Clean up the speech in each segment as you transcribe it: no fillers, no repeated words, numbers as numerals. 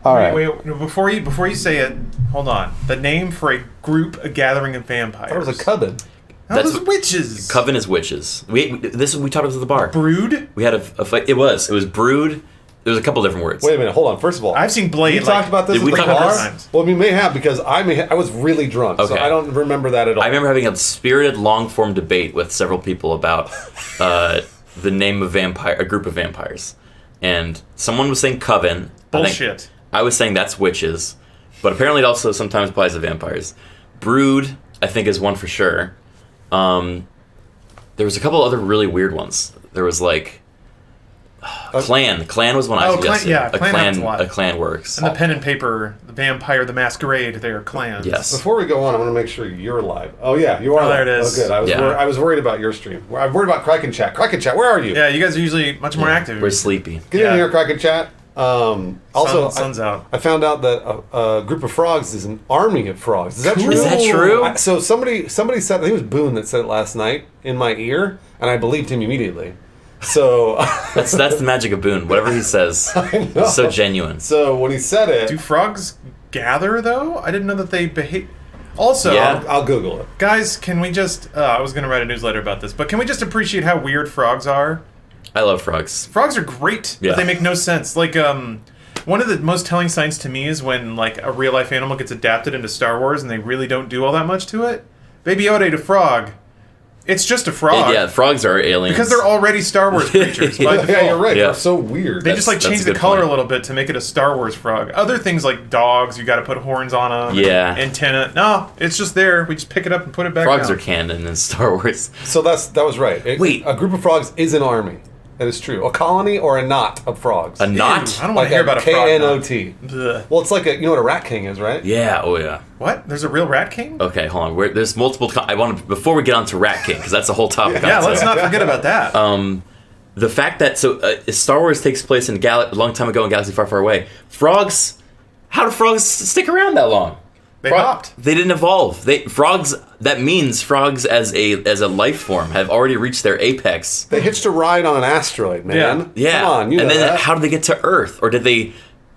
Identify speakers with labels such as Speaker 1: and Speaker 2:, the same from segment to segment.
Speaker 1: All right.
Speaker 2: Wait, before you say it, hold on. The name for a group, a gathering of vampires.
Speaker 1: That was a coven.
Speaker 2: That's witches.
Speaker 3: Coven is witches. We talked about this at the bar.
Speaker 2: Brood?
Speaker 3: We had a fight. It was brood. There was a couple different words.
Speaker 1: Wait a minute, hold on. First of all,
Speaker 2: I've seen Blade.
Speaker 1: You talked about this
Speaker 3: Did we
Speaker 1: at the
Speaker 3: talk about
Speaker 1: bar?
Speaker 2: this?
Speaker 1: Well, we may have because I was really drunk, so
Speaker 3: Okay.
Speaker 1: I don't remember that at all.
Speaker 3: I remember having a spirited, long-form debate with several people about the name of a group of vampires, and someone was saying coven.
Speaker 2: Bullshit.
Speaker 3: I was saying that's witches, but apparently it also sometimes applies to vampires. Brood, I think, is one for sure. There was a couple other really weird ones. There was like clan. Clan was one I suggested.
Speaker 2: Clan happens a lot.
Speaker 3: A clan works.
Speaker 2: And the pen and paper, the vampire, the masquerade, they are clans.
Speaker 3: Yes.
Speaker 1: Before we go on, I want to make sure you're live. Oh yeah, you are.
Speaker 2: Oh, there
Speaker 1: live.
Speaker 2: it is.
Speaker 1: Oh, good. I was worried about your stream. I'm worried about Criken chat. Criken chat, where are you?
Speaker 2: Yeah, you guys are usually much more active.
Speaker 3: We're sleepy.
Speaker 1: Get in here, Criken chat. Also,
Speaker 2: sun's out.
Speaker 1: I found out that a group of frogs is an army of frogs. Is that true?
Speaker 3: Is that true?
Speaker 1: So somebody said, I think it was Boone that said it last night in my ear, and I believed him immediately. So
Speaker 3: That's the magic of Boone. Whatever he says, is so genuine.
Speaker 1: So when he said it,
Speaker 2: Do frogs gather, though? I didn't know that they behave. Also,
Speaker 3: Yeah.
Speaker 1: I'll Google it.
Speaker 2: guys, can we just... I was going to write a newsletter about this, but can we just appreciate how weird frogs are?
Speaker 3: I love frogs.
Speaker 2: Frogs are great,
Speaker 3: Yeah.
Speaker 2: but they make no sense. Like, one of the most telling signs to me is when, like, a real-life animal gets adapted into Star Wars and they really don't do all that much to it. Baby Yoda ate a frog. It's just a frog.
Speaker 3: Yeah, frogs are aliens.
Speaker 2: Because they're already Star Wars creatures by default.
Speaker 1: Yeah, you're right.
Speaker 3: Yeah.
Speaker 1: They're so weird.
Speaker 2: They just, like,
Speaker 3: That's
Speaker 2: change
Speaker 3: a
Speaker 2: the
Speaker 3: good
Speaker 2: color
Speaker 3: point.
Speaker 2: a little bit to make it a Star Wars frog. Other things like dogs, you got to put horns on them.
Speaker 3: Yeah.
Speaker 2: Antenna. No, it's just there. We just pick it up and put it back
Speaker 3: Frogs
Speaker 2: down.
Speaker 3: are canon in Star Wars.
Speaker 1: So that was right.
Speaker 3: Wait.
Speaker 1: A group of frogs is an army. That is true. A colony or a knot of frogs.
Speaker 3: A knot?
Speaker 2: I don't want to hear about a frog.
Speaker 1: K-N-O-T.
Speaker 2: Ugh.
Speaker 1: Well, it's like you know what a rat king is, right?
Speaker 3: Yeah. Oh yeah.
Speaker 2: What? There's a real rat king?
Speaker 3: Okay, hold on. There's multiple. I want to before we get on to Rat King because that's a whole topic.
Speaker 2: Yeah,
Speaker 3: on its
Speaker 2: let's
Speaker 3: own.
Speaker 2: not forget about that.
Speaker 3: The fact that Star Wars takes place in a long time ago in a galaxy far, far away. Frogs. How do frogs stick around that long?
Speaker 2: They hopped.
Speaker 3: They didn't evolve. Frogs. That means frogs as a life form have already reached their apex.
Speaker 1: They hitched a ride on an asteroid, man.
Speaker 3: Yeah.
Speaker 1: Come on, you
Speaker 3: and
Speaker 1: know
Speaker 3: then
Speaker 1: that.
Speaker 3: how did they get to Earth? Or did they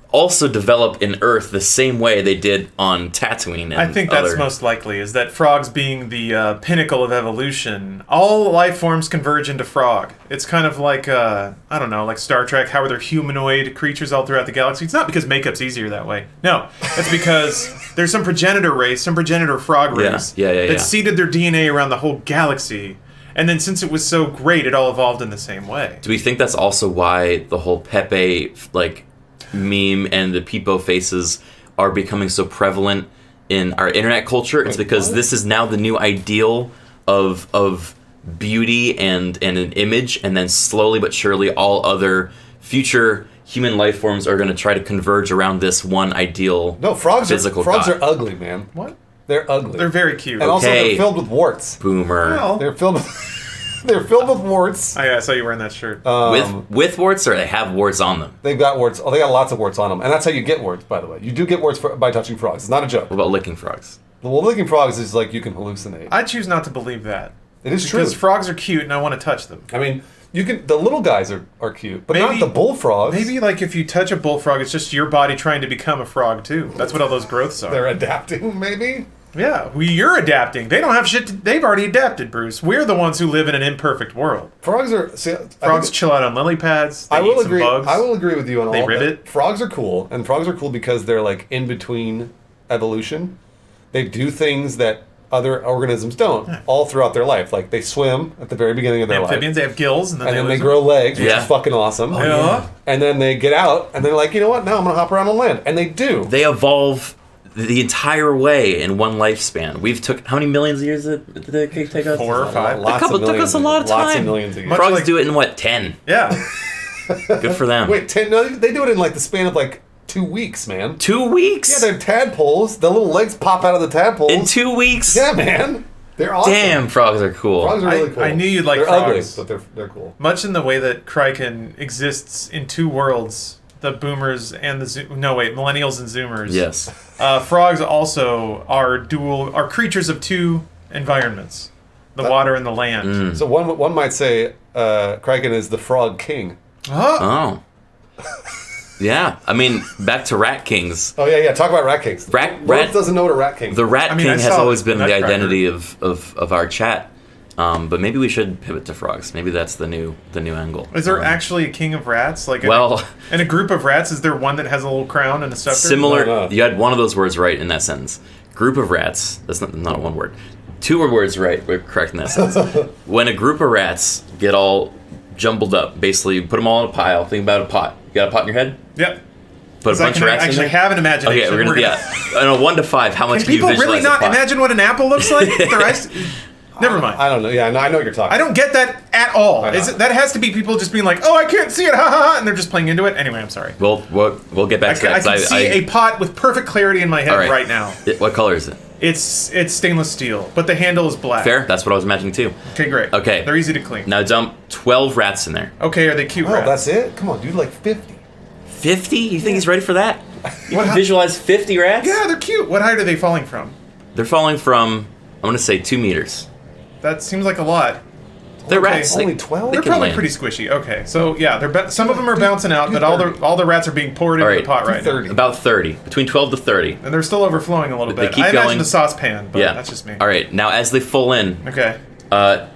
Speaker 3: also develop in Earth the same way they did on Tatooine? And
Speaker 2: I think that's most likely, is that frogs being the pinnacle of evolution, all life forms converge into frog. It's kind of like, I don't know, like Star Trek, how are there humanoid creatures all throughout the galaxy? It's not because makeup's easier that way. No, it's because there's some progenitor race, some progenitor frog race that seeded their DNA around the whole galaxy. And then since it was so great, it all evolved in the same way.
Speaker 3: Do we think that's also why the whole Pepe, meme and the Peepo faces are becoming so prevalent in our internet culture? It's because this is now the new ideal of beauty and an image, and then slowly but surely all other future human life forms are going to try to converge around this one ideal.
Speaker 1: No, frogs
Speaker 3: God.
Speaker 1: are ugly, man.
Speaker 2: What?
Speaker 1: They're ugly.
Speaker 2: They're very cute.
Speaker 1: and also
Speaker 3: Okay.
Speaker 1: they're filled with warts.
Speaker 3: Boomer.
Speaker 2: Well,
Speaker 1: They're filled with warts.
Speaker 2: I saw you wearing that shirt.
Speaker 3: With warts, or they have warts on them?
Speaker 1: They've got warts. Oh, they got lots of warts on them, and that's how you get warts. By the way, you do get warts by touching frogs. It's not a joke.
Speaker 3: What about licking frogs?
Speaker 1: Well, licking frogs is like you can hallucinate.
Speaker 2: I choose not to believe that.
Speaker 1: It is true.
Speaker 2: Because frogs are cute and I want to touch them.
Speaker 1: I mean, you can. The little guys are cute, but
Speaker 2: Maybe-
Speaker 1: not the bullfrogs.
Speaker 2: Maybe like if you touch a bullfrog, it's just your body trying to become a frog too. That's what all those growths are.
Speaker 1: they're adapting. Maybe.
Speaker 2: Yeah, you're adapting. They don't have shit. They've already adapted, Bruce. We're the ones who live in an imperfect world.
Speaker 1: Frogs are. See,
Speaker 2: Frogs chill out on lily pads. They
Speaker 1: I will
Speaker 2: eat some
Speaker 1: agree.
Speaker 2: bugs.
Speaker 1: I will agree with you on
Speaker 2: They
Speaker 1: all
Speaker 2: ribbit.
Speaker 1: that. Frogs are cool, and frogs are cool because they're like in between evolution. They do things that other organisms don't all throughout their life. Like they swim at the very beginning of their
Speaker 2: Amphibians, they have gills, and then
Speaker 1: life, and then they
Speaker 2: lose
Speaker 1: grow legs, which
Speaker 3: Yeah.
Speaker 1: is fucking awesome.
Speaker 2: them. Yeah.
Speaker 1: And then they get out, and they're like, you know what? Now I'm gonna hop around on land, and they do.
Speaker 3: They evolve the entire way in one lifespan. We've took how many millions of years did it take us?
Speaker 2: 4 or 5.
Speaker 1: Lots
Speaker 3: couple
Speaker 1: of
Speaker 3: took
Speaker 1: millions
Speaker 3: us a lot of
Speaker 1: Lots of
Speaker 3: time.
Speaker 1: millions of years.
Speaker 2: Much
Speaker 3: Frogs
Speaker 2: like-
Speaker 3: do it in what, 10?
Speaker 2: Yeah.
Speaker 3: Good for them.
Speaker 1: Wait, 10? No, they do it in like the span of like 2 weeks, man.
Speaker 3: 2 weeks?
Speaker 1: Yeah, they're tadpoles. The little legs pop out of the tadpoles.
Speaker 3: In 2 weeks?
Speaker 1: Yeah, man. They're awesome.
Speaker 3: Damn, frogs are cool.
Speaker 1: Frogs are really cool.
Speaker 2: I knew you'd like
Speaker 1: they're
Speaker 2: frogs.
Speaker 1: ugly, but they're cool.
Speaker 2: Much in the way that Criken exists in two worlds, the boomers and the millennials and zoomers.
Speaker 3: Yes.
Speaker 2: Frogs also are creatures of two environments, the water and the land.
Speaker 1: So one might say Criken is the frog king.
Speaker 2: Oh.
Speaker 3: Oh. Yeah, I mean, back to Rat Kings.
Speaker 1: Oh yeah. Talk about rat kings.
Speaker 3: Rat
Speaker 1: doesn't know what a rat king.
Speaker 3: The Rat
Speaker 2: I mean,
Speaker 3: King
Speaker 2: I
Speaker 3: has
Speaker 2: saw
Speaker 3: always been the
Speaker 2: Nutcracker.
Speaker 3: identity of our chat. But maybe we should pivot to frogs. Maybe that's the new angle.
Speaker 2: Is there actually a king of rats? Like,
Speaker 3: Well-
Speaker 2: in a group of rats, is there one that has a little crown and a scepter?
Speaker 3: Similar?
Speaker 1: No.
Speaker 3: You had one of those words right in that sentence. Group of rats. That's not one word. Two words right. We're correct in that sentence. When a group of rats get all jumbled up, basically you put them all in a pile. Think about a pot. You got a pot in your head?
Speaker 2: Yep.
Speaker 3: Put a bunch of rats in
Speaker 2: actually
Speaker 3: there.
Speaker 2: have an imagination.
Speaker 3: Okay, we're gonna on a 1 to 5. How much
Speaker 2: Can
Speaker 3: can you
Speaker 2: people
Speaker 3: visualize
Speaker 2: really
Speaker 3: a
Speaker 2: not
Speaker 3: pot?
Speaker 2: imagine what an apple looks like? with their eyes? Never mind.
Speaker 1: I don't know. Yeah, no, I know what you're talking.
Speaker 2: I don't get that at all.
Speaker 1: I know.
Speaker 2: That has to be people just being like, "Oh, I can't see it," ha ha ha, and they're just playing into it. Anyway, I'm sorry.
Speaker 3: We'll get back to
Speaker 2: I
Speaker 3: that.
Speaker 2: can see a pot with perfect clarity in my head
Speaker 3: All right.
Speaker 2: right now.
Speaker 3: What color is it?
Speaker 2: It's stainless steel, but the handle is black.
Speaker 3: Fair. That's what I was imagining too.
Speaker 2: Okay, great.
Speaker 3: Okay.
Speaker 2: They're easy to clean.
Speaker 3: Now dump 12 rats in there.
Speaker 2: Okay, are they cute
Speaker 1: Oh,
Speaker 2: rats?
Speaker 1: that's it. Come on, dude. Like 50.
Speaker 3: 50? You think he's ready for that? You
Speaker 2: What
Speaker 3: can
Speaker 2: hou-
Speaker 3: visualize 50 rats?
Speaker 2: Yeah, they're cute. What height are they falling from?
Speaker 3: They're falling from, I'm going to say 2 meters.
Speaker 2: That seems like a lot.
Speaker 3: They're
Speaker 2: Okay.
Speaker 3: rats.
Speaker 1: Only
Speaker 3: They-
Speaker 1: 12?
Speaker 2: They're
Speaker 3: can
Speaker 2: probably
Speaker 3: land.
Speaker 2: pretty squishy. Okay, so yeah, some of them are bouncing out, but all the rats are being poured into
Speaker 3: All right,
Speaker 2: the pot right now,
Speaker 1: 30.
Speaker 3: About 30. Between 12 to 30.
Speaker 2: and they're still overflowing a little
Speaker 3: They
Speaker 2: bit.
Speaker 3: keep
Speaker 2: I
Speaker 3: going.
Speaker 2: imagine a saucepan, but
Speaker 3: Yeah.
Speaker 2: that's just me.
Speaker 3: All right. Now, as they full in,
Speaker 2: Okay.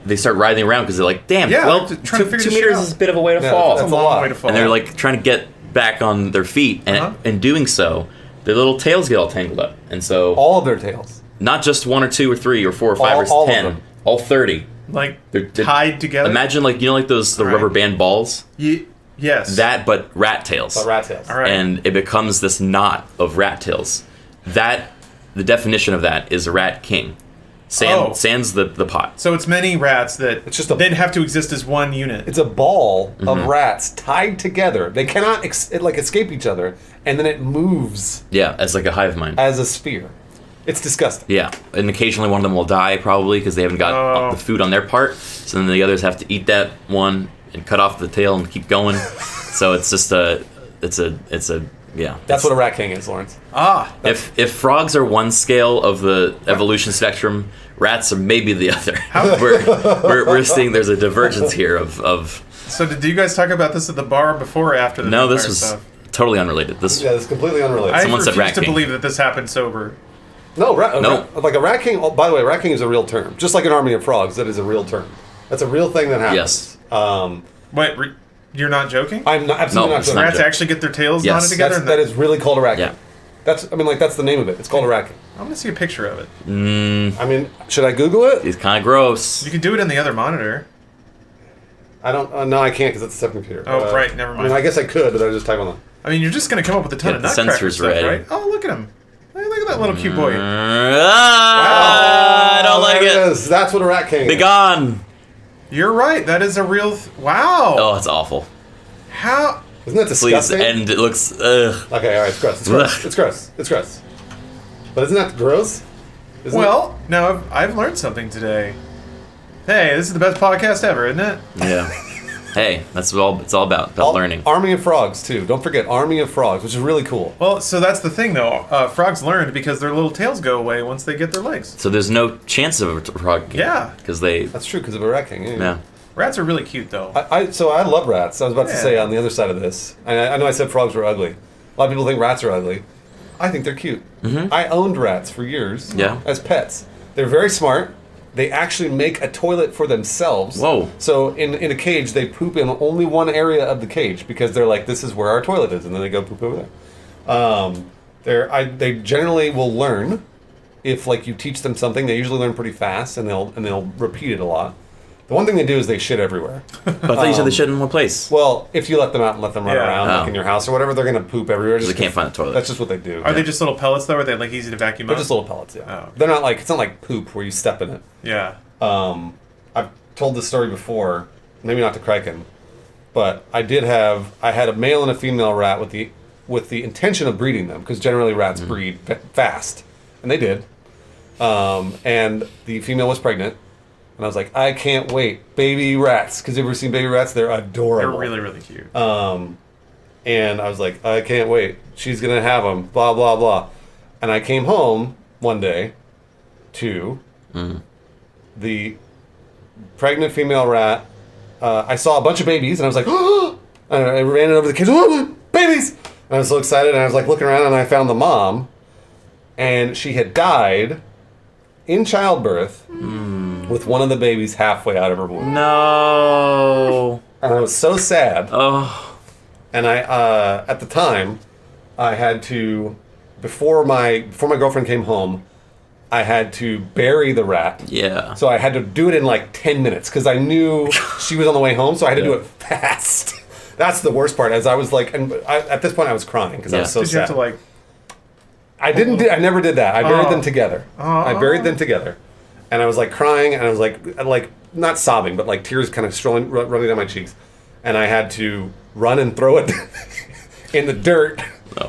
Speaker 3: they start writhing around because they're like, damn,
Speaker 2: Yeah,
Speaker 3: well,
Speaker 2: they're trying to figure
Speaker 3: 2
Speaker 2: this
Speaker 3: meters
Speaker 2: shit out.
Speaker 3: is a bit of a way to
Speaker 1: Yeah,
Speaker 3: fall.
Speaker 1: that's
Speaker 2: It's a
Speaker 1: a
Speaker 2: long
Speaker 1: lot.
Speaker 2: way to fall.
Speaker 3: And they're like trying to get back on their feet, and
Speaker 2: Uh-huh.
Speaker 3: in doing so, their little tails get all tangled up. And so,
Speaker 1: All of their tails.
Speaker 3: not just 1 or 2 or 3 or 4 or 5
Speaker 1: All
Speaker 3: or
Speaker 1: of
Speaker 3: 10,
Speaker 1: them.
Speaker 3: all 30.
Speaker 2: like
Speaker 3: They're
Speaker 2: tied together.
Speaker 3: Imagine like those the
Speaker 2: All right.
Speaker 3: rubber band balls.
Speaker 2: Yes.
Speaker 3: That, but rat tails.
Speaker 1: But rat tails.
Speaker 2: All right.
Speaker 3: And it becomes this knot of rat tails. The definition of that is a rat king.
Speaker 2: Oh.
Speaker 3: Sans the pot.
Speaker 2: So it's many rats that
Speaker 1: It's just a-
Speaker 2: then have to exist as one unit.
Speaker 1: It's a ball
Speaker 3: Mm-hmm.
Speaker 1: of rats tied together. They cannot escape each other, and then it moves
Speaker 3: Yeah, as like a hive mind.
Speaker 1: as a sphere. It's disgusting.
Speaker 3: Yeah, and occasionally one of them will die probably because they haven't got
Speaker 2: Oh.
Speaker 3: the food on their part. So then the others have to eat that one and cut off the tail and keep going. So it's just yeah.
Speaker 1: That's what a rat king is, Lawrence.
Speaker 3: If frogs are one scale of the evolution spectrum, rats are maybe the other. We're seeing there's a divergence here of
Speaker 2: So did you guys talk about this at the bar before or after the
Speaker 3: no, this
Speaker 2: vampire
Speaker 3: was
Speaker 2: stuff?
Speaker 3: totally unrelated. This
Speaker 1: Yeah, it's completely unrelated.
Speaker 2: I
Speaker 3: Someone said
Speaker 2: refuse
Speaker 3: rat
Speaker 2: to
Speaker 3: king.
Speaker 2: believe that this happened sober.
Speaker 1: No,
Speaker 3: No.
Speaker 1: like a rat king. Oh, by the way, rat king is a real term. Just like an army of frogs, that is a real term. That's a real thing that happens.
Speaker 3: Yes.
Speaker 2: Wait, you're not joking?
Speaker 1: I'm not, absolutely
Speaker 3: No,
Speaker 1: not
Speaker 3: it's
Speaker 1: joking.
Speaker 3: not
Speaker 2: Rats
Speaker 3: joking.
Speaker 2: actually get their tails
Speaker 3: Yes.
Speaker 2: knotted together?
Speaker 1: That is really called a rat king.
Speaker 3: Yeah.
Speaker 1: That's the name of it. It's called a rat king.
Speaker 2: I'm going to see a picture of it.
Speaker 1: I mean, should I Google it?
Speaker 3: It's kind of gross.
Speaker 2: You can do it in the other monitor.
Speaker 1: I don't. No, I can't because it's a separate computer.
Speaker 2: Oh, right, never
Speaker 1: I mean,
Speaker 2: mind.
Speaker 1: I guess I could, but I would just type on the.
Speaker 2: I mean, you're just going to come up with a ton
Speaker 3: Get
Speaker 2: of
Speaker 3: the
Speaker 2: nutcracker
Speaker 3: sensors
Speaker 2: stuff,
Speaker 3: ready.
Speaker 2: right? Oh, look at him. Hey, look at that little cute boy.
Speaker 3: I don't like
Speaker 1: there
Speaker 3: it.
Speaker 1: is. That's what a rat king
Speaker 3: Be
Speaker 1: is.
Speaker 3: gone.
Speaker 2: You're right. That is a real... Wow.
Speaker 3: Oh, it's awful.
Speaker 2: How...
Speaker 1: Isn't that
Speaker 3: Please,
Speaker 1: disgusting?
Speaker 3: and it looks. Ugh.
Speaker 1: Okay, all right, it's gross. It's gross. It's gross. It's gross. But isn't that gross? Isn't
Speaker 2: Well, now I've learned something today. Hey, this is the best podcast ever, isn't it?
Speaker 3: Yeah. Hey, that's all it's all about learning.
Speaker 1: Army of Frogs too. Don't forget Army of Frogs, which is really cool.
Speaker 2: Well, so that's the thing, though. Frogs learned because their little tails go away once they get their legs.
Speaker 3: So there's no chance of a frog.
Speaker 2: Yeah.
Speaker 3: Because they.
Speaker 1: That's true because of a rat king.
Speaker 3: Yeah.
Speaker 2: Rats are really cute, though.
Speaker 1: So I love rats. I was about to
Speaker 2: Yeah.
Speaker 1: say on the other side of this. I know I said frogs were ugly. A lot of people think rats are ugly. I think they're cute.
Speaker 3: Mm-hmm.
Speaker 1: I owned rats for years.
Speaker 3: Yeah.
Speaker 1: As pets. They're very smart. They actually make a toilet for themselves.
Speaker 3: Whoa.
Speaker 1: So in a cage, they poop in only one area of the cage because they're like, this is where our toilet is, and then they go poop over there. They generally will learn if like you teach them something. They usually learn pretty fast, and they'll repeat it a lot. The one thing they do is they shit everywhere.
Speaker 3: But I thought you said they shit in one place.
Speaker 1: Well, if you let them out and let them run
Speaker 2: Yeah.
Speaker 1: around,
Speaker 3: Oh.
Speaker 1: like in your house or whatever, they're gonna poop everywhere.
Speaker 3: They can't find the toilet.
Speaker 1: That's just what they do.
Speaker 2: Are they just little pellets, though? Or are they, like, easy to vacuum
Speaker 1: They're
Speaker 2: up?
Speaker 1: just little pellets. Yeah.
Speaker 2: Oh.
Speaker 1: They're not like it's not like poop where you step in it.
Speaker 2: Yeah.
Speaker 1: I've told this story before, maybe not to Criken, but I had a male and a female rat with the intention of breeding them because generally rats breed fast, and they did. And the female was pregnant, and I was like, I can't wait, baby rats, because you've ever seen baby rats? They're adorable.
Speaker 2: They're really, really cute.
Speaker 1: And I was like, I can't wait. She's gonna have them. Blah blah blah. And I came home one day to the pregnant female rat. I saw a bunch of babies, and I was like, oh! And I ran it over the kids. Oh, babies! And I was so excited, and I was like looking around, and I found the mom, and she had died in childbirth with one of the babies halfway out of her womb.
Speaker 3: No.
Speaker 1: And I was so sad.
Speaker 3: Oh.
Speaker 1: And I, at the time, I had to, before my girlfriend came home, I had to bury the rat.
Speaker 3: Yeah.
Speaker 1: So I had to do it in like 10 minutes because I knew she was on the way home, so I had to do it fast. That's the worst part. As I was like, and at this point I was crying because I was so
Speaker 2: Did
Speaker 1: sad.
Speaker 2: you have to like?
Speaker 1: I never did that. I buried them together. I buried them together, and I was like crying, and I was like not sobbing, but like tears kind of running down my cheeks, and I had to run and throw it in the dirt,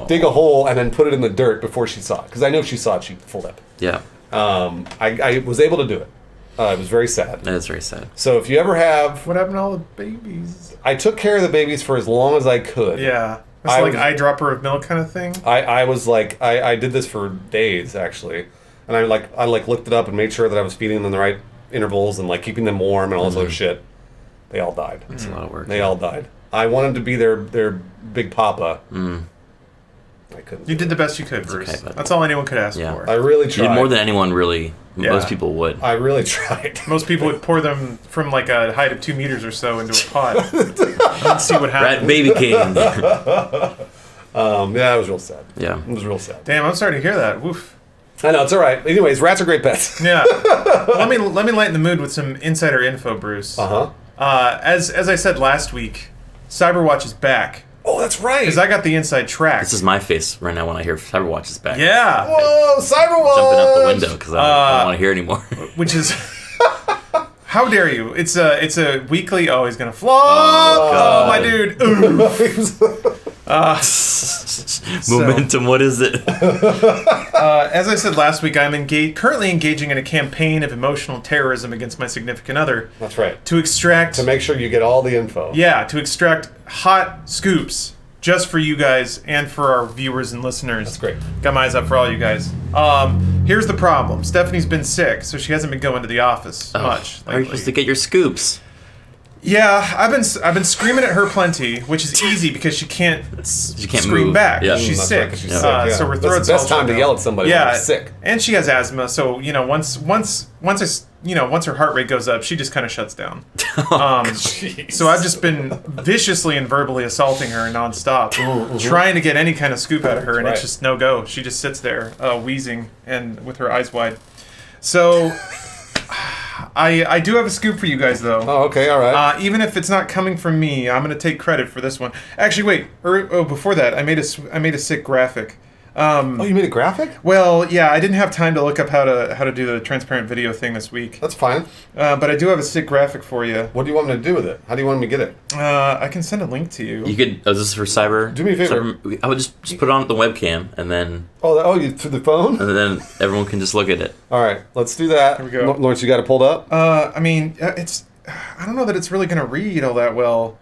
Speaker 1: dig a hole, and then put it in the dirt before she saw it because I know if she saw it, she'd fold up.
Speaker 3: Yeah.
Speaker 1: I was able to do it. It was very sad.
Speaker 3: That is very sad.
Speaker 1: So if you ever have,
Speaker 2: What happened to all the babies?
Speaker 1: I took care of the babies for as long as I could.
Speaker 2: Yeah. It's
Speaker 1: I
Speaker 2: like
Speaker 1: was-
Speaker 2: eyedropper of milk kind of thing.
Speaker 1: I was like I did this for days actually, and I looked it up and made sure that I was feeding them the right intervals and like keeping them warm and all this other shit. They all died.
Speaker 3: It's a lot of work.
Speaker 1: They all died. I wanted to be their big papa. I couldn't.
Speaker 2: You did the best you could, Bruce.
Speaker 3: okay, bud.
Speaker 2: That's all anyone could ask
Speaker 3: Yeah.
Speaker 2: for.
Speaker 1: I really
Speaker 3: You
Speaker 1: tried.
Speaker 3: did more than anyone really.
Speaker 2: Yeah.
Speaker 3: Most people would.
Speaker 1: I really tried.
Speaker 2: Most people would pour them from like a height of 2 meters or so into a pot and see what
Speaker 3: Rat
Speaker 2: happens.
Speaker 3: baby king.
Speaker 1: Yeah, it was real sad.
Speaker 3: Yeah.
Speaker 1: It was real sad.
Speaker 2: Damn, I'm sorry to hear that. Woof.
Speaker 1: I know it's all right. Anyways, rats are great pets.
Speaker 2: Yeah. let me lighten the mood with some insider info, Bruce.
Speaker 1: Uh-huh.
Speaker 2: As I said last week, Cyberwatch is back
Speaker 1: Oh, that's right.
Speaker 2: because I got the inside track.
Speaker 3: This is my face right now when I hear Cyberwatch is back.
Speaker 2: Yeah.
Speaker 1: Whoa, Cyberwatch!
Speaker 3: Jumping out the window because I don't want to hear anymore.
Speaker 2: Which is how dare you? It's a weekly. Oh, he's gonna flop.
Speaker 3: God.
Speaker 2: Oh, my dude. Ooh.
Speaker 3: Momentum, what is it?
Speaker 2: As I said last week, I'm currently engaging in a campaign of emotional terrorism against my significant other
Speaker 1: That's right.
Speaker 2: to extract.
Speaker 1: To make sure you get all the info.
Speaker 2: Yeah, to extract hot scoops just for you guys and for our viewers and listeners.
Speaker 1: That's great.
Speaker 2: Got my eyes up for all you guys. Here's the problem. Stephanie's been sick, so she hasn't been going to the office much
Speaker 3: How are you
Speaker 2: lately.
Speaker 3: supposed to get your scoops?
Speaker 2: Yeah, I've been screaming at her plenty, which is easy because she can't scream
Speaker 3: move.
Speaker 2: back.
Speaker 3: Yeah.
Speaker 2: She's
Speaker 1: That's
Speaker 2: sick.
Speaker 1: right, 'cause she's sick, yeah.
Speaker 2: So her
Speaker 1: That's the
Speaker 2: throat's
Speaker 1: best
Speaker 2: all
Speaker 1: time to
Speaker 2: shut
Speaker 1: yell
Speaker 2: down.
Speaker 1: at somebody when they're sick.
Speaker 2: And she has asthma, so once her heart rate goes up, she just kind of shuts down. So I've just been viciously and verbally assaulting her nonstop, trying to get any kind of scoop out of her, and
Speaker 1: right.
Speaker 2: it's just no go. She just sits there wheezing and with her eyes wide. So I do have a scoop for you guys though.
Speaker 1: Oh, okay, all right.
Speaker 2: Even if it's not coming from me, I'm gonna take credit for this one. Actually, wait. Before that, I made a sick graphic.
Speaker 1: Oh, you made a graphic?
Speaker 2: Well, yeah, I didn't have time to look up how to do the transparent video thing this week.
Speaker 1: That's fine.
Speaker 2: But I do have a sick graphic for you.
Speaker 1: What do you want me to do with it? How do you want me to get it?
Speaker 2: I can send a link to you.
Speaker 3: You could. Oh, this is for cyber.
Speaker 1: Do me a favor.
Speaker 3: I would just put it on the webcam and then
Speaker 1: You through the phone?
Speaker 3: everyone can just look at it.
Speaker 1: All right, let's do that.
Speaker 2: Here we go.
Speaker 1: Lawrence, you got it pulled up?
Speaker 2: I mean, I don't know that it's really gonna read all that well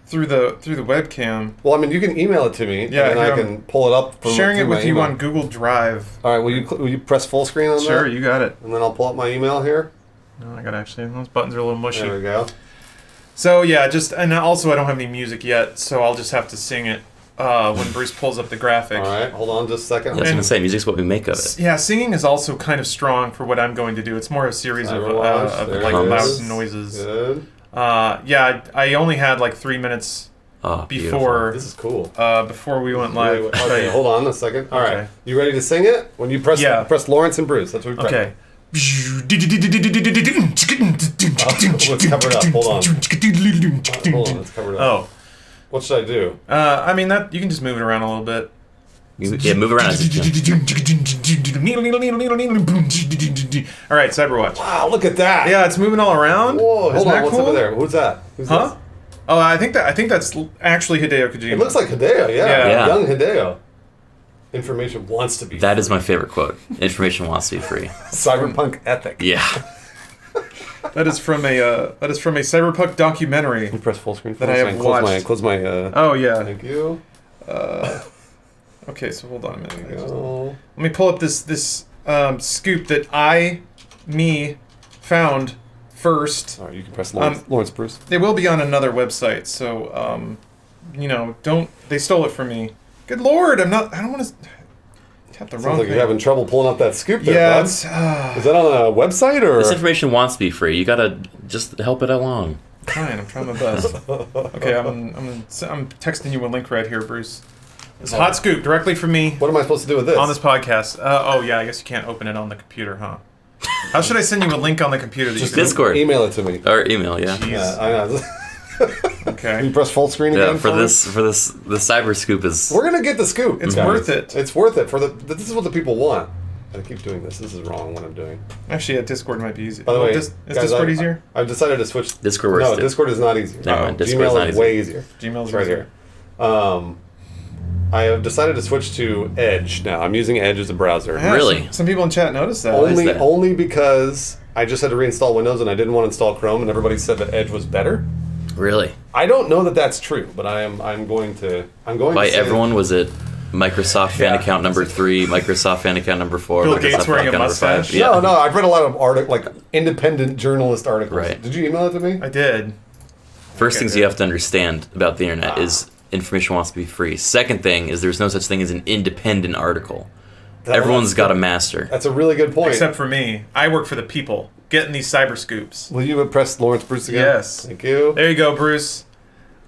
Speaker 2: through the webcam.
Speaker 1: Well, I mean, you can email it to me,
Speaker 2: Yeah,
Speaker 1: and then
Speaker 2: here
Speaker 1: I can pull it up.
Speaker 2: Sharing it
Speaker 1: through my
Speaker 2: with you
Speaker 1: email.
Speaker 2: on Google Drive.
Speaker 1: All right, will you press full screen on that?
Speaker 2: Sure, you got it.
Speaker 1: And then I'll pull up my email here.
Speaker 2: No, I got those buttons are a little mushy.
Speaker 1: There we go.
Speaker 2: So yeah, and also I don't have any music yet, so I'll just have to sing it when Bruce pulls up the graphic.
Speaker 1: All right, hold on just a second.
Speaker 3: I was gonna say, music's what we make of it.
Speaker 2: Yeah, singing is also kind of strong for what I'm going to do. It's more a series of
Speaker 1: Cyberwatch, there
Speaker 2: like
Speaker 1: it
Speaker 2: loud
Speaker 1: is.
Speaker 2: noises.
Speaker 1: Good.
Speaker 2: Yeah, I only had like 3 minutes
Speaker 3: Oh,
Speaker 2: before
Speaker 1: This is cool.
Speaker 2: before we went live.
Speaker 1: Okay, hold on a second. All right,
Speaker 2: Okay.
Speaker 1: you ready to sing it? When you press Lawrence and Bruce. That's what we press.
Speaker 2: Okay.
Speaker 1: Let's cover it up. Hold on. Hold on, let's cover it up.
Speaker 2: Oh,
Speaker 1: What should I do?
Speaker 2: I mean that you can just move it around a little bit.
Speaker 3: Yeah, move around. As you can.
Speaker 2: All right, Cyberwatch.
Speaker 1: Wow, look at that.
Speaker 2: Yeah, it's moving all around.
Speaker 1: Whoa,
Speaker 2: Isn't
Speaker 1: hold
Speaker 2: that
Speaker 1: on. What's
Speaker 2: cool?
Speaker 1: over there? Who's that? Who's
Speaker 2: Huh?
Speaker 1: this?
Speaker 2: Oh, I think that's actually Hideo Kojima.
Speaker 1: It looks like Hideo, yeah.
Speaker 2: Yeah.
Speaker 1: Young Hideo. Information wants to be
Speaker 3: That is my favorite quote. Information wants to be free.
Speaker 1: cyberpunk ethic.
Speaker 3: Yeah.
Speaker 2: that is from a cyberpunk documentary.
Speaker 1: Can you press full screen for
Speaker 2: That
Speaker 1: me
Speaker 2: I
Speaker 1: so
Speaker 2: have
Speaker 1: can close
Speaker 2: watched.
Speaker 1: Close my.
Speaker 2: Oh yeah.
Speaker 1: Thank you.
Speaker 2: Okay, so hold on a minute.
Speaker 1: Oh.
Speaker 2: Let me pull up this scoop that me found first.
Speaker 1: All right, you can press Lawrence Bruce.
Speaker 2: They will be on another website, so don't. They stole it from me. Good Lord, I don't want to. Tap the
Speaker 1: Sounds
Speaker 2: wrong
Speaker 1: like
Speaker 2: thing.
Speaker 1: you're having trouble pulling up that scoop there,
Speaker 2: Yeah,
Speaker 1: bud.
Speaker 2: it's.
Speaker 1: Is that on a website or?
Speaker 3: This information wants to be free. You gotta just help it along.
Speaker 2: I'm trying my best. Okay, I'm texting you a link right here, Bruce. It's hot scoop directly from me
Speaker 1: What am I supposed to do with this?
Speaker 2: on this podcast. Oh yeah, I guess you can't open it on the computer, huh? How should I send you a link on the computer? That
Speaker 1: Just
Speaker 2: you can
Speaker 3: Discord.
Speaker 1: Email it to me.
Speaker 3: Or email, yeah.
Speaker 2: Jeez.
Speaker 1: Yeah, I know.
Speaker 2: Okay.
Speaker 1: Can you press full screen again?
Speaker 3: Yeah, for
Speaker 1: me?
Speaker 3: this, the cyber scoop is.
Speaker 1: We're gonna get the scoop.
Speaker 2: It's
Speaker 1: guys.
Speaker 2: worth it.
Speaker 1: It's worth it this is what the people want. I keep doing this. This is wrong. What I'm doing.
Speaker 2: Actually, yeah, Discord might be easier.
Speaker 1: By the way,
Speaker 2: Is
Speaker 1: guys,
Speaker 2: Discord easier?
Speaker 1: I've decided to switch.
Speaker 3: Discord works
Speaker 1: No,
Speaker 3: too.
Speaker 1: Discord is not easier.
Speaker 3: Never mind, Discord's
Speaker 1: Gmail
Speaker 3: not
Speaker 1: is
Speaker 3: easier.
Speaker 1: way easier.
Speaker 2: Gmail's
Speaker 1: It's right
Speaker 2: easier.
Speaker 1: here. I have decided to switch to Edge now. I'm using Edge as a browser.
Speaker 2: Yeah,
Speaker 3: Really?
Speaker 2: Some people in chat noticed that.
Speaker 3: is
Speaker 1: Only,
Speaker 3: that?
Speaker 1: only because I just had to reinstall Windows and I didn't want to install Chrome, and everybody said that Edge was better.
Speaker 3: Really?
Speaker 1: I don't know that that's true, but I'm going to.
Speaker 3: By
Speaker 1: to say
Speaker 3: everyone, was it Microsoft fan
Speaker 1: Yeah.
Speaker 3: account number 3, Microsoft fan account number 4,
Speaker 2: Bill
Speaker 3: Microsoft
Speaker 2: Gates wearing
Speaker 3: fan
Speaker 2: a
Speaker 3: account number 5?
Speaker 2: mustache?
Speaker 3: Yeah.
Speaker 1: No, I've read a lot of like independent journalist articles.
Speaker 3: Right.
Speaker 1: Did you email it to me?
Speaker 2: I did.
Speaker 3: First things
Speaker 2: Okay.
Speaker 3: you have to understand about the internet is information wants to be free. Second thing is there's no such thing as an independent article. Everyone's got a master.
Speaker 1: That's a really good point.
Speaker 2: Except for me. I work for the people, getting these cyber scoops.
Speaker 1: Will you press Lawrence Bruce again?
Speaker 2: Yes.
Speaker 1: Thank you.
Speaker 2: There you go, Bruce.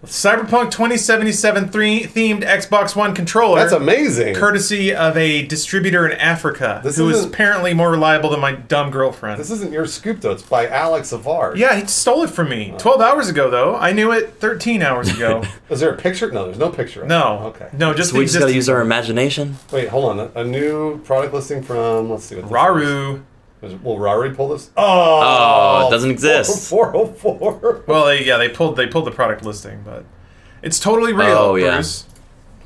Speaker 2: Cyberpunk 2077 themed Xbox One controller.
Speaker 1: That's amazing.
Speaker 2: Courtesy of a distributor in Africa,
Speaker 1: This
Speaker 2: who is
Speaker 1: isn't-
Speaker 2: apparently more reliable than my dumb girlfriend.
Speaker 1: This isn't your scoop though. It's by Alex Savard.
Speaker 2: Yeah, he stole it from me 12 hours ago, though. I knew it 13 hours ago.
Speaker 1: Is there a picture? No, there's no picture. of it.
Speaker 2: No.
Speaker 1: Okay.
Speaker 2: No, just
Speaker 3: So
Speaker 2: the
Speaker 3: we just gotta
Speaker 2: existing-
Speaker 3: use our imagination.
Speaker 1: Wait, hold on. A new product listing from. Let's see what. This
Speaker 2: Raru.
Speaker 1: is. Will Rari pull this?
Speaker 3: Oh, it doesn't exist.
Speaker 1: 404.
Speaker 2: Well, they pulled the product listing, but it's totally real,
Speaker 3: Oh, yeah.
Speaker 2: Bruce.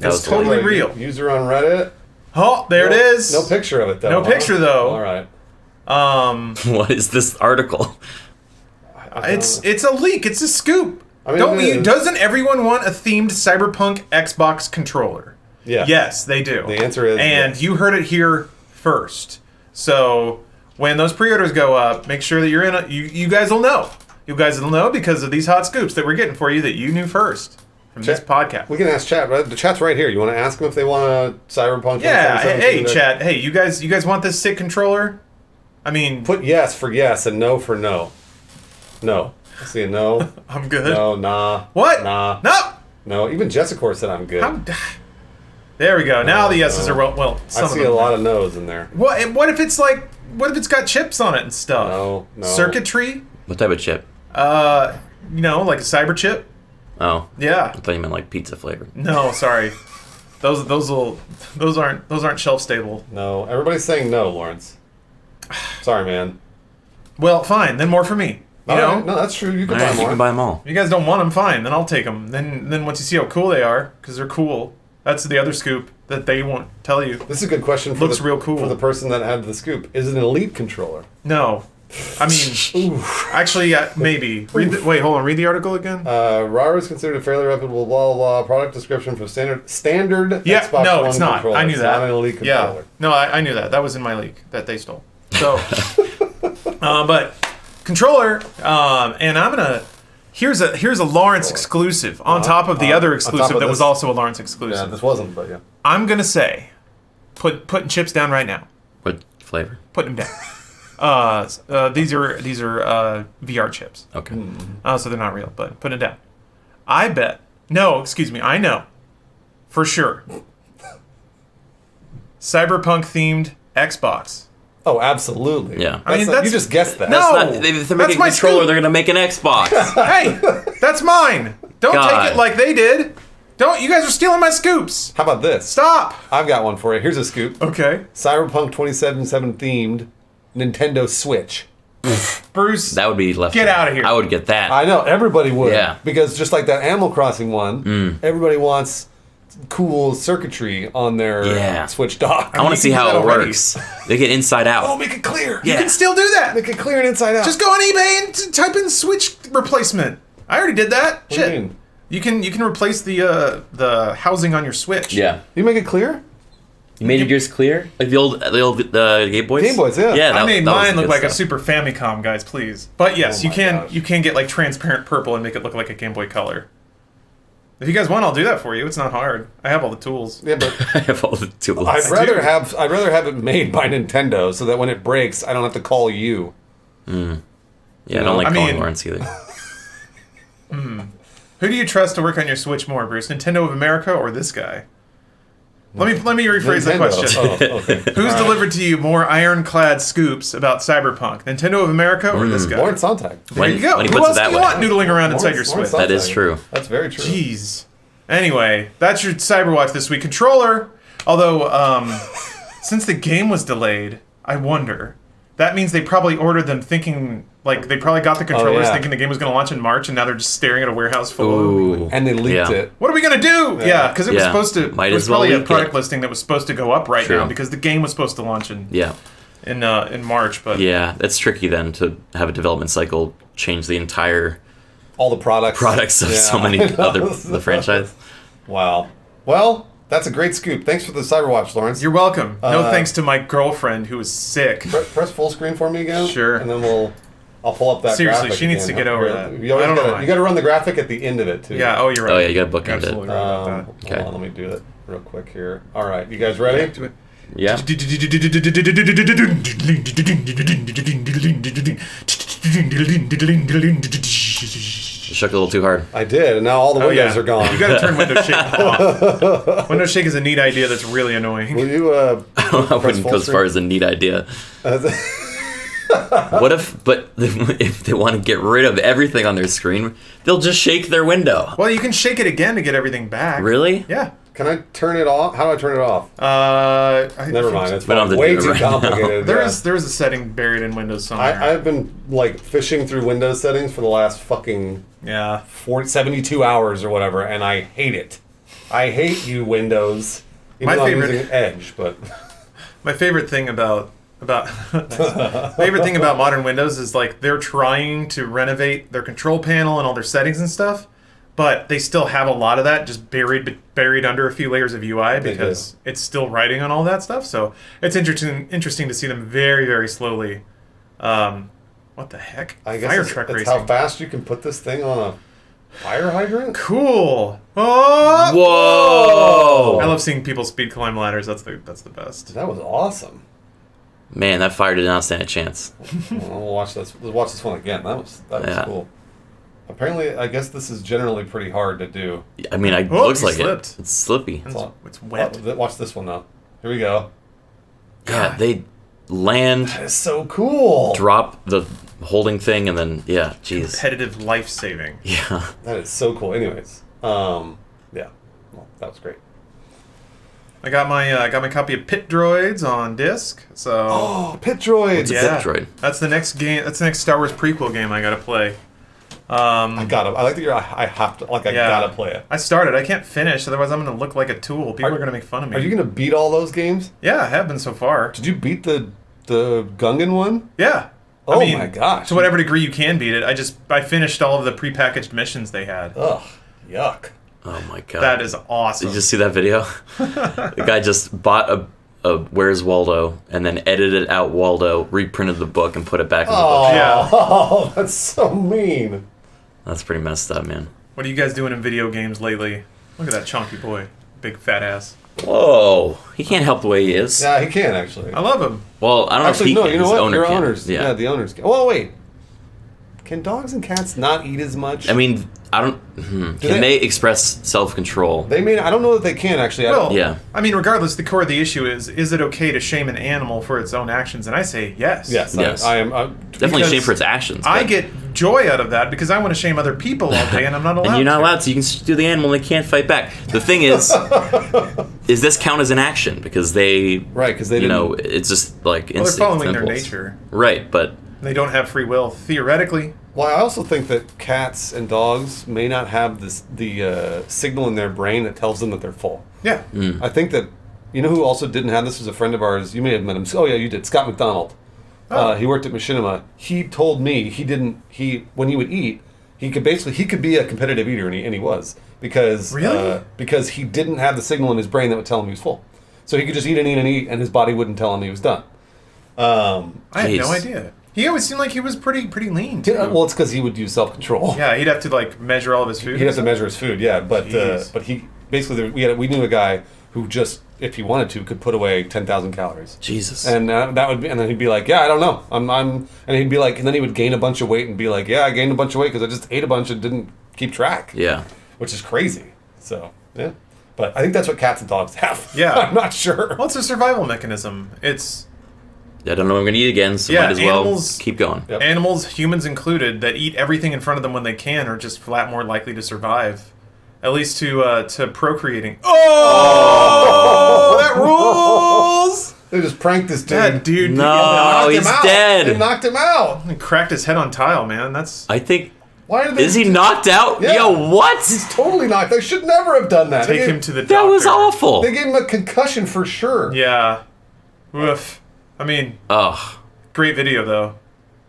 Speaker 3: That
Speaker 2: It's
Speaker 3: was
Speaker 2: totally real.
Speaker 1: User on Reddit.
Speaker 2: Oh, there it is.
Speaker 1: No picture of it though.
Speaker 2: No picture, though.
Speaker 1: All right.
Speaker 3: What is this article?
Speaker 2: It's a leak. It's a scoop.
Speaker 1: I mean,
Speaker 2: Doesn't everyone want a themed Cyberpunk Xbox controller?
Speaker 1: Yeah.
Speaker 2: Yes, they do.
Speaker 1: The answer is
Speaker 2: and
Speaker 1: yes.
Speaker 2: you heard it here first. So when those pre-orders go up, make sure that you're in. You guys will know. You guys will know because of these hot scoops that we're getting for you that you knew first from this podcast.
Speaker 1: We can ask chat. Right? The chat's right here. You want to ask them if they want a Cyberpunk?
Speaker 2: Yeah.
Speaker 1: 2077
Speaker 2: Hey,
Speaker 1: to-
Speaker 2: chat. Hey, you guys want this sick controller? I mean,
Speaker 1: Put yes for yes and no for no. No. I see a no.
Speaker 2: I'm good.
Speaker 1: No. Nah.
Speaker 2: What?
Speaker 1: Nah.
Speaker 2: No.
Speaker 1: No. Even Jessica said I'm good.
Speaker 2: There we go. Now
Speaker 1: No,
Speaker 2: the yeses
Speaker 1: no.
Speaker 2: are well. Some
Speaker 1: I
Speaker 2: of
Speaker 1: see
Speaker 2: them
Speaker 1: a
Speaker 2: are.
Speaker 1: lot of no's in there.
Speaker 2: What if it's like? What if it's got chips on it and stuff?
Speaker 1: No.
Speaker 2: Circuitry?
Speaker 3: What type of chip?
Speaker 2: Like a cyber chip?
Speaker 3: Oh,
Speaker 2: Yeah.
Speaker 3: I thought you meant like pizza flavor.
Speaker 2: No, sorry. Those aren't shelf stable.
Speaker 1: No. Everybody's saying no, Lawrence. Sorry, man.
Speaker 2: Well, fine. Then more for me. You
Speaker 1: All
Speaker 2: know,
Speaker 1: right. No, that's true. You can
Speaker 3: All
Speaker 1: buy
Speaker 3: right, you
Speaker 1: more.
Speaker 3: can buy them all.
Speaker 2: if you guys don't want them, fine. Then I'll take them. Then once you see how cool they are, because they're cool. That's the other scoop that they won't tell you.
Speaker 1: This is a good question for
Speaker 2: Looks real cool.
Speaker 1: for the person that had the scoop. Is it an Elite controller?
Speaker 2: No, I mean, actually, maybe. Wait, hold on. Read the article again.
Speaker 1: RAR is considered a fairly reputable blah blah blah product description for standard
Speaker 2: Yeah,
Speaker 1: Xbox
Speaker 2: no,
Speaker 1: One
Speaker 2: it's not.
Speaker 1: controller.
Speaker 2: I knew
Speaker 1: It's
Speaker 2: that.
Speaker 1: not an Elite controller.
Speaker 2: Yeah, no, I knew that. That was in my leak that they stole. So, but controller, and I'm gonna. Here's a Lawrence exclusive on top of the other exclusive
Speaker 1: of
Speaker 2: that was
Speaker 1: this.
Speaker 2: also a Lawrence
Speaker 1: Yeah,
Speaker 2: exclusive.
Speaker 1: this wasn't, but yeah.
Speaker 2: I'm gonna say, putting chips down right now.
Speaker 3: What flavor?
Speaker 2: Put them down. These are VR chips.
Speaker 3: Okay.
Speaker 2: So they're not real, but put it down. I bet. No, excuse me. I know. For sure. Cyberpunk themed Xbox.
Speaker 1: Oh, absolutely.
Speaker 3: Yeah.
Speaker 2: I mean,
Speaker 1: That's not-
Speaker 2: that's-
Speaker 1: you just guessed that.
Speaker 2: No!
Speaker 3: It's not, if they're
Speaker 2: That's
Speaker 3: making a
Speaker 2: my
Speaker 3: controller,
Speaker 2: scoop.
Speaker 3: they're gonna make an Xbox.
Speaker 2: Hey, that's mine. Don't
Speaker 3: God.
Speaker 2: take it like they did. Don't. You guys are stealing my scoops.
Speaker 1: How about this?
Speaker 2: Stop.
Speaker 1: I've got one for you. Here's a scoop.
Speaker 2: Okay.
Speaker 1: Cyberpunk 2077 themed Nintendo Switch.
Speaker 2: Bruce.
Speaker 3: That would be left.
Speaker 2: Get outta here.
Speaker 3: I would get that.
Speaker 1: I know, everybody would.
Speaker 3: Yeah.
Speaker 1: Because just like that Animal Crossing one, everybody wants cool circuitry on their
Speaker 3: Yeah.
Speaker 1: Switch dock.
Speaker 3: I want
Speaker 2: you
Speaker 3: to see
Speaker 2: can do
Speaker 3: how
Speaker 2: that
Speaker 3: it
Speaker 2: already.
Speaker 3: works. They get inside out.
Speaker 1: Oh, make it clear.
Speaker 3: Yeah.
Speaker 2: You can still do that.
Speaker 1: Make it clear and inside out.
Speaker 2: Just go on eBay and type in Switch replacement. I already did that.
Speaker 1: What do you
Speaker 2: Shit.
Speaker 1: mean?
Speaker 2: You can replace the housing on your Switch.
Speaker 3: Yeah.
Speaker 1: You make it clear?
Speaker 3: You made yours clear, like the old Game Boys.
Speaker 1: Game Boys, yeah.
Speaker 3: Yeah.
Speaker 2: I made
Speaker 3: that was
Speaker 2: mine look
Speaker 3: good
Speaker 2: like a
Speaker 3: stuff.
Speaker 2: Super Famicom, guys, please. But yes,
Speaker 1: Oh
Speaker 2: you
Speaker 1: my
Speaker 2: can
Speaker 1: gosh.
Speaker 2: you can get like transparent purple and make it look like a Game Boy Color. If you guys want, I'll do that for you. It's not hard. I have all the tools.
Speaker 1: Yeah, but
Speaker 3: I have all the tools.
Speaker 1: I'd rather have it made by Nintendo so that when it breaks, I don't have to call you.
Speaker 3: Yeah, I don't like calling Lawrence either.
Speaker 2: Who do you trust to work on your Switch more, Bruce? Nintendo of America or this guy? Let me rephrase the
Speaker 1: Nintendo.
Speaker 2: question.
Speaker 1: Oh, okay.
Speaker 2: Who's delivered to you more ironclad scoops about Cyberpunk? Nintendo of America or this guy?
Speaker 1: Lawrence Sonntag.
Speaker 2: There you go.
Speaker 3: When he
Speaker 2: Who
Speaker 3: puts
Speaker 2: else
Speaker 3: it
Speaker 2: do
Speaker 3: that
Speaker 2: you
Speaker 3: way.
Speaker 2: want noodling around inside your
Speaker 1: Lawrence
Speaker 2: Switch?
Speaker 3: That is
Speaker 1: Sonntag.
Speaker 3: true.
Speaker 1: That's very true.
Speaker 2: Jeez. Anyway, that's your Cyberwatch this week. Controller, although since the game was delayed, I wonder. That means they probably ordered them thinking, like, they probably got the controllers
Speaker 1: yeah.
Speaker 2: thinking the game was going to launch in March, and now they're just staring at a warehouse full of...
Speaker 3: Ooh.
Speaker 1: And they leaked it.
Speaker 2: What are we going to do? Yeah, because it was
Speaker 3: Yeah.
Speaker 2: supposed to...
Speaker 3: Might
Speaker 2: it was
Speaker 3: as well
Speaker 2: probably a
Speaker 3: leak
Speaker 2: product
Speaker 3: it.
Speaker 2: listing that was supposed to go up right
Speaker 3: True.
Speaker 2: now, because the game was supposed to launch in March, but...
Speaker 3: Yeah, that's tricky then to have a development cycle change the entire
Speaker 1: All the products.
Speaker 3: products of so many other the franchise.
Speaker 1: Wow. Well, that's a great scoop. Thanks for the Cyberwatch, Lawrence.
Speaker 2: You're welcome. No thanks to my girlfriend who was sick.
Speaker 1: Press full screen for me again.
Speaker 2: Sure.
Speaker 1: And then I'll pull up that
Speaker 2: Seriously,
Speaker 1: graphic
Speaker 2: she needs
Speaker 1: again.
Speaker 2: to get over
Speaker 1: Here,
Speaker 2: that.
Speaker 1: You, always
Speaker 2: I don't know
Speaker 1: gotta,
Speaker 2: why.
Speaker 1: you got to run the graphic at the end of it, too.
Speaker 2: Yeah, oh, you're right.
Speaker 3: Oh yeah, you got to bookend
Speaker 2: Absolutely
Speaker 3: it.
Speaker 2: right about that.
Speaker 1: Hold
Speaker 3: Okay.
Speaker 1: on, let me do it real quick here. All right, you guys ready?
Speaker 3: Yeah. You shook a little too hard.
Speaker 1: I did, and now all the
Speaker 2: Oh,
Speaker 1: windows
Speaker 2: yeah.
Speaker 1: are gone.
Speaker 2: You gotta turn Windows Shake off. Windows Shake is a neat idea that's really annoying.
Speaker 1: Will you
Speaker 3: I wouldn't go as far as a neat idea. What if they want to get rid of everything on their screen, they'll just shake their window.
Speaker 2: Well, you can shake it again to get everything back.
Speaker 3: Really?
Speaker 2: Yeah.
Speaker 1: Can I turn it off? How do I turn it off? Never mind. It's
Speaker 3: We don't have to
Speaker 1: way
Speaker 3: do it
Speaker 1: too
Speaker 3: right now.
Speaker 1: complicated.
Speaker 2: There
Speaker 1: yeah.
Speaker 2: is a setting buried in Windows somewhere.
Speaker 1: I've been like fishing through Windows settings for the last fucking
Speaker 2: yeah.
Speaker 1: 72 hours or whatever, and I hate it. I hate you, Windows. Even
Speaker 2: My
Speaker 1: though
Speaker 2: favorite-
Speaker 1: I'm using Edge, but
Speaker 2: My favorite thing about favorite thing about modern Windows is like they're trying to renovate their control panel and all their settings and stuff, but they still have a lot of that just buried under a few layers of UI because it's still writing on all that stuff. So it's interesting to see them very, very slowly. What the heck?
Speaker 1: I guess
Speaker 2: Fire
Speaker 1: it's
Speaker 2: truck racing.
Speaker 1: how fast you can put this thing on a fire hydrant.
Speaker 2: Cool. Oh!
Speaker 3: Whoa!
Speaker 2: I love seeing people speed climb ladders. That's the best.
Speaker 1: That was awesome.
Speaker 3: Man, that fire did not stand a chance.
Speaker 1: We'll watch this. Let's watch this one again. That was
Speaker 3: Yeah.
Speaker 1: cool. Apparently, I guess this is generally pretty hard to do.
Speaker 3: I mean, it
Speaker 2: Oh,
Speaker 3: looks
Speaker 2: you
Speaker 3: like
Speaker 2: slipped.
Speaker 3: it. It's slippy.
Speaker 2: It's wet.
Speaker 1: Watch this one though. Here we go.
Speaker 3: Yeah, they land,
Speaker 1: That is so cool.
Speaker 3: drop the holding thing, and then jeez.
Speaker 2: Competitive life saving.
Speaker 3: Yeah.
Speaker 1: That is so cool. Anyways, yeah, well, that was great.
Speaker 2: I got my copy of Pit Droids on disc. So
Speaker 1: Oh, Pit Droids.
Speaker 2: yeah,
Speaker 3: Pit Droid?
Speaker 2: that's the next game. That's the next Star Wars prequel game I gotta play.
Speaker 1: I like that I have to. Like I
Speaker 2: Yeah.
Speaker 1: gotta play it.
Speaker 2: I started. I can't finish, otherwise I'm gonna look like a tool. People are gonna make fun of me.
Speaker 1: Are you gonna beat all those games?
Speaker 2: Yeah, I have been so far.
Speaker 1: Did you beat the Gungan one?
Speaker 2: Yeah.
Speaker 1: Oh my gosh.
Speaker 2: To whatever degree you can beat it. I finished all of the prepackaged missions they had.
Speaker 1: Ugh, yuck.
Speaker 3: Oh my god.
Speaker 2: That is awesome.
Speaker 3: Did you just see that video? The guy just bought a Where's Waldo and then edited out Waldo, reprinted the book, and put it back in the book.
Speaker 2: Yeah.
Speaker 1: Oh, that's so mean.
Speaker 3: That's pretty messed up, man.
Speaker 2: What are you guys doing in video games lately? Look at that chunky boy, big fat ass.
Speaker 3: Whoa. He can't help the way he is.
Speaker 1: Yeah, he can actually.
Speaker 2: I love him.
Speaker 3: Well, I don't
Speaker 1: Actually,
Speaker 3: know
Speaker 1: no.
Speaker 3: if he
Speaker 1: You
Speaker 3: can.
Speaker 1: know
Speaker 3: His
Speaker 1: what?
Speaker 3: owner
Speaker 1: Your
Speaker 3: can.
Speaker 1: owners. Yeah, the owners can. Well, wait. Can dogs and cats not eat as much?
Speaker 3: I mean, I don't. Can they express self-control?
Speaker 1: They may. I don't know that they can actually.
Speaker 2: Well,
Speaker 3: Yeah.
Speaker 2: I mean, regardless, the core of the issue is it okay to shame an animal for its own actions? And I say yes.
Speaker 1: Yes.
Speaker 3: Yes.
Speaker 1: I am.
Speaker 3: Definitely
Speaker 2: because
Speaker 3: shame for its actions.
Speaker 2: I
Speaker 3: but-
Speaker 2: get joy out of that because I want to shame other people all day, and I'm not allowed.
Speaker 3: And you're not
Speaker 2: to.
Speaker 3: allowed to. You can just do the animal and they can't fight back. The thing is this count as an action? Because they,
Speaker 1: Right, because they
Speaker 3: you
Speaker 1: didn't.
Speaker 3: know, it's just like
Speaker 2: Well, they're
Speaker 3: instinct.
Speaker 2: following their
Speaker 3: impulse.
Speaker 2: nature.
Speaker 3: Right, but
Speaker 2: They don't have free will theoretically.
Speaker 1: Well, I also think that cats and dogs may not have the signal in their brain that tells them that they're full.
Speaker 2: Yeah.
Speaker 1: I think that you know who also didn't have this was a friend of ours. You may have met him. Oh yeah, you did. Scott McDonald. He worked at Machinima. He told me he didn't. When he would eat, he could be a competitive eater, and he was because
Speaker 2: Really?
Speaker 1: Because he didn't have the signal in his brain that would tell him he was full. So he could just eat and eat and eat, and his body wouldn't tell him he was done.
Speaker 2: I had no
Speaker 3: Jeez.
Speaker 2: idea. He always seemed like he was pretty lean, too.
Speaker 1: Well, it's because he would use self-control.
Speaker 2: Yeah, he'd have to, like, measure all of his food.
Speaker 1: He'd have to measure his food, yeah. But
Speaker 2: Jeez.
Speaker 1: he basically we knew a guy who just, if he wanted to, could put away 10,000 calories.
Speaker 3: Jesus.
Speaker 1: And that would be, and then he'd be like, yeah, I don't know, and he'd be like, and then he would gain a bunch of weight and be like, yeah, I gained a bunch of weight because I just ate a bunch and didn't keep track.
Speaker 3: Yeah.
Speaker 1: Which is crazy. So yeah, but I think that's what cats and dogs have.
Speaker 2: Yeah.
Speaker 1: I'm not sure.
Speaker 2: Well, it's a survival mechanism. It's
Speaker 3: I don't know what I'm going to eat again, so
Speaker 2: Yeah,
Speaker 3: might as well
Speaker 2: animals-
Speaker 3: keep going.
Speaker 1: Yep.
Speaker 2: animals, humans included, that eat everything in front of them when they can are just flat more likely to survive. At least to procreating. Oh, that rules!
Speaker 1: They just pranked this dude.
Speaker 2: That dude
Speaker 3: No,
Speaker 1: Knocked him
Speaker 3: he's
Speaker 1: out.
Speaker 3: dead.
Speaker 1: They knocked him out.
Speaker 2: he cracked his head on tile, man. That's
Speaker 3: I think.
Speaker 1: Why did they?
Speaker 3: Is he knocked out?
Speaker 1: Yeah.
Speaker 3: Yo, what?
Speaker 1: He's totally knocked. They should never have done that.
Speaker 2: take him to the doctor.
Speaker 3: That was awful.
Speaker 1: They gave him a concussion for sure.
Speaker 2: Yeah. Oof. I mean,
Speaker 3: Ugh.
Speaker 2: great video though.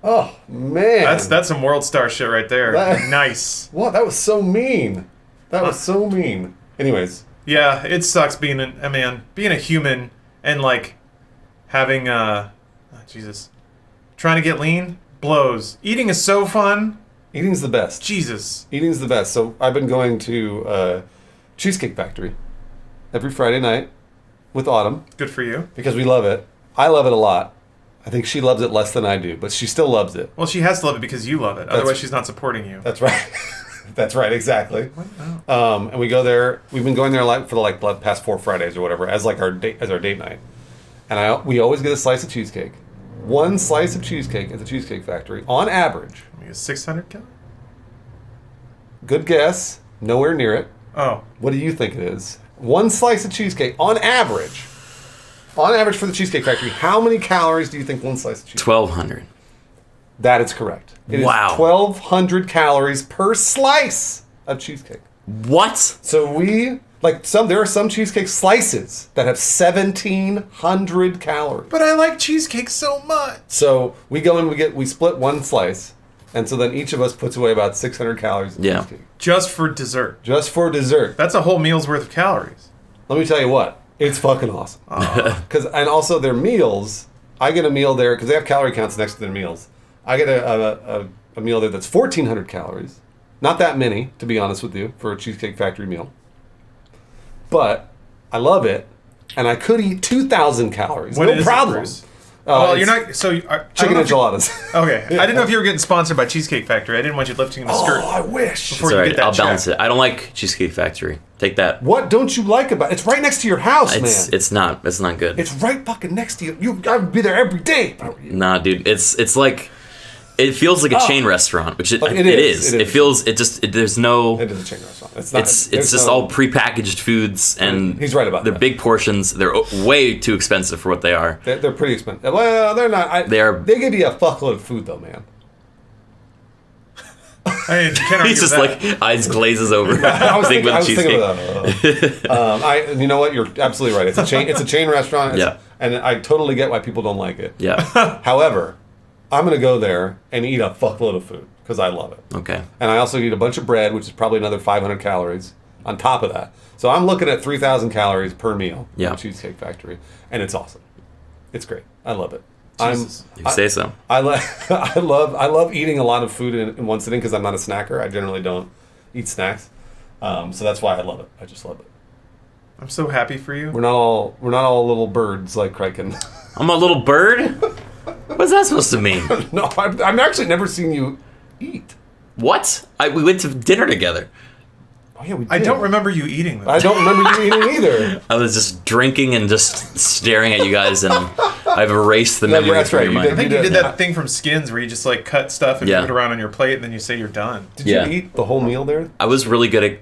Speaker 1: Oh man.
Speaker 2: That's some world star shit right there.
Speaker 1: That-
Speaker 2: Nice.
Speaker 1: What? That was so mean. That was so mean. Anyways,
Speaker 2: Yeah, it sucks being being a human and like having Jesus, trying to get lean blows. Eating is so fun.
Speaker 1: eating's the best.
Speaker 2: Jesus.
Speaker 1: Eating's the best. So I've been going to Cheesecake Factory every Friday night with Autumn
Speaker 2: Good for you.
Speaker 1: because we love it. I love it a lot. I think she loves it less than I do, but she still loves it.
Speaker 2: Well, she has to love it because you love it. Otherwise, she's not supporting you.
Speaker 1: That's right. That's right, exactly. And we go there. We've been going there for the past 4 Fridays or whatever as our date night. And we always get a slice of cheesecake. One slice of cheesecake at the Cheesecake Factory, on average.
Speaker 2: 600 calories?
Speaker 1: Good guess. Nowhere near it.
Speaker 2: Oh,
Speaker 1: What do you think it is? One slice of cheesecake, on average. On average for the Cheesecake Factory, how many calories do you think one slice of cheesecake?
Speaker 3: 1,200.
Speaker 1: That is correct. It is
Speaker 3: Wow.
Speaker 1: 1,200 calories per slice of cheesecake.
Speaker 3: What?
Speaker 1: So there are some cheesecake slices that have 1,700 calories.
Speaker 2: but I like cheesecake so much.
Speaker 1: So we go and we split one slice, and so then each of us puts away about 600 calories of
Speaker 3: Yeah.
Speaker 1: cheesecake.
Speaker 2: Just for dessert.
Speaker 1: Just for dessert.
Speaker 2: That's a whole meal's worth of calories.
Speaker 1: Let me tell you what, it's fucking awesome. And also their meals, I get a meal there, because they have calorie counts next to their meals. I get a meal there that's 1,400 calories. Not that many, to be honest with you, for a Cheesecake Factory meal. But I love it, and I could eat 2,000 calories.
Speaker 2: What
Speaker 1: no
Speaker 2: is it,
Speaker 1: problem.
Speaker 2: Bruce? Well,
Speaker 1: it's
Speaker 2: you're not. So I don't
Speaker 1: chicken
Speaker 2: know if you-
Speaker 1: enchiladas.
Speaker 2: Okay, I didn't know if you were getting sponsored by Cheesecake Factory. I didn't want you lifting the skirt.
Speaker 1: Oh, I wish.
Speaker 2: Before you
Speaker 3: Sorry,
Speaker 2: get that
Speaker 3: I'll balance
Speaker 2: check.
Speaker 3: it. I don't like Cheesecake Factory. Take that.
Speaker 1: What don't you like about it? It's right next to your house, man.
Speaker 3: It's not good.
Speaker 1: It's right fucking next to you. You gotta be there every day.
Speaker 3: Nah, dude. It's like it feels like a chain restaurant, which it is. It feels there's no.
Speaker 1: It is a chain restaurant. It's not.
Speaker 3: It's
Speaker 1: there's
Speaker 3: just
Speaker 1: no-
Speaker 3: all prepackaged foods, and
Speaker 1: He's right about
Speaker 3: they're
Speaker 1: that.
Speaker 3: big portions. They're way too expensive for what they are.
Speaker 1: They're pretty expensive. Well, they're not. They give you a fuckload of food, though, man.
Speaker 2: I mean, you can't argue
Speaker 3: He's just
Speaker 2: with that.
Speaker 3: like eyes glazes over.
Speaker 1: I was
Speaker 3: Think
Speaker 1: thinking,
Speaker 3: with
Speaker 1: I was thinking
Speaker 3: cheesecake.
Speaker 1: of that. You know what? You're absolutely right. It's a chain. It's a chain restaurant.
Speaker 3: Yeah.
Speaker 1: And I totally get why people don't like it.
Speaker 3: Yeah.
Speaker 1: However, I'm gonna go there and eat a fuckload of food because I love it.
Speaker 3: Okay.
Speaker 1: And I also eat a bunch of bread, which is probably another 500 calories on top of that. So I'm looking at 3,000 calories per meal.
Speaker 3: Yeah.
Speaker 1: At Cheesecake Factory, and it's awesome. It's great. I love it.
Speaker 2: Jesus.
Speaker 3: You say so.
Speaker 1: I love eating a lot of food in one sitting because I'm not a snacker. I generally don't eat snacks, so that's why I love it. I just love it.
Speaker 2: I'm so happy for you.
Speaker 1: We're not all little birds like Criken.
Speaker 3: I'm a little bird. What's that supposed to mean?
Speaker 1: No, I've actually never seen you eat.
Speaker 3: What? We went to dinner together.
Speaker 1: Oh yeah, we did.
Speaker 2: I don't remember you eating them.
Speaker 1: I don't remember you eating either.
Speaker 3: I was just drinking and just staring at you guys, and I've erased the memory
Speaker 1: that's
Speaker 3: from
Speaker 1: right,
Speaker 3: your
Speaker 1: you
Speaker 3: mind.
Speaker 2: I think
Speaker 1: You
Speaker 2: you did
Speaker 1: did.
Speaker 2: that thing from Skins where you just like cut stuff and
Speaker 3: Yeah.
Speaker 2: move it around on your plate, and then you say you're done.
Speaker 1: Did
Speaker 3: Yeah.
Speaker 1: you eat the whole meal there?
Speaker 3: I was really good at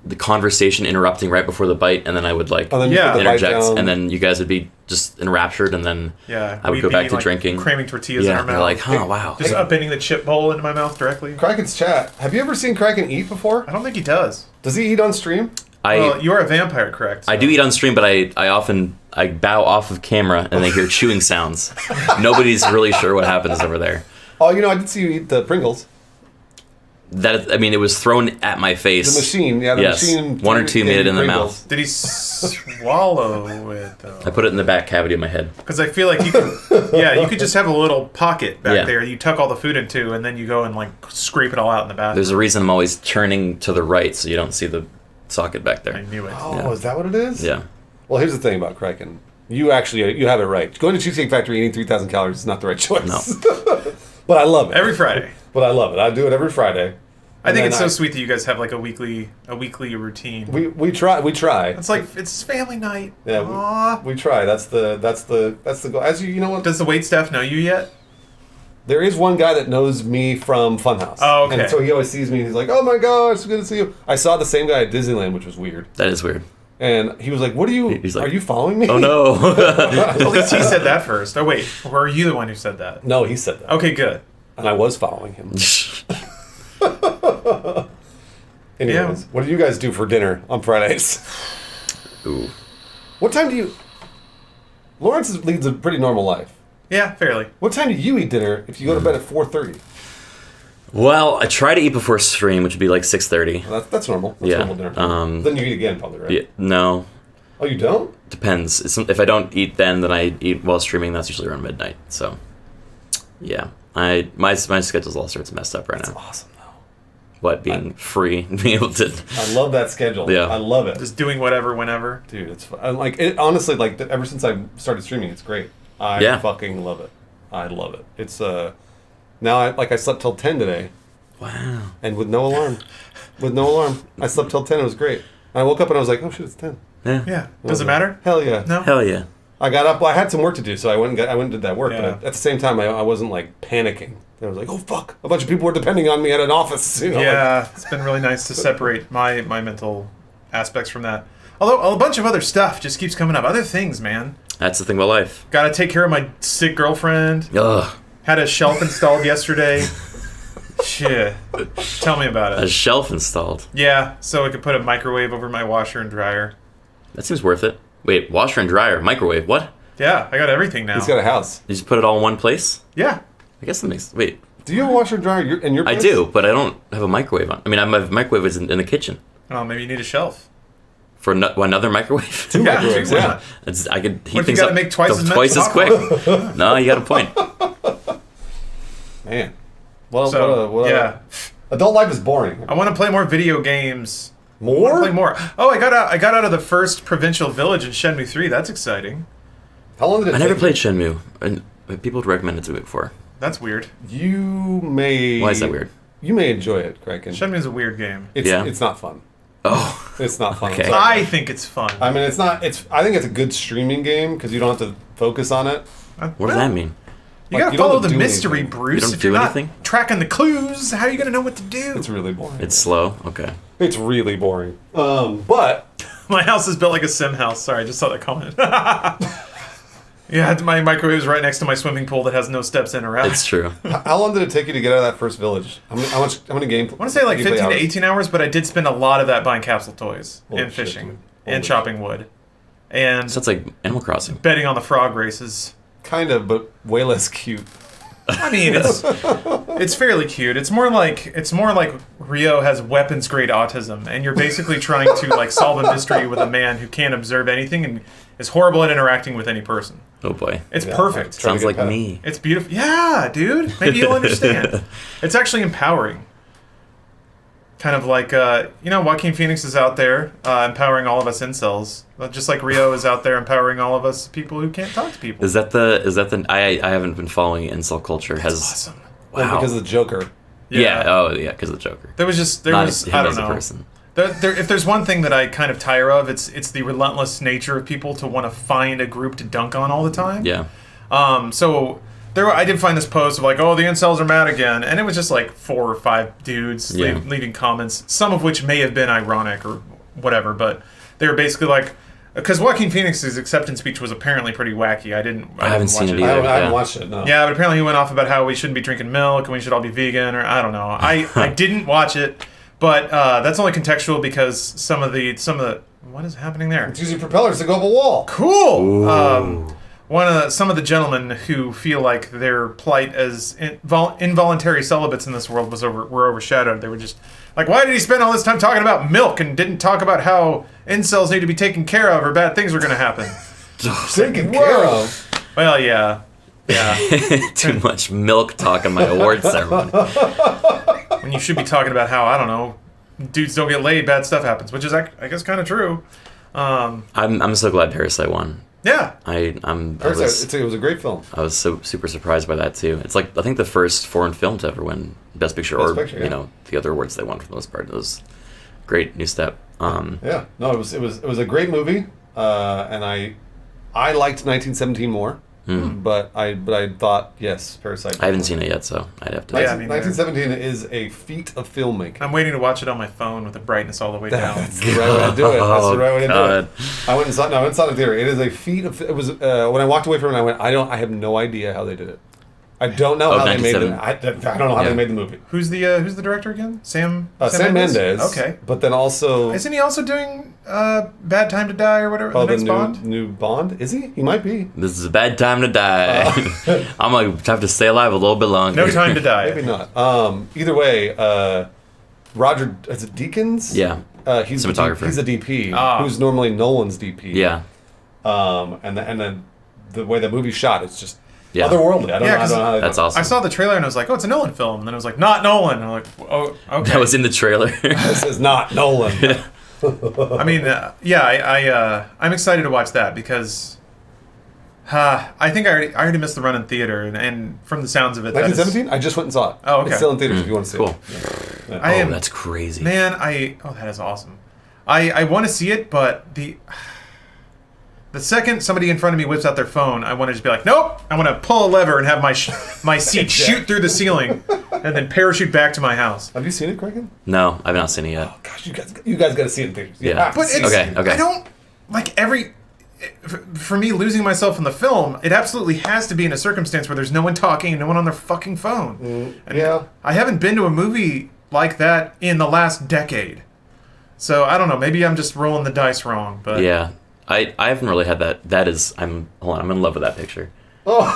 Speaker 3: the conversation interrupting right before the bite, and then I would like
Speaker 1: And then you
Speaker 2: Yeah.
Speaker 1: put the bite
Speaker 3: interject,
Speaker 1: down.
Speaker 3: and then you guys would be just enraptured, and then
Speaker 2: Yeah,
Speaker 3: I would
Speaker 2: we'd
Speaker 3: go back
Speaker 2: be,
Speaker 3: to
Speaker 2: like,
Speaker 3: drinking.
Speaker 2: cramming tortillas in
Speaker 3: Yeah,
Speaker 2: our
Speaker 3: they're
Speaker 2: mouth.
Speaker 3: like, huh, wow.
Speaker 2: Just upending the chip bowl into my mouth directly.
Speaker 1: Criken's chat. Have you ever seen Criken eat before?
Speaker 2: I don't think he does.
Speaker 1: Does he eat on stream?
Speaker 2: Well, you're a vampire, correct?
Speaker 3: I do eat on stream, but I often bow off of camera and they hear chewing sounds. Nobody's really sure what happens over there.
Speaker 1: Oh, I did see you eat the Pringles.
Speaker 3: That I mean, it was thrown at my face.
Speaker 1: The machine, yeah, the
Speaker 3: Yes.
Speaker 1: machine.
Speaker 3: One or two made it in the mouth.
Speaker 2: Did he swallow it though?
Speaker 3: I put it in the back cavity of my head.
Speaker 2: Because I feel like you could, you could just have a little pocket back
Speaker 3: Yeah.
Speaker 2: there. You tuck all the food into, and then you go and like scrape it all out in the bathroom.
Speaker 3: There's a reason I'm always turning to the right so you don't see the socket back
Speaker 2: I
Speaker 3: there.
Speaker 2: knew it.
Speaker 1: Oh,
Speaker 3: Yeah.
Speaker 1: is that what it is?
Speaker 3: Yeah.
Speaker 1: Well, here's the thing about Criken. You have it right. Going to Cheesecake Factory eating 3,000 calories is not the right choice.
Speaker 3: No.
Speaker 1: But I love it.
Speaker 2: Every Friday.
Speaker 1: But I love it. I do it every Friday.
Speaker 2: I think
Speaker 1: And
Speaker 2: it's
Speaker 1: then
Speaker 2: so sweet that you guys have like a weekly routine.
Speaker 1: We try.
Speaker 2: It's like it's family night.
Speaker 1: Yeah,
Speaker 2: Aww.
Speaker 1: we try. That's the goal. As you know what?
Speaker 2: Does the wait staff know you yet?
Speaker 1: There is one guy that knows me from Funhouse.
Speaker 2: Oh, okay.
Speaker 1: And so he always sees me and he's like, "Oh my gosh, it's good to see you." I saw the same guy at Disneyland, which was weird.
Speaker 3: That is weird.
Speaker 1: And he was like, "What are you?
Speaker 3: He's like,
Speaker 1: are you following me?"
Speaker 3: Oh no.
Speaker 2: At least he said that first. Oh wait, or are you the one who said that?
Speaker 1: No, he said that.
Speaker 2: Okay, good.
Speaker 1: And I was following him. Anyways, what do you guys do for dinner on Fridays?
Speaker 3: Ooh.
Speaker 1: What time do you... Lawrence leads a pretty normal life.
Speaker 2: Yeah, fairly.
Speaker 1: What time do you eat dinner if you go to bed at 4:30?
Speaker 3: Well, I try to eat before stream, which would be like 6:30.
Speaker 1: Well, that's normal. That's
Speaker 3: Yeah,
Speaker 1: normal dinner time. Then you eat again, probably, right?
Speaker 3: Yeah, no,
Speaker 1: Oh, you don't?
Speaker 3: depends. If I don't eat then I eat while streaming. That's usually around midnight. So, yeah, my schedule's all sorts of messed up right
Speaker 1: That's
Speaker 3: now.
Speaker 1: awesome, though.
Speaker 3: What, being free, being able to...
Speaker 1: I love that schedule.
Speaker 3: Yeah.
Speaker 1: I love it.
Speaker 2: Just doing whatever, whenever.
Speaker 1: Dude, it's fun. Like, honestly, like, ever since I started streaming, it's great. I
Speaker 3: Yeah.
Speaker 1: fucking love it. I love it. It's, now, I slept till 10 today.
Speaker 3: Wow.
Speaker 1: And with no alarm. With no alarm. I slept till 10. It was great. And I woke up and I was like, oh shit, it's 10.
Speaker 3: Yeah.
Speaker 2: Yeah. Does it matter?
Speaker 1: Hell yeah.
Speaker 2: No.
Speaker 3: Hell yeah.
Speaker 1: I got up. I had some work to do, so I went and did that work.
Speaker 2: Yeah.
Speaker 1: But at the same time, I wasn't like panicking. I was like, oh fuck, a bunch of people were depending on me at an office. You know,
Speaker 2: Yeah, it's been really nice to separate my mental aspects from that. Although a bunch of other stuff just keeps coming up. Other things, man.
Speaker 3: That's the thing about life.
Speaker 2: Got to take care of my sick girlfriend.
Speaker 3: Ugh.
Speaker 2: Had a shelf installed yesterday. Shit. Tell me about
Speaker 3: A
Speaker 2: it.
Speaker 3: shelf installed.
Speaker 2: Yeah, so I could put a microwave over my washer and dryer.
Speaker 3: That seems worth it. Wait, washer and dryer, microwave, what?
Speaker 2: Yeah, I got everything now.
Speaker 1: he's got a house.
Speaker 3: You just put it all in one place?
Speaker 2: Yeah.
Speaker 3: I guess that makes... Wait,
Speaker 1: Do you have a washer and dryer in your
Speaker 3: I
Speaker 1: place?
Speaker 3: do, but I don't have a microwave on. I mean, my microwave is in the kitchen.
Speaker 2: Oh, maybe you need a shelf.
Speaker 3: For another microwave?
Speaker 1: Two
Speaker 2: Yeah,
Speaker 1: microwaves,
Speaker 2: why
Speaker 1: yeah.
Speaker 2: not?
Speaker 3: I could heat
Speaker 2: What if you
Speaker 3: things
Speaker 2: gotta
Speaker 3: up
Speaker 2: make twice as much
Speaker 3: twice as
Speaker 2: alcohol?
Speaker 3: quick. No, you got a point.
Speaker 1: Man. Well,
Speaker 2: So,
Speaker 1: what a-
Speaker 2: yeah.
Speaker 1: Adult life is boring.
Speaker 2: I want to play more video games. I
Speaker 1: More?
Speaker 2: want to play more. Oh, I got out of the first provincial village in Shenmue 3. That's exciting.
Speaker 1: How long did it
Speaker 3: I never
Speaker 1: take
Speaker 3: played Shenmue, and people would recommend it to me before.
Speaker 2: That's weird.
Speaker 1: You may...
Speaker 3: Why is that weird?
Speaker 1: You may enjoy it, Criken.
Speaker 2: Shenmue's a weird game.
Speaker 1: It's
Speaker 3: Yeah.
Speaker 1: not fun.
Speaker 3: Oh,
Speaker 1: It's not fun. I'm
Speaker 3: Okay.
Speaker 1: sorry.
Speaker 2: I think it's fun.
Speaker 1: I mean, it's not. I think it's a good streaming game because you don't have to focus on it.
Speaker 3: what does that mean?
Speaker 2: You
Speaker 1: Like,
Speaker 2: gotta
Speaker 1: you don't
Speaker 2: follow
Speaker 1: have to
Speaker 2: the
Speaker 1: do
Speaker 2: mystery,
Speaker 1: anything.
Speaker 2: Bruce.
Speaker 3: You don't
Speaker 2: if
Speaker 3: do
Speaker 2: you're not
Speaker 3: anything?
Speaker 2: tracking the clues, how are you gonna know what to do?
Speaker 1: It's really boring.
Speaker 3: It's slow? Okay.
Speaker 1: It's really boring. But
Speaker 2: My house is built like a sim house. Sorry, I just saw that comment. Yeah, my microwave's right next to my swimming pool that has no steps in or out.
Speaker 3: It's true.
Speaker 1: how long did it take you to get out of that first village? How many games?
Speaker 2: I want to say like 15 to 18 hours, but I did spend a lot of that buying capsule toys
Speaker 1: Holy
Speaker 2: and
Speaker 1: shit,
Speaker 2: fishing
Speaker 1: dude.
Speaker 2: and
Speaker 1: Holy
Speaker 2: chopping wood and
Speaker 3: So it's like Animal Crossing.
Speaker 2: betting on the frog races.
Speaker 1: Kind of, but way less cute.
Speaker 2: I mean, it's fairly cute. It's more like Rio has weapons grade autism, and you're basically trying to like solve a mystery with a man who can't observe anything and is horrible at interacting with any person.
Speaker 3: Oh boy.
Speaker 2: It's
Speaker 1: Yeah,
Speaker 2: perfect.
Speaker 1: Trying
Speaker 3: Sounds
Speaker 1: to
Speaker 3: like
Speaker 1: get
Speaker 3: me.
Speaker 2: It's beautiful. Yeah, dude. Maybe you'll understand. It's actually empowering. Kind of like, Joaquin Phoenix is out there empowering all of us incels. Just like Rio is out there empowering all of us people who can't talk to people.
Speaker 3: Is that the I haven't been following incel culture.
Speaker 2: Awesome.
Speaker 1: Well,
Speaker 3: Wow.
Speaker 1: because of the Joker.
Speaker 3: Yeah. Oh yeah, because of the Joker.
Speaker 2: There was
Speaker 3: Not him
Speaker 2: I don't
Speaker 3: as a
Speaker 2: know.
Speaker 3: person.
Speaker 2: If there's one thing that I kind of tire of, it's the relentless nature of people to want to find a group to dunk on all the time.
Speaker 3: Yeah.
Speaker 2: So I did find this post of like, oh, the incels are mad again, and it was just like 4 or 5 dudes
Speaker 3: Yeah.
Speaker 2: leaving comments, some of which may have been ironic or whatever, but they were basically like, because Joaquin Phoenix's acceptance speech was apparently pretty wacky. I haven't
Speaker 3: seen
Speaker 2: watch
Speaker 3: it
Speaker 1: I
Speaker 3: either.
Speaker 1: haven't
Speaker 3: Yeah.
Speaker 1: watched it. No.
Speaker 2: Yeah, but apparently he went off about how we shouldn't be drinking milk and we should all be vegan, or I don't know. I didn't watch it, but that's only contextual because some of the what is happening there?
Speaker 1: It's using propellers to go up a wall.
Speaker 2: Cool. some of the gentlemen who feel like their plight as involuntary celibates in this world were overshadowed. They were just like, why did he spend all this time talking about milk and didn't talk about how incels need to be taken care of or bad things are going to happen?
Speaker 1: Taken care of.
Speaker 2: Well, yeah.
Speaker 3: Too much milk talk in my award ceremony.
Speaker 2: When you should be talking about how, I don't know, dudes don't get laid, bad stuff happens, which is, I guess, kind of true.
Speaker 3: I'm so glad Parasite won.
Speaker 2: Yeah.
Speaker 1: It was a great film.
Speaker 3: I was so super surprised by that too. It's like I think the first foreign film to ever win Best Picture, you know, the other awards they won for the most part. It was a great new step.
Speaker 1: Yeah, no, it was a great movie, and I liked 1917 more, but I thought yes, Parasite.
Speaker 3: I haven't seen it yet, so I'd have to.
Speaker 1: 1917 is a feat of filmmaking.
Speaker 2: I'm waiting to watch it on my phone with the brightness all the way down.
Speaker 1: That's the right way to do it. That's the right way to do it. I went and saw it in theater. It is a feat of. It was when I walked away from it, I went. I have no idea how they did it. I don't know how they made it. I don't know how they made the movie.
Speaker 2: Who's the director again? Sam
Speaker 1: Mendes.
Speaker 2: Okay.
Speaker 1: But then also,
Speaker 2: isn't he also doing Bad Time to Die or whatever?
Speaker 1: Oh,
Speaker 2: the next Bond?
Speaker 1: New Bond? Is he? He might be.
Speaker 3: This is a bad time to die. I'm gonna have to stay alive a little bit longer.
Speaker 2: No Time to Die.
Speaker 1: Maybe not. Either way, Roger, is it Deakins?
Speaker 3: Yeah.
Speaker 1: He's
Speaker 3: cinematographer.
Speaker 1: He's a DP who's normally Nolan's DP.
Speaker 3: Yeah.
Speaker 1: And then the way the movie's shot, it's just
Speaker 3: Yeah.
Speaker 1: otherworldly. I don't know how they
Speaker 3: That's
Speaker 1: do it.
Speaker 3: awesome.
Speaker 2: I saw the trailer and I was like, oh, it's a Nolan film. And then I was like, not Nolan. And I'm like, oh, okay.
Speaker 3: That was in the trailer.
Speaker 1: This is not Nolan.
Speaker 2: I mean, I'm excited to watch that because I think I already missed the run in theater. And from the sounds of it,
Speaker 1: 1917? I just went and saw it.
Speaker 2: Oh, okay.
Speaker 1: It's still in theaters if you want to see
Speaker 3: Cool.
Speaker 1: it. Yeah.
Speaker 3: That's crazy.
Speaker 2: Man, that is awesome. I want to see it, but the second somebody in front of me whips out their phone, I want to just be like, nope. I want to pull a lever and have my seat shoot through the ceiling, and then parachute back to my house.
Speaker 1: Have you seen it, Criken?
Speaker 3: No, I've not seen it yet.
Speaker 1: Oh gosh, you guys got to see it in theaters.
Speaker 3: Yeah.
Speaker 2: But it's,
Speaker 3: Okay.
Speaker 2: I don't like for me losing myself in the film. It absolutely has to be in a circumstance where there's no one talking and no one on their fucking phone. And I haven't been to a movie like that in the last decade. So I don't know. Maybe I'm just rolling the dice wrong. But
Speaker 3: Yeah. I haven't really had that. That is, I'm in love with that picture.
Speaker 1: Oh.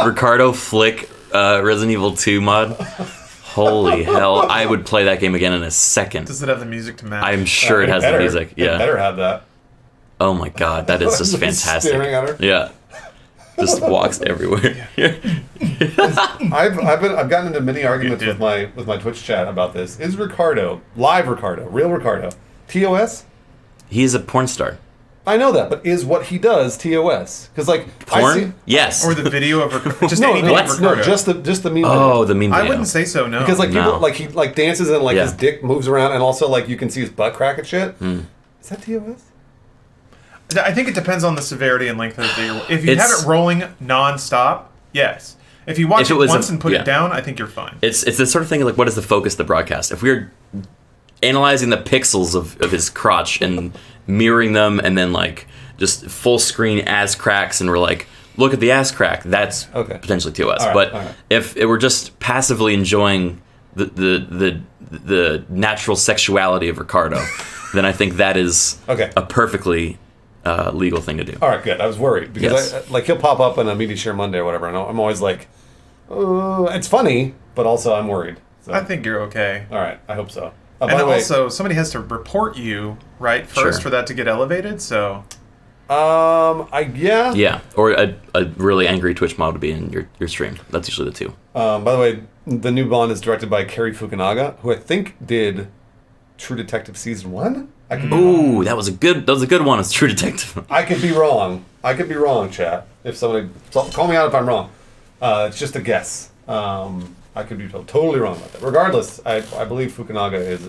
Speaker 3: Ricardo Flick, Resident Evil 2 mod. Holy hell. I would play that game again in a second.
Speaker 2: Does it have the music to match?
Speaker 3: I'm sure it has the music. Yeah.
Speaker 1: It better have that.
Speaker 3: Oh my god, that is just fantastic.
Speaker 1: Staring at her.
Speaker 3: Yeah. Just walks everywhere.
Speaker 1: I've gotten into many arguments with my Twitch chat about this. Is Ricardo, live Ricardo, real Ricardo, TOS?
Speaker 3: He's a porn star.
Speaker 1: I know that, but is what he does TOS? Because
Speaker 3: porn? Yes.
Speaker 2: Or the video of just
Speaker 1: no,
Speaker 2: any video
Speaker 1: no,
Speaker 2: of Ricardo.
Speaker 1: no, just the meme.
Speaker 3: Oh, the meme video.
Speaker 2: I wouldn't say so. No,
Speaker 1: because people
Speaker 3: No.
Speaker 1: he dances and his dick moves around, and also you can see his butt crack and shit. Is that TOS?
Speaker 2: I think it depends on the severity and length of the video. If you have it rolling nonstop, yes. If you watch it once and put it down, I think you're fine.
Speaker 3: It's the sort of thing what is the focus of the broadcast? If we're analyzing the pixels of his crotch and mirroring them and then just full screen ass cracks and we're like, look at the ass crack, that's potentially TOS. But if it were just passively enjoying the natural sexuality of Ricardo, then I think that is a perfectly legal thing to do.
Speaker 1: All right, good. I was worried because he'll pop up on a Media Share Monday or whatever, and I'm always like, it's funny, but also I'm worried. So.
Speaker 2: I think you're okay.
Speaker 1: All right, I hope so.
Speaker 2: And also, somebody has to report you first for that to get elevated. So,
Speaker 3: yeah, or a really angry Twitch mod would be in your stream. That's usually the two.
Speaker 1: By the way, the new Bond is directed by Cary Fukunaga, who I think did True Detective season 1.
Speaker 3: Ooh, that was a good one. It's True Detective.
Speaker 1: I could be wrong. Chat. If somebody call me out if I'm wrong. It's just a guess. I could be totally wrong about that. Regardless, I believe Fukunaga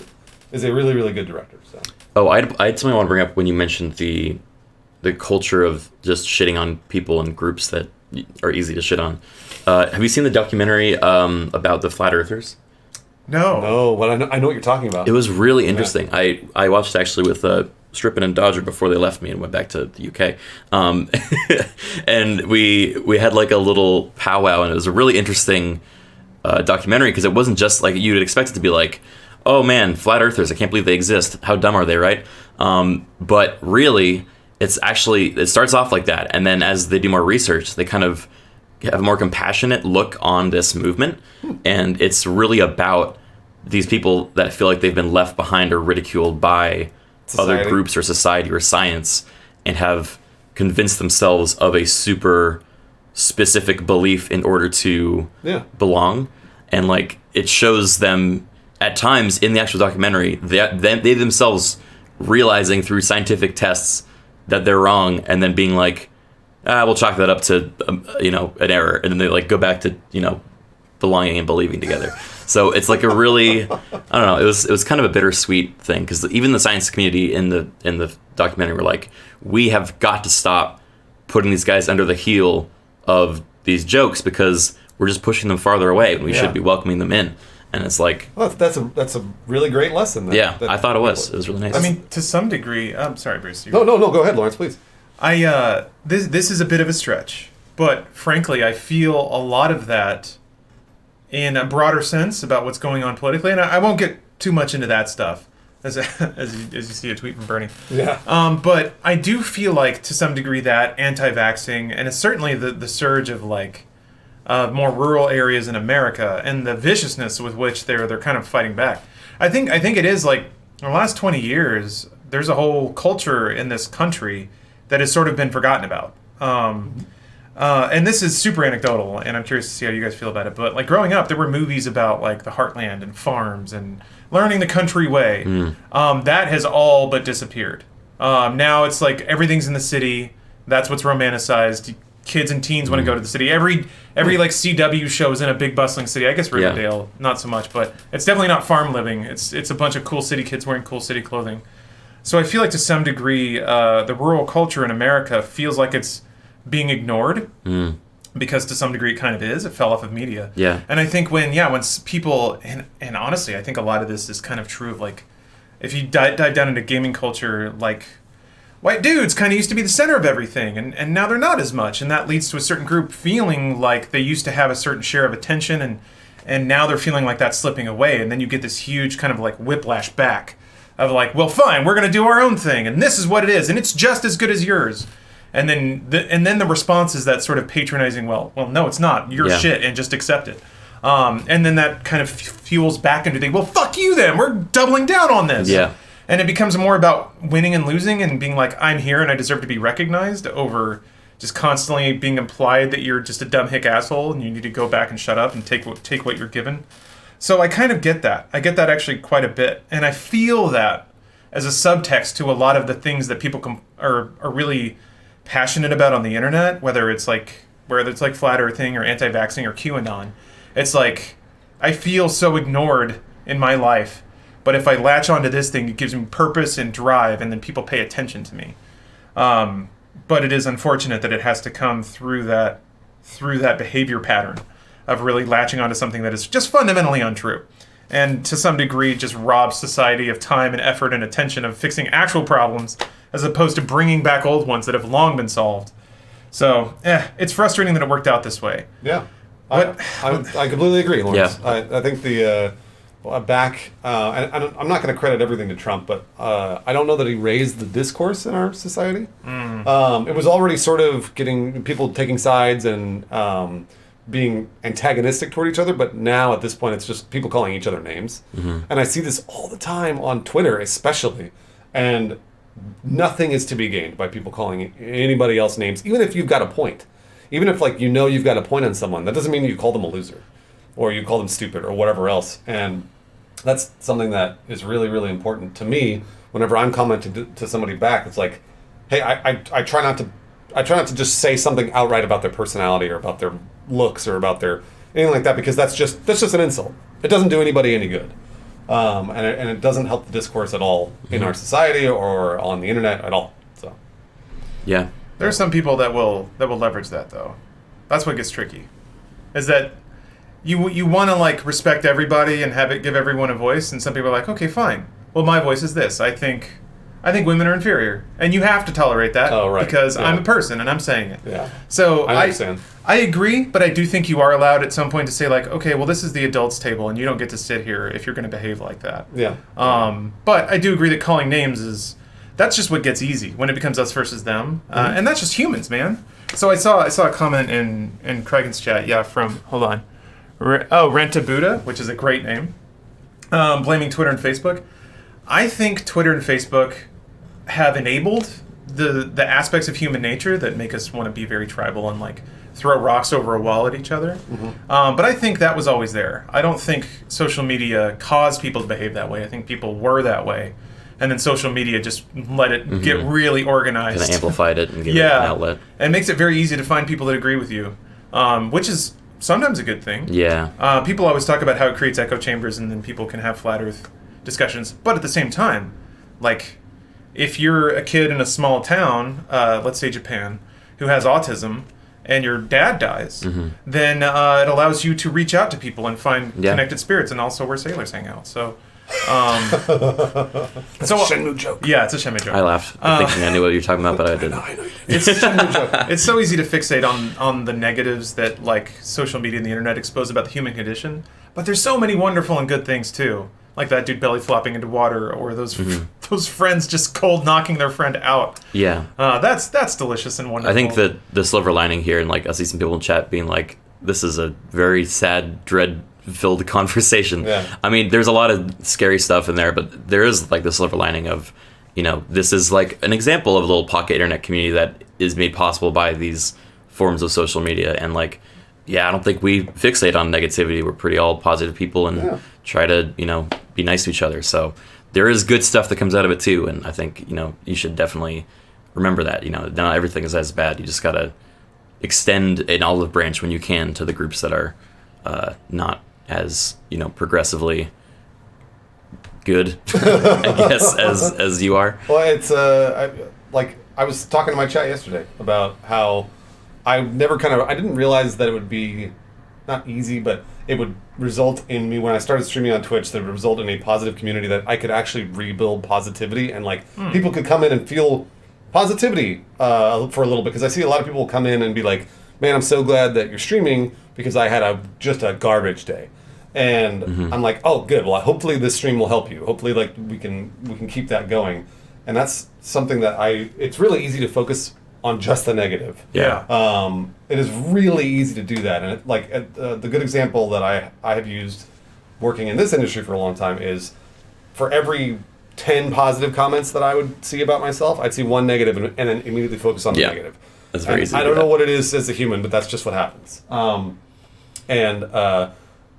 Speaker 1: is a really, really good director. So.
Speaker 3: Oh, I had something I want to bring up when you mentioned the culture of just shitting on people and groups that are easy to shit on. Have you seen the documentary about the flat earthers?
Speaker 2: No.
Speaker 1: But I know what you're talking about.
Speaker 3: It was really interesting. Yeah. I watched it actually with Strippin and Dodger before they left me and went back to the UK. And we had a little powwow, and it was a really interesting documentary because it wasn't just you'd expect it to be oh man, flat earthers, I can't believe they exist. How dumb are they, right? But really, it starts off like that, and then as they do more research, they kind of have a more compassionate look on this movement, and it's really about these people that feel like they've been left behind or ridiculed by other groups or society or science, and have convinced themselves of a super specific belief in order to belong. And like, it shows them at times in the actual documentary, they themselves realizing through scientific tests that they're wrong, and then being like, we'll chalk that up to an error, and then they like go back to belonging and believing together. So it's like a really, I don't know, it was kind of a bittersweet thing, because even the science community in the documentary were like, we have got to stop putting these guys under the heel of these jokes, because we're just pushing them farther away when we should be welcoming them in. And it's like,
Speaker 1: well, that's a really great lesson.
Speaker 3: I thought it was really nice.
Speaker 2: I mean, to some degree, I'm sorry, Bruce.
Speaker 1: No, go ahead, Lawrence, please.
Speaker 2: This is a bit of a stretch, but frankly, I feel a lot of that in a broader sense about what's going on politically, and I won't get too much into that stuff, as you see a tweet from Bernie.
Speaker 1: Yeah.
Speaker 2: But I do feel like, to some degree, that anti-vaxxing, and it's certainly the surge of like more rural areas in America, and the viciousness with which they're kind of fighting back. I think it is like, in the last 20 years, there's a whole culture in this country that has sort of been forgotten about. And this is super anecdotal, and I'm curious to see how you guys feel about it. But like, growing up, there were movies about like the heartland and farms and learning the country way. That has all but disappeared. Now it's like everything's in the city. That's what's romanticized. Kids and teens want to go to the city. Every like CW show is in a big bustling city. I guess Riverdale, not so much, but it's definitely not farm living. It's a bunch of cool city kids wearing cool city clothing. So I feel like, to some degree, the rural culture in America feels like it's being ignored, because to some degree it kind of is. It fell off of media.
Speaker 3: Yeah.
Speaker 2: And I think when people, and honestly, I think a lot of this is kind of true of like, if you dive down into gaming culture, like, white dudes kind of used to be the center of everything, and now they're not as much, and that leads to a certain group feeling like they used to have a certain share of attention, and now they're feeling like that's slipping away, and then you get this huge kind of like whiplash back of like, well, fine, we're going to do our own thing, and this is what it is, and it's just as good as yours. And then the response is that sort of patronizing, well, no, it's not. You're shit, and just accept it. And then that kind of fuels back into the, well, fuck you then. We're doubling down on this.
Speaker 3: Yeah.
Speaker 2: And it becomes more about winning and losing and being like, I'm here and I deserve to be recognized, over just constantly being implied that you're just a dumb hick asshole and you need to go back and shut up and take what you're given. So I kind of get that. I get that actually quite a bit. And I feel that as a subtext to a lot of the things that people are really passionate about on the internet, whether it's like flat earthing or anti-vaxxing or QAnon. It's like, I feel so ignored in my life, but if I latch onto this thing, it gives me purpose and drive, and then people pay attention to me. But it is unfortunate that it has to come through that behavior pattern of really latching onto something that is just fundamentally untrue, and to some degree just robs society of time and effort and attention of fixing actual problems, as opposed to bringing back old ones that have long been solved. So, it's frustrating that it worked out this way.
Speaker 1: Yeah, I completely agree, Lawrence.
Speaker 3: Yeah.
Speaker 1: I think the and I'm not going to credit everything to Trump, but I don't know that he raised the discourse in our society. It was already sort of getting people taking sides and being antagonistic toward each other, but now at this point it's just people calling each other names. And I see this all the time on Twitter, especially, and nothing is to be gained by people calling anybody else names, even if you've got a point. Even if you've got a point on someone, that doesn't mean you call them a loser or you call them stupid or whatever else. And that's something that is really, really important to me. Whenever I'm commenting to somebody back, it's like, hey, I try not to just say something outright about their personality or about their looks or about their anything like that, because that's just an insult. It doesn't do anybody any good. And it doesn't help the discourse at all in our society or on the internet at all. So,
Speaker 3: yeah,
Speaker 2: there are some people that will leverage that, though. That's what gets tricky. Is that you want to like respect everybody and give everyone a voice, and some people are like, okay, fine. Well, my voice is this. I think women are inferior, and you have to tolerate that because I'm a person and I'm saying it.
Speaker 1: Yeah.
Speaker 2: So
Speaker 1: I understand.
Speaker 2: I agree, but I do think you are allowed at some point to say like, okay, well, this is the adults' table, and you don't get to sit here if you're going to behave like that.
Speaker 1: Yeah.
Speaker 2: But I do agree that calling names is that's just what gets easy when it becomes us versus them, and that's just humans, man. So I saw a comment in Criken's chat, from hold on, Renta Buddha, which is a great name, blaming Twitter and Facebook. I think Twitter and Facebook have enabled the aspects of human nature that make us want to be very tribal and like throw rocks over a wall at each other. But I think that was always there. I don't think social media caused people to behave that way. I think people were that way. And then social media just let it get really organized.
Speaker 3: Kind of amplified it and gave it an outlet.
Speaker 2: And makes it very easy to find people that agree with you, which is sometimes a good thing.
Speaker 3: Yeah.
Speaker 2: People always talk about how it creates echo chambers and then people can have flat earth discussions. But at the same time, like, if you're a kid in a small town, let's say Japan, who has autism, and your dad dies, then it allows you to reach out to people and find connected spirits, and also where sailors hang out. So,
Speaker 1: It's a Shenmue joke.
Speaker 2: Yeah, it's a Shenmue joke.
Speaker 3: I laughed, thinking I knew what you were talking about, but I didn't.
Speaker 1: I know you did.
Speaker 2: It's a Shenmue joke. It's so easy to fixate on the negatives that like social media and the internet expose about the human condition, but there's so many wonderful and good things too. Like that dude belly flopping into water, or those friends just cold knocking their friend out.
Speaker 3: Yeah.
Speaker 2: That's delicious and wonderful.
Speaker 3: I think that the silver lining here, and like I see some people in chat being like, "This is a very sad, dread-filled conversation."
Speaker 1: Yeah.
Speaker 3: I mean, there's a lot of scary stuff in there, but there is like the silver lining of, this is like an example of a little pocket internet community that is made possible by these forms of social media, and like. Yeah, I don't think we fixate on negativity. We're pretty all positive people and try to, be nice to each other. So there is good stuff that comes out of it too. And I think, you should definitely remember that, not everything is as bad. You just got to extend an olive branch when you can to the groups that are not as, progressively good, I guess, as you are.
Speaker 1: Well, it's, I was talking to my chat yesterday about how I didn't realize that it would be not easy, but it would result in me when I started streaming on Twitch, that it would result in a positive community that I could actually rebuild positivity and people could come in and feel positivity for a little bit, because I see a lot of people come in and be like, man, I'm so glad that you're streaming because I had just a garbage day. And I'm like, oh, good. Well, hopefully this stream will help you. Hopefully we can keep that going. And that's something that it's really easy to focus on just the negative.
Speaker 2: Yeah.
Speaker 1: It is really easy to do that. And the good example that I have used working in this industry for a long time is for every 10 positive comments that I would see about myself, I'd see one negative and then immediately focus on the negative.
Speaker 3: That's very easy.
Speaker 1: I don't know what it is as a human, but that's just what happens.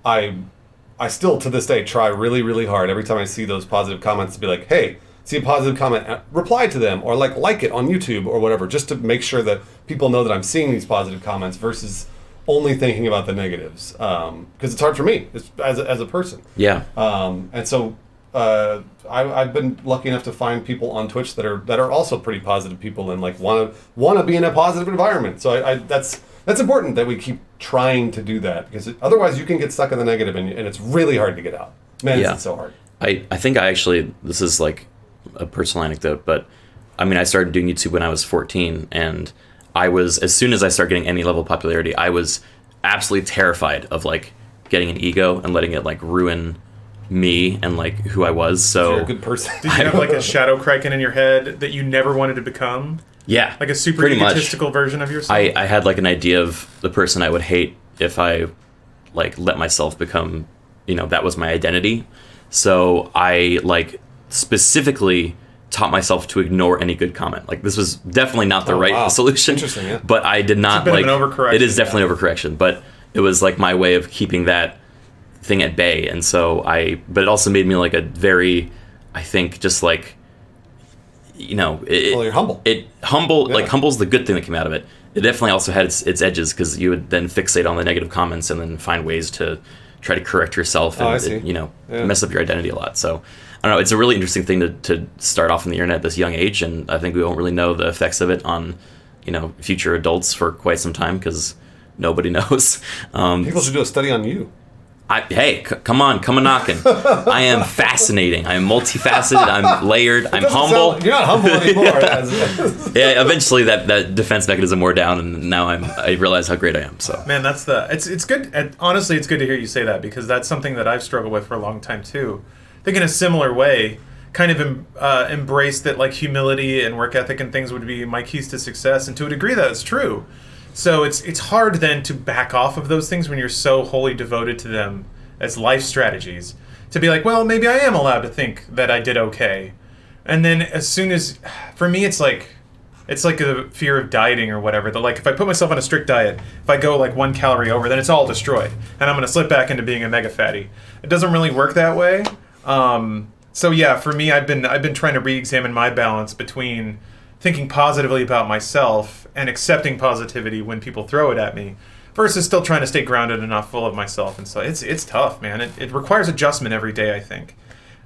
Speaker 1: I still to this day try really, really hard every time I see those positive comments to be like, hey, see a positive comment, reply to them, or like it on YouTube or whatever, just to make sure that people know that I'm seeing these positive comments versus only thinking about the negatives. Because it's hard for me as a person.
Speaker 3: Yeah.
Speaker 1: And so I've been lucky enough to find people on Twitch that are also pretty positive people and want to be in a positive environment. So that's important that we keep trying to do that, because otherwise you can get stuck in the negative and it's really hard to get out. Man, it's so hard.
Speaker 3: I think this is like a personal anecdote, but I mean, I started doing YouTube when I was 14, and as soon as I started getting any level of popularity, I was absolutely terrified of getting an ego and letting it ruin me and who I was. So
Speaker 1: you're a good person.
Speaker 2: Did you have a shadow Criken in your head that you never wanted to become?
Speaker 3: Yeah,
Speaker 2: like a super egotistical version of yourself.
Speaker 3: I had an idea of the person I would hate if I let myself become, that was my identity. So I specifically taught myself to ignore any good comment. This was definitely not the right solution.
Speaker 1: Interesting, yeah.
Speaker 3: But I did not
Speaker 2: it's a bit of an overcorrection.
Speaker 3: It is definitely overcorrection, but it was my way of keeping that thing at bay. And so but it also made me a very, I think, just
Speaker 1: well, you're humble.
Speaker 3: Humble's the good thing that came out of it. It definitely also had its edges, because you would then fixate on the negative comments and then find ways to try to correct yourself and mess up your identity a lot. So I don't know, it's a really interesting thing to start off on the internet at this young age, and I think we won't really know the effects of it on future adults for quite some time, because nobody knows.
Speaker 1: People should do a study on you.
Speaker 3: Come on, come a knocking. I am fascinating. I am multifaceted. I'm layered. I'm humble.
Speaker 1: You're not humble anymore.
Speaker 3: Yeah, eventually that defense mechanism wore down, and now I realize how great I am. So
Speaker 2: man, it's good. And honestly, it's good to hear you say that, because that's something that I've struggled with for a long time too. I think in a similar way, kind of embraced that like humility and work ethic and things would be my keys to success, and to a degree that is true. So it's hard then to back off of those things when you're so wholly devoted to them as life strategies. To be like, well, maybe I am allowed to think that I did okay. And then as soon as, for me, it's like a fear of dieting or whatever. That like if I put myself on a strict diet, if I go like 1 calorie over, then it's all destroyed, and I'm going to slip back into being a mega fatty. It doesn't really work that way. So yeah, for me, I've been trying to re-examine my balance between thinking positively about myself and accepting positivity when people throw it at me, versus still trying to stay grounded and not full of myself. And so it's tough, man. It requires adjustment every day, I think.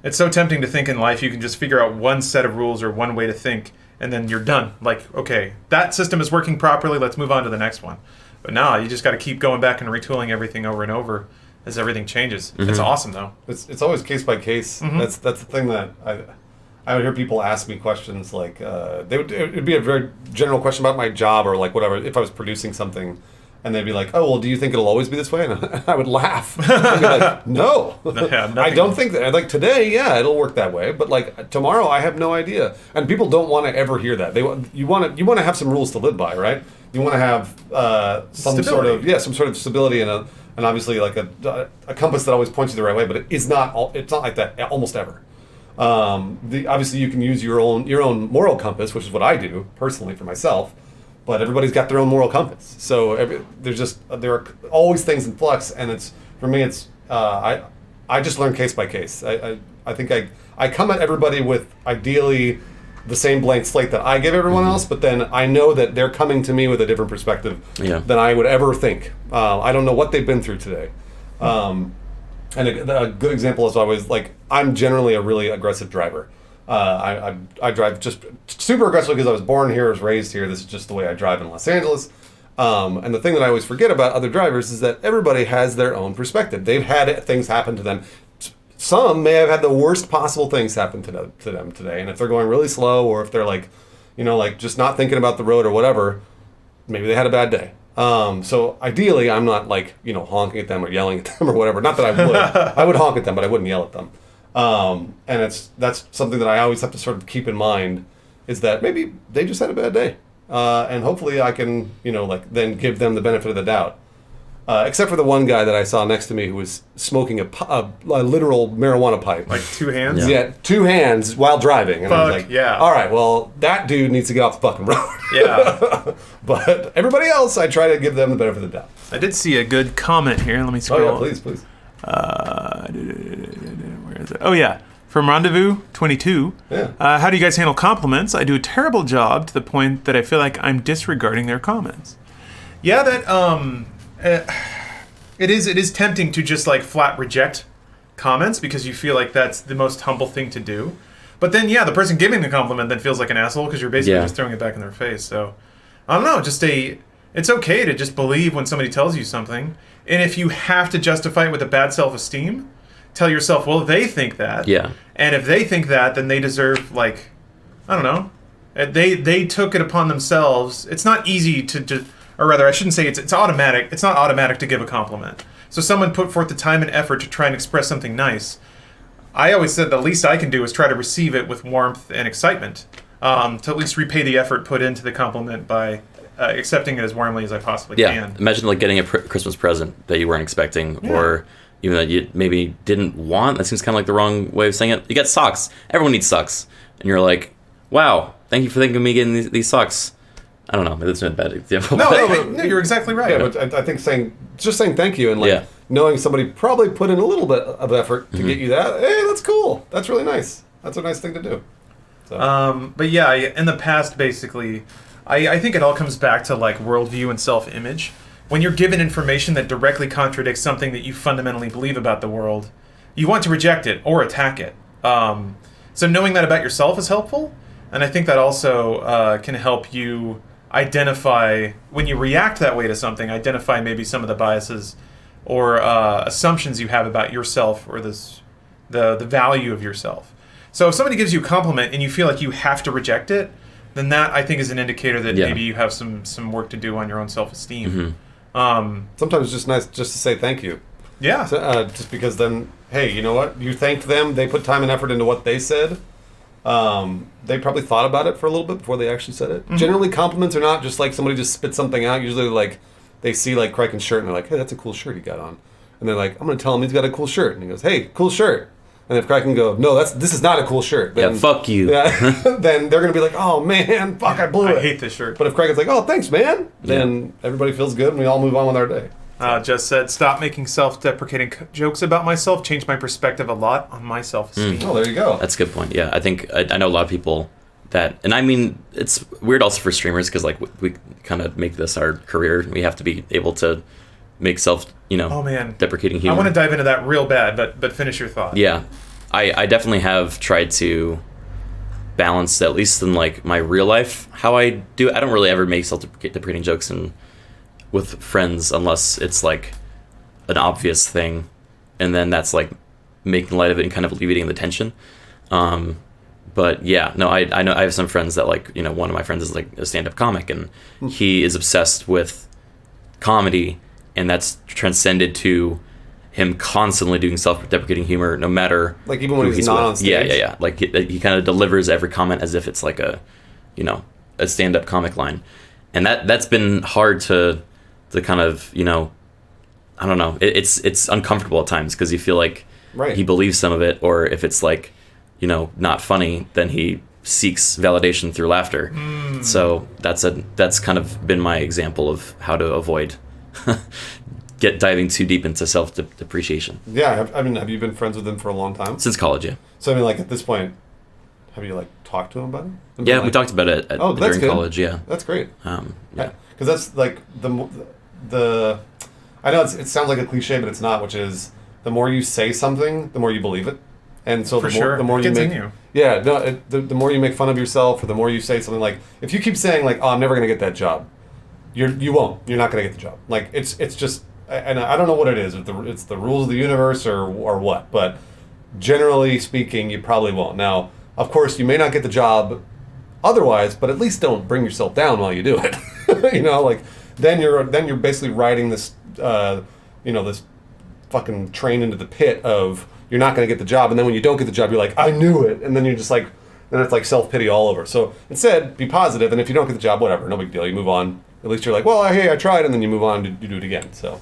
Speaker 2: It's so tempting to think in life you can just figure out one set of rules or one way to think, and then you're done. Like, okay, that system is working properly, let's move on to the next one. But no, you just got to keep going back and retooling everything over and over as everything changes. Mm-hmm. It's awesome, though.
Speaker 1: It's always case by case. Mm-hmm. That's the thing that I would hear people ask me questions like, it would be a very general question about my job or like whatever, if I was producing something, and they'd be like, oh, well, do you think it'll always be this way? And I would laugh. I'd be like, no, I don't think that. Like today, yeah, it'll work that way, but like tomorrow, I have no idea. And people don't want to ever hear that. You want to have some rules to live by, right? You want to have some sort of stability and obviously like a compass that always points you the right way. But it's not like that almost ever. Obviously you can use your own moral compass, which is what I do personally for myself. But everybody's got their own moral compass. So there are always things in flux, and I just learn case by case. I think I come at everybody with ideally the same blank slate that I give everyone else, but then I know that they're coming to me with a different perspective than I would ever think. I don't know what they've been through today. And a good example is always like I'm generally a really aggressive driver. I drive just super aggressively because I was born here, I was raised here. This is just the way I drive in Los Angeles. And the thing that I always forget about other drivers is that everybody has their own perspective. They've had things happen to them. Some may have had the worst possible things happen to them today. And if they're going really slow, or if they're like, like just not thinking about the road or whatever, maybe they had a bad day. So ideally, I'm not like, honking at them or yelling at them or whatever. Not that I would. I would honk at them, but I wouldn't yell at them. And that's something that I always have to sort of keep in mind, is that maybe they just had a bad day. And hopefully I can, then give them the benefit of the doubt. Except for the one guy that I saw next to me who was smoking a literal marijuana pipe.
Speaker 2: Like 2 hands?
Speaker 1: Yeah, 2 hands while driving. And I was like,
Speaker 2: yeah.
Speaker 1: All right, well, that dude needs to get off the fucking road.
Speaker 2: Yeah.
Speaker 1: But everybody else, I try to give them the benefit of the doubt.
Speaker 2: I did see a good comment here. Let me scroll.
Speaker 1: Oh, yeah, please.
Speaker 2: Where is it? Oh, yeah. From Rendezvous 22.
Speaker 1: Yeah.
Speaker 2: How do you guys handle compliments? I do a terrible job to the point that I feel like I'm disregarding their comments. Yeah, that it is tempting to just like flat reject comments because you feel like that's the most humble thing to do. But then, yeah, the person giving the compliment then feels like an asshole because you're basically just throwing it back in their face. So, I don't know, it's okay to just believe when somebody tells you something. And if you have to justify it with a bad self-esteem, tell yourself, well, they think that.
Speaker 3: Yeah.
Speaker 2: And if they think that, then they deserve, like, I don't know. They took it upon themselves. It's not easy to just, or rather, I shouldn't say it's automatic. It's not automatic to give a compliment. So someone put forth the time and effort to try and express something nice. I always said the least I can do is try to receive it with warmth and excitement, to at least repay the effort put into the compliment by accepting it as warmly as I possibly can.
Speaker 3: Imagine like getting a Christmas present that you weren't expecting, or even that you maybe didn't want. That seems kind of like the wrong way of saying it. You get socks. Everyone needs socks. And you're like, wow, thank you for thinking of me getting these socks. I don't know. Maybe that's a bad example.
Speaker 2: No, you're exactly right.
Speaker 1: Yeah, but I think saying thank you and knowing somebody probably put in a little bit of effort to get you that, hey, that's cool. That's really nice. That's a nice thing to do. So.
Speaker 2: But yeah, in the past, basically, I think it all comes back to like worldview and self-image. When you're given information that directly contradicts something that you fundamentally believe about the world, you want to reject it or attack it. So knowing that about yourself is helpful, and I think that also can help you identify, when you react that way to something, identify maybe some of the biases or assumptions you have about yourself or the value of yourself. So if somebody gives you a compliment and you feel like you have to reject it, then that, I think, is an indicator that maybe you have some work to do on your own self-esteem.
Speaker 1: Sometimes it's just nice just to say thank you.
Speaker 2: Yeah.
Speaker 1: So, just because then, hey, you know what? You thanked them. They put time and effort into what they said. they probably thought about it for a little bit before they actually said it. Generally, compliments are not just like somebody just spits something out. Usually, like they see like Criken's shirt and they're like, "Hey, that's a cool shirt he got on," and they're like, "I'm gonna tell him he's got a cool shirt," and he goes, "Hey, cool shirt." And if Criken go, "No, this is not a cool shirt," then,
Speaker 3: Yeah, fuck you.
Speaker 1: Yeah, then they're gonna be like, "Oh man, fuck, I blew it."
Speaker 2: I hate this shirt.
Speaker 1: But if Criken's like, "Oh, thanks, man," then everybody feels good and we all move on with our day.
Speaker 2: Just said, stop making self-deprecating jokes about myself. Changed my perspective a lot on my self-esteem.
Speaker 1: Oh, there you go.
Speaker 3: That's a good point. Yeah, I think I know a lot of people that, and I mean, it's weird also for streamers because like we kind of make this our career. We have to be able to make
Speaker 2: Oh man,
Speaker 3: deprecating humor.
Speaker 2: I want to dive into that real bad, but finish your thought.
Speaker 3: Yeah, I definitely have tried to balance, at least in like my real life, how I do. I don't really ever make self-deprecating jokes with friends unless it's like an obvious thing, and then that's like making light of it and kind of alleviating the tension. But yeah, no, I know I have some friends that like, one of my friends is like a stand-up comic and he is obsessed with comedy, and that's transcended to him constantly doing self-deprecating humor, no matter
Speaker 1: like even when he's not on stage.
Speaker 3: Yeah. Like he kind of delivers every comment as if it's like a stand-up comic line, and that's been hard to kind of I don't know. It's uncomfortable at times because you feel like he believes some of it, or if it's like not funny, then he seeks validation through laughter. So that's kind of been my example of how to avoid diving too deep into self-depreciation.
Speaker 1: Yeah, I mean, have you been friends with him for a long time?
Speaker 3: Since college, yeah.
Speaker 1: So I mean, like at this point, have you like talked to him about it?
Speaker 3: Yeah, we talked about it during college. Yeah,
Speaker 1: that's great.
Speaker 3: Yeah,
Speaker 1: because that's like the I know it sounds like a cliche, but it's not. Which is the more you say something, the more you believe it, and so the more you make the more you make fun of yourself, or the more you say something like, if you keep saying like, "Oh, I'm never gonna get that job," you won't. You're not gonna get the job. Like it's just, and I don't know what it is. It's the rules of the universe or what, but generally speaking, you probably won't. Now, of course, you may not get the job otherwise, but at least don't bring yourself down while you do it. Like then you're basically riding this this fucking train into the pit of you're not going to get the job, and then when you don't get the job, you're like, I knew it, and then you're just like, then it's like self-pity all over. So instead, be positive, and if you don't get the job, whatever, no big deal, you move on. At least you're like, well, hey, I tried, and then you move on to do it again. So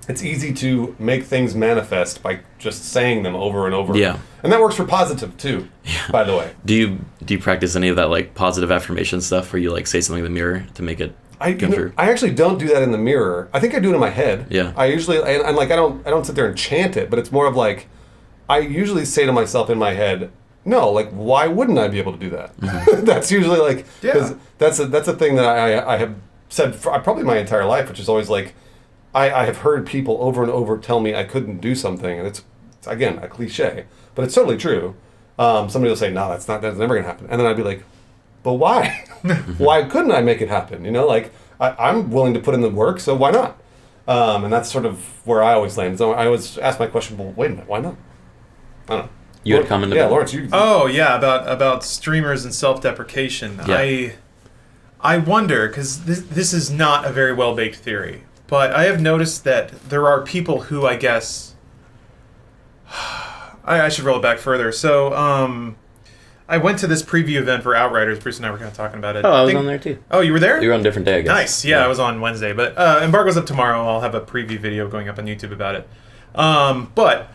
Speaker 1: it's easy to make things manifest by just saying them over and over.
Speaker 3: Yeah.
Speaker 1: And that works for positive too, by the way.
Speaker 3: Do you practice any of that like positive affirmation stuff where you like say something in the mirror to make it come true?
Speaker 1: I actually don't do that in the mirror. I think I do it in my head.
Speaker 3: Yeah.
Speaker 1: I usually, and like I don't sit there and chant it, but it's more of like, I usually say to myself in my head, no, like why wouldn't I be able to do that?
Speaker 3: Mm-hmm.
Speaker 1: That's usually like, because that's a thing that I have said for probably my entire life, which is always like, I have heard people over and over tell me I couldn't do something, and it's again a cliche, but it's totally true. Somebody will say, no, that's never gonna happen, and then I'd be like, but why? Why couldn't I make it happen? Like I'm willing to put in the work, so why not? And that's sort of where I always land. So I always ask my question, well, wait a minute, why not? I don't know.
Speaker 3: You had come into
Speaker 1: Lawrence.
Speaker 2: About streamers and self-deprecation.
Speaker 3: Yeah.
Speaker 2: I wonder, because this is not a very well-baked theory, but I have noticed that there are people who, I guess, I should roll it back further. So, I went to this preview event for Outriders. Bruce and I were kind of talking about it.
Speaker 3: Oh, I was on there too.
Speaker 2: Oh, you were there?
Speaker 3: You were on a different day, I guess.
Speaker 2: Nice. Yeah, I was on Wednesday. But Embargo's up tomorrow. I'll have a preview video going up on YouTube about it. But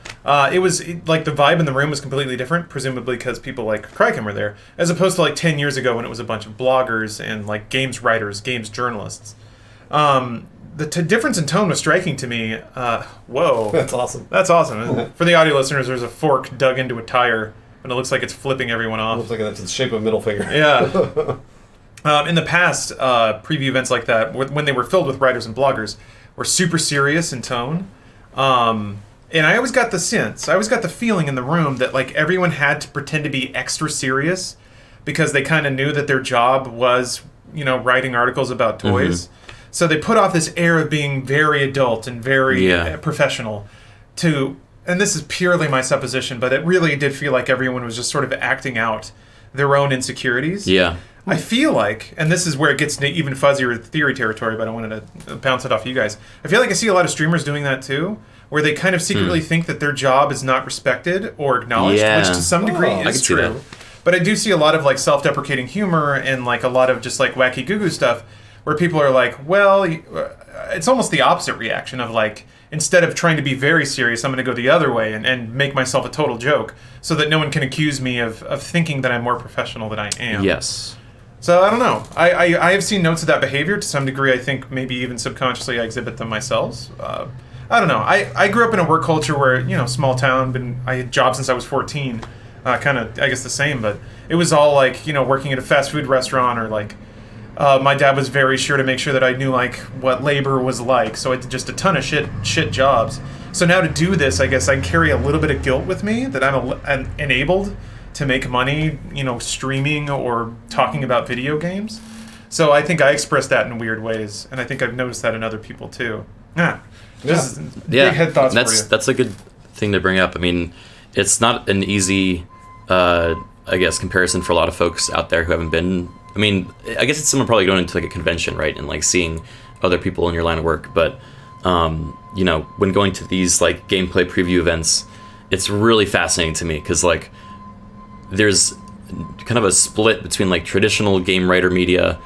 Speaker 2: it was like the vibe in the room was completely different, presumably because people like Criken were there, as opposed to like 10 years ago when it was a bunch of bloggers and like games writers, games journalists. The difference in tone was striking to me. Whoa.
Speaker 1: That's awesome.
Speaker 2: That's awesome. For the audio listeners, there's a fork dug into a tire, and it looks like it's flipping everyone off.
Speaker 1: It looks like that's the shape of a middle finger.
Speaker 2: Yeah. In the past, preview events like that, when they were filled with writers and bloggers, were super serious in tone. And I always got the feeling in the room that like everyone had to pretend to be extra serious because they kind of knew that their job was, writing articles about toys. Mm-hmm. So they put off this air of being very adult and very professional and this is purely my supposition, but it really did feel like everyone was just sort of acting out their own insecurities.
Speaker 3: Yeah.
Speaker 2: I feel like, and this is where it gets into even fuzzier theory territory, but I wanted to bounce it off you guys. I feel like I see a lot of streamers doing that too, where they kind of secretly think that their job is not respected or acknowledged, which to some degree is true. But I do see a lot of like self-deprecating humor and like a lot of just like wacky goo-goo stuff where people are like, well, it's almost the opposite reaction of like, instead of trying to be very serious, I'm going to go the other way and make myself a total joke so that no one can accuse me of thinking that I'm more professional than I am.
Speaker 3: Yes.
Speaker 2: So I don't know. I have seen notes of that behavior to some degree. I think maybe even subconsciously I exhibit them myself. I don't know. I grew up in a work culture where, small town, I had jobs since I was 14. Kind of, I guess the same, but it was all like, working at a fast food restaurant or like, my dad was very sure to make sure that I knew like what labor was like. So I did just a ton of shit jobs. So now to do this, I guess I carry a little bit of guilt with me that I'm enabled to make money, streaming or talking about video games. So I think I express that in weird ways, and I think I've noticed that in other people too. Big head thoughts for you.
Speaker 3: That's a good thing to bring up. I mean, it's not an easy, I guess, comparison for a lot of folks out there who haven't been. I mean, I guess it's someone probably going into like a convention, right, and like seeing other people in your line of work. But when going to these like gameplay preview events, it's really fascinating to me because like there's kind of a split between like traditional game writer media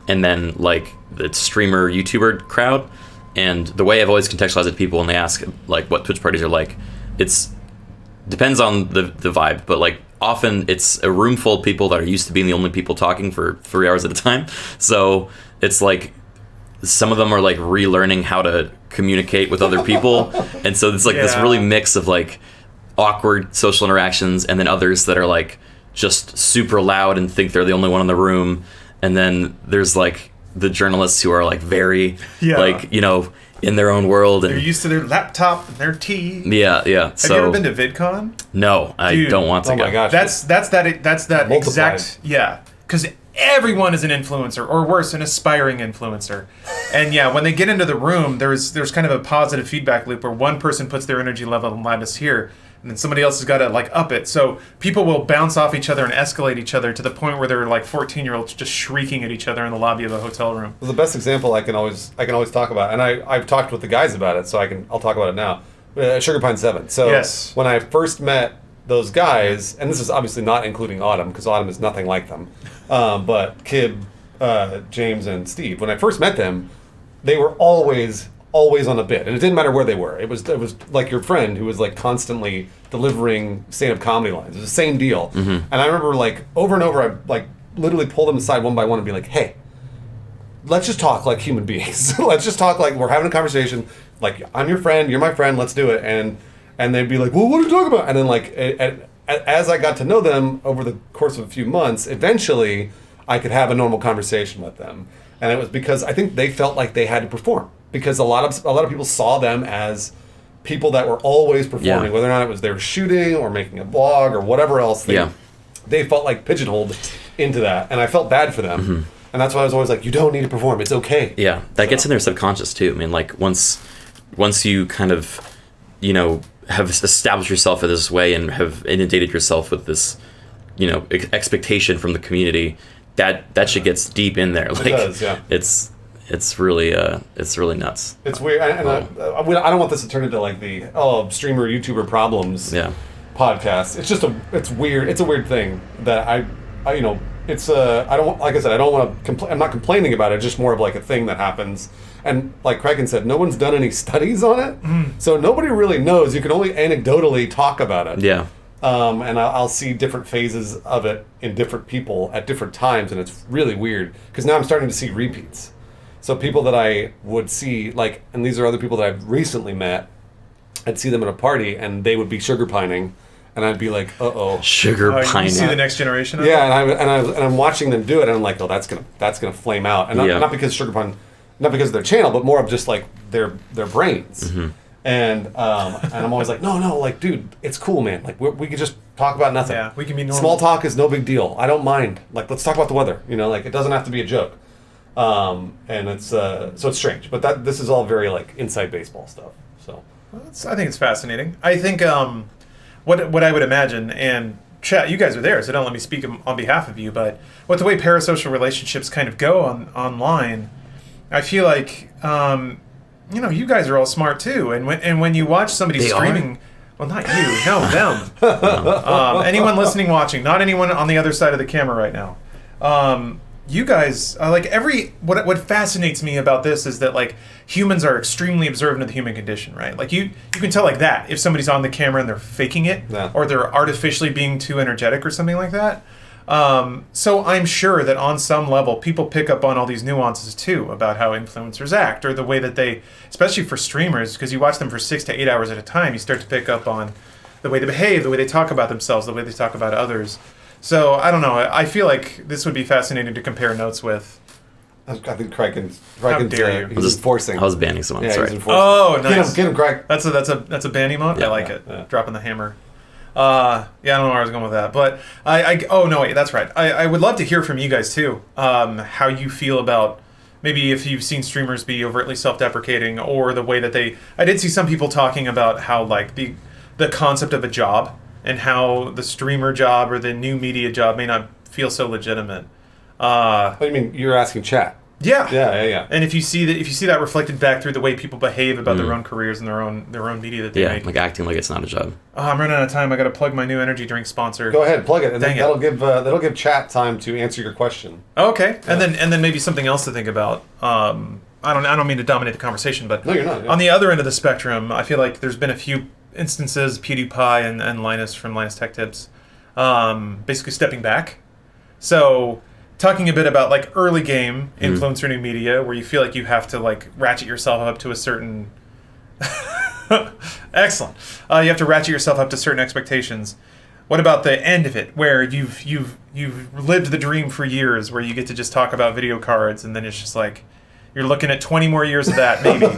Speaker 3: and then like the streamer YouTuber crowd. And the way I've always contextualized it to people when they ask like what Twitch parties are like, it's depends on the vibe, but like often it's a room full of people that are used to being the only people talking for 3 hours at a time. So it's like some of them are like relearning how to communicate with other people. And so it's like this really mix of like awkward social interactions and then others that are like just super loud and think they're the only one in the room. And then there's like the journalists who are like very like, in their own world, and
Speaker 2: they're used to their laptop and their tea.
Speaker 3: Yeah.
Speaker 2: Have you ever been to VidCon?
Speaker 3: No, I don't want to go.
Speaker 1: Oh my gosh,
Speaker 2: that's that exact because everyone is an influencer, or worse, an aspiring influencer. And when they get into the room, there's kind of a positive feedback loop where one person puts their energy level and loudness here, and then somebody else has got to like up it. So people will bounce off each other and escalate each other to the point where they're like 14-year-olds just shrieking at each other in the lobby of a hotel room.
Speaker 1: Well, the best example I can always talk about, and I've talked with the guys about it, so I'll talk about it now. Sugar Pine 7. So when I first met those guys, and this is obviously not including Autumn, because Autumn is nothing like them, but Kib, James, and Steve, when I first met them, they were always on a bit, and it didn't matter where they were. It was like your friend who was like constantly delivering stand-up comedy lines. It was the same deal. Mm-hmm. And I remember like over and over, I like literally pull them aside one by one and be like, "Hey, let's just talk like human beings. Let's just talk like we're having a conversation. Like I'm your friend, you're my friend. Let's do it." And they'd be like, "Well, what are you talking about?" And then like as I got to know them over the course of a few months, eventually I could have a normal conversation with them. And it was because I think they felt like they had to perform. Because a lot of people saw them as people that were always performing, whether or not it was they were shooting or making a vlog or whatever else. They felt like pigeonholed into that, and I felt bad for them. Mm-hmm. And that's why I was always like, "You don't need to perform; it's okay." Yeah,
Speaker 3: that gets in their subconscious too. I mean, like once you kind of have established yourself in this way and have inundated yourself with this expectation from the community, that shit gets deep in there. Like,
Speaker 1: it does,
Speaker 3: It's really nuts.
Speaker 1: It's weird, and I don't want this to turn into like the streamer YouTuber problems podcast. It's just it's weird. It's a weird thing that I it's I don't like I said I don't want to I'm not complaining about it. It's just more of like a thing that happens. And like Criken said, no one's done any studies on it, so nobody really knows. You can only anecdotally talk about it.
Speaker 3: Yeah.
Speaker 1: And I'll see different phases of it in different people at different times, and it's really weird because now I'm starting to see repeats. So people that I would see, like, and these are other people that I've recently met, I'd see them at a party, and they would be sugar pining, and I'd be like, "Uh-oh,
Speaker 3: sugar pining."
Speaker 2: You see the next generation of
Speaker 1: and I'm watching them do it, and I'm like, "Oh, that's gonna flame out," and not because sugar pine, not because of their channel, but more of just like their brains. Mm-hmm. And I'm always like, no, like, dude, it's cool, man. Like, we can just talk about nothing.
Speaker 2: Yeah, we can be normal.
Speaker 1: Small talk is no big deal. I don't mind. Like, let's talk about the weather. Like, it doesn't have to be a joke. And it's so it's strange, but this is all very like inside baseball stuff. So
Speaker 2: I think it's fascinating. I think what I would imagine, and chat, you guys are there, so don't let me speak on behalf of you, but with the way parasocial relationships kind of go online, I feel like you guys are all smart too, and when you watch somebody streaming Well, not you. No, them. Anyone listening, watching, not anyone on the other side of the camera right now. You guys, what fascinates me about this is that, like, humans are extremely observant of the human condition, right? Like, you can tell, like, that if somebody's on the camera and they're faking it, or they're artificially being too energetic or something like that. So I'm sure that on some level, people pick up on all these nuances too about how influencers act, or the way that they, especially for streamers, because you watch them for 6 to 8 hours at a time, you start to pick up on the way they behave, the way they talk about themselves, the way they talk about others. So I don't know. I feel like this would be fascinating to compare notes with.
Speaker 1: I think Criken's
Speaker 2: dare you.
Speaker 1: he's enforcing.
Speaker 3: I was banning someone.
Speaker 1: Yeah,
Speaker 3: Sorry.
Speaker 1: he's enforcing.
Speaker 2: Oh, nice.
Speaker 1: Get him, Criken.
Speaker 2: That's a ban emote.
Speaker 3: Yeah.
Speaker 2: I like it.
Speaker 1: Yeah.
Speaker 2: Dropping the hammer. I don't know where I was going with that, but oh no, wait, that's right. I would love to hear from you guys too. How you feel about maybe if you've seen streamers be overtly self-deprecating, or the way that I did see some people talking about how, like, the concept of a job, and how the streamer job or the new media job may not feel so legitimate.
Speaker 1: What do you mean? You're asking chat?
Speaker 2: Yeah.
Speaker 1: Yeah.
Speaker 2: And if you see that reflected back through the way people behave about their own careers and their own media that they make.
Speaker 3: Like acting like it's not a job.
Speaker 2: Oh, I'm running out of time. I got to plug my new energy drink sponsor.
Speaker 1: Go ahead, plug it, and
Speaker 2: Dang
Speaker 1: then
Speaker 2: it.
Speaker 1: that'll give chat time to answer your question.
Speaker 2: Okay, and then maybe something else to think about. I don't mean to dominate the conversation, but
Speaker 1: No, you're not. Yeah.
Speaker 2: on the other end of the spectrum, I feel like there's been a few instances, PewDiePie and Linus from Linus Tech Tips, basically stepping back. So talking a bit about, like, early game influencer new media, where you feel like you have to, like, ratchet yourself up to a certain excellent. You have to ratchet yourself up to certain expectations. What about the end of it, where you've lived the dream for years, where you get to just talk about video cards, and then it's just like you're looking at 20 more years of that, maybe, and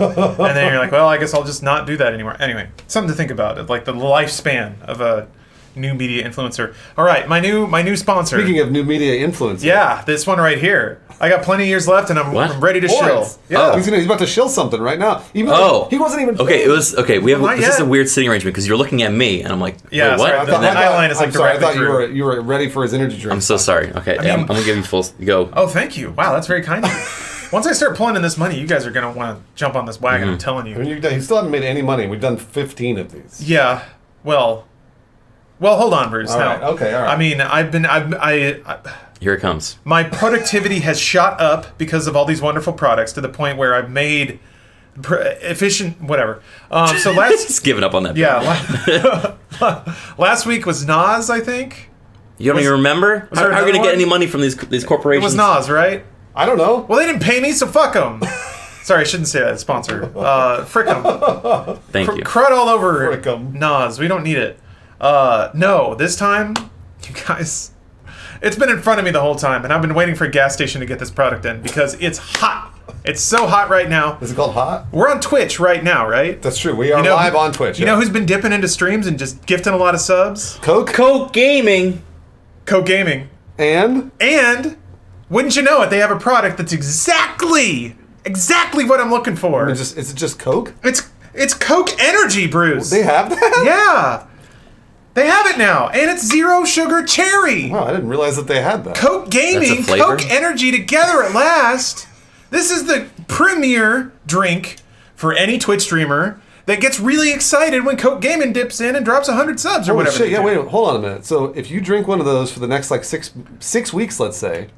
Speaker 2: then you're like, well, I guess I'll just not do that anymore. Anyway, something to think about, like the lifespan of a new media influencer. All right, my new sponsor.
Speaker 1: Speaking of new media influencers.
Speaker 2: Yeah, this one right here. I got plenty of years left, and I'm ready to shill.
Speaker 1: Boris.
Speaker 2: Yeah.
Speaker 1: He's about to shill something right now. He wasn't even.
Speaker 3: Okay, we have
Speaker 2: Not
Speaker 3: this is a
Speaker 2: yet.
Speaker 3: weird sitting arrangement because you're looking at me and I'm like,
Speaker 2: Yeah,
Speaker 3: wait, what?
Speaker 2: sorry, the eye line is, like,
Speaker 1: I'm sorry. I
Speaker 2: directly
Speaker 1: thought
Speaker 2: through.
Speaker 1: you were ready for his energy drink.
Speaker 3: I'm so sorry. Okay,
Speaker 2: mean-
Speaker 3: I'm gonna give you full go.
Speaker 2: Oh, thank you. Wow, that's very kind of you. Once I start pulling in this money, you guys are going to want to jump on this wagon, I'm telling you.
Speaker 1: I mean, you still haven't made any money. We've done 15 of these.
Speaker 2: Yeah, well, hold on, Bruce.
Speaker 1: All
Speaker 2: now,
Speaker 1: right, okay, all right.
Speaker 2: I mean,
Speaker 3: Here it comes.
Speaker 2: my productivity has shot up because of all these wonderful products to the point where I've made efficient, whatever. So
Speaker 3: Just giving up on that.
Speaker 2: last week was Nas, I think.
Speaker 3: You don't even remember?
Speaker 2: was
Speaker 3: How
Speaker 2: there
Speaker 3: are you gonna
Speaker 2: another
Speaker 3: get any
Speaker 2: one?
Speaker 3: money from these
Speaker 2: It
Speaker 3: corporations?
Speaker 2: was Nas, right?
Speaker 1: I don't know.
Speaker 2: Well, they didn't pay me, so fuck them. Sorry, I shouldn't say that. Sponsor. Frick 'em.
Speaker 3: Thank you.
Speaker 2: Crud all over
Speaker 1: Frick 'em.
Speaker 2: Nas. We don't need it. No, this time, you guys, it's been in front of me the whole time, and I've been waiting for a gas station to get this product in because it's hot. It's so hot right now.
Speaker 1: Is it called Hot?
Speaker 2: We're on Twitch right now, right?
Speaker 1: That's true. We are
Speaker 2: You know-
Speaker 1: live on Twitch.
Speaker 2: You know who's been dipping into streams and just gifting a lot of subs?
Speaker 1: Coke
Speaker 3: Coke Gaming.
Speaker 2: Coke Gaming.
Speaker 1: and
Speaker 2: And, wouldn't you know it, they have a product that's exactly what I'm looking for.
Speaker 1: is it just Coke?
Speaker 2: It's Coke Energy, Bruce.
Speaker 1: They have that?
Speaker 2: Yeah. They have it now, and it's zero sugar cherry.
Speaker 1: Wow, I didn't realize that they had that.
Speaker 2: Coke Gaming,
Speaker 3: That's a flavor?
Speaker 2: Coke Energy together at last. This is the premier drink for any Twitch streamer that gets really excited when Coke Gaming dips in and drops 100 subs or
Speaker 1: Holy
Speaker 2: whatever.
Speaker 1: shit,
Speaker 2: they
Speaker 1: yeah,
Speaker 2: do.
Speaker 1: wait, hold on a minute. So if you drink one of those for the next like six weeks, let's say,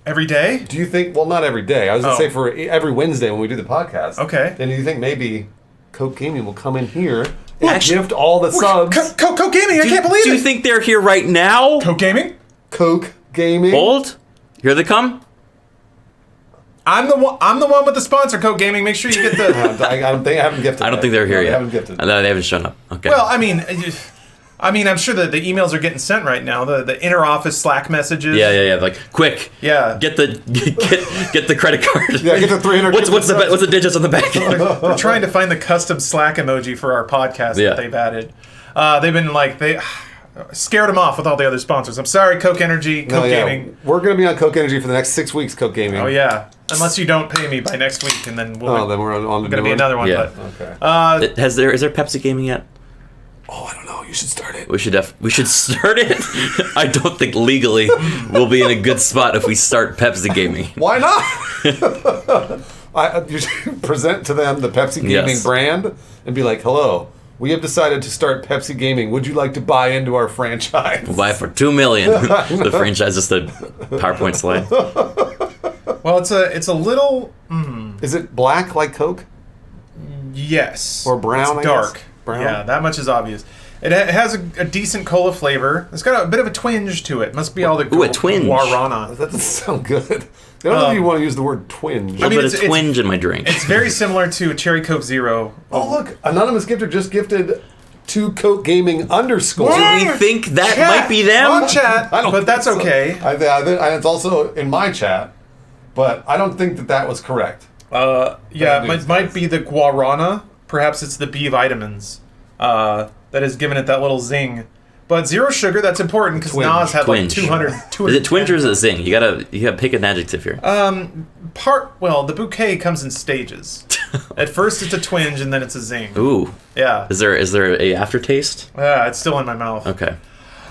Speaker 2: Every day?
Speaker 1: do you think? Well, not every day. I was gonna
Speaker 2: Oh.
Speaker 1: say for every Wednesday when we do the podcast.
Speaker 2: Okay.
Speaker 1: Then do you think maybe Coke Gaming will come in here and
Speaker 3: Actually-
Speaker 1: gift all the subs?
Speaker 2: Coke Gaming, I can't believe
Speaker 3: Do
Speaker 2: it.
Speaker 3: you think they're here right now?
Speaker 2: Coke Gaming?
Speaker 1: Coke Gaming.
Speaker 3: Bold? Here they come.
Speaker 2: I'm the one with the sponsor, Coke Gaming. Make sure you get the.
Speaker 1: I don't think I haven't gifted.
Speaker 3: I don't
Speaker 1: that.
Speaker 3: think they're here
Speaker 1: No,
Speaker 3: yet.
Speaker 1: They haven't gifted.
Speaker 3: No, they haven't shown up. Okay.
Speaker 2: Well, I mean, I'm sure that the emails are getting sent right now. The inter office Slack messages.
Speaker 3: yeah. Like, quick.
Speaker 2: Yeah.
Speaker 3: Get the get the credit card.
Speaker 1: Yeah, get the 300.
Speaker 3: What's the digits on the back?
Speaker 2: We're trying to find the custom Slack emoji for our podcast
Speaker 3: Yeah.
Speaker 2: that they've added. They've been like they scared them off with all the other sponsors. I'm sorry, Coke Energy, Coke
Speaker 1: No, yeah.
Speaker 2: Gaming.
Speaker 1: We're gonna be on Coke Energy for the next 6 weeks. Coke Gaming.
Speaker 2: Oh yeah, unless you don't pay me by next week, and then
Speaker 1: Oh, then we're on the
Speaker 2: gonna
Speaker 1: new
Speaker 2: be
Speaker 1: one?
Speaker 2: another one.
Speaker 3: Yeah.
Speaker 2: But
Speaker 1: Okay.
Speaker 3: Is there Pepsi Gaming yet?
Speaker 1: Oh, I don't know. You should start it.
Speaker 3: We should start it. I don't think legally we'll be in a good spot if we start Pepsi Gaming.
Speaker 1: Why not? You should present to them the Pepsi Gaming
Speaker 3: Yes.
Speaker 1: brand and be like, "Hello, We have decided to start Pepsi Gaming. Would you like to buy into our franchise?
Speaker 3: We'll buy it for $2 million. The franchise is the PowerPoint slide.
Speaker 2: Well, it's a little
Speaker 1: Is it black like Coke?
Speaker 2: yes
Speaker 1: Or brown,
Speaker 2: It's
Speaker 1: I
Speaker 2: dark.
Speaker 1: guess? Brown?
Speaker 2: Yeah, that much is obvious. It has a decent cola flavor. It's got a bit of a twinge to it. Must be all the
Speaker 3: Ooh, a twinge.
Speaker 2: guarana.
Speaker 1: That doesn't sound good. I don't know if you want to use the word twinge.
Speaker 3: A little bit of
Speaker 2: it's-
Speaker 3: twinge in my drink.
Speaker 2: It's very similar to a Cherry Coke Zero.
Speaker 1: Oh, look. Anonymous Gifter just gifted to Coke Gaming _.
Speaker 3: Do we think that might be them?
Speaker 2: On chat,
Speaker 1: I don't
Speaker 2: but that's
Speaker 1: think so.
Speaker 2: okay.
Speaker 1: And it's also in my chat, but I don't think that was correct.
Speaker 2: Yeah, it might be the guarana. Perhaps it's the B vitamins that has given it that little zing. But zero sugar, that's important because
Speaker 1: Twinge.
Speaker 2: Nas had like
Speaker 3: Twinge.
Speaker 2: 200.
Speaker 3: Is it twinge or is it zing? You gotta pick an adjective here.
Speaker 2: Well, the bouquet comes in stages. At first it's a twinge and then it's a zing.
Speaker 3: Ooh.
Speaker 2: Yeah.
Speaker 3: Is there a aftertaste?
Speaker 2: It's still in my mouth.
Speaker 3: Okay.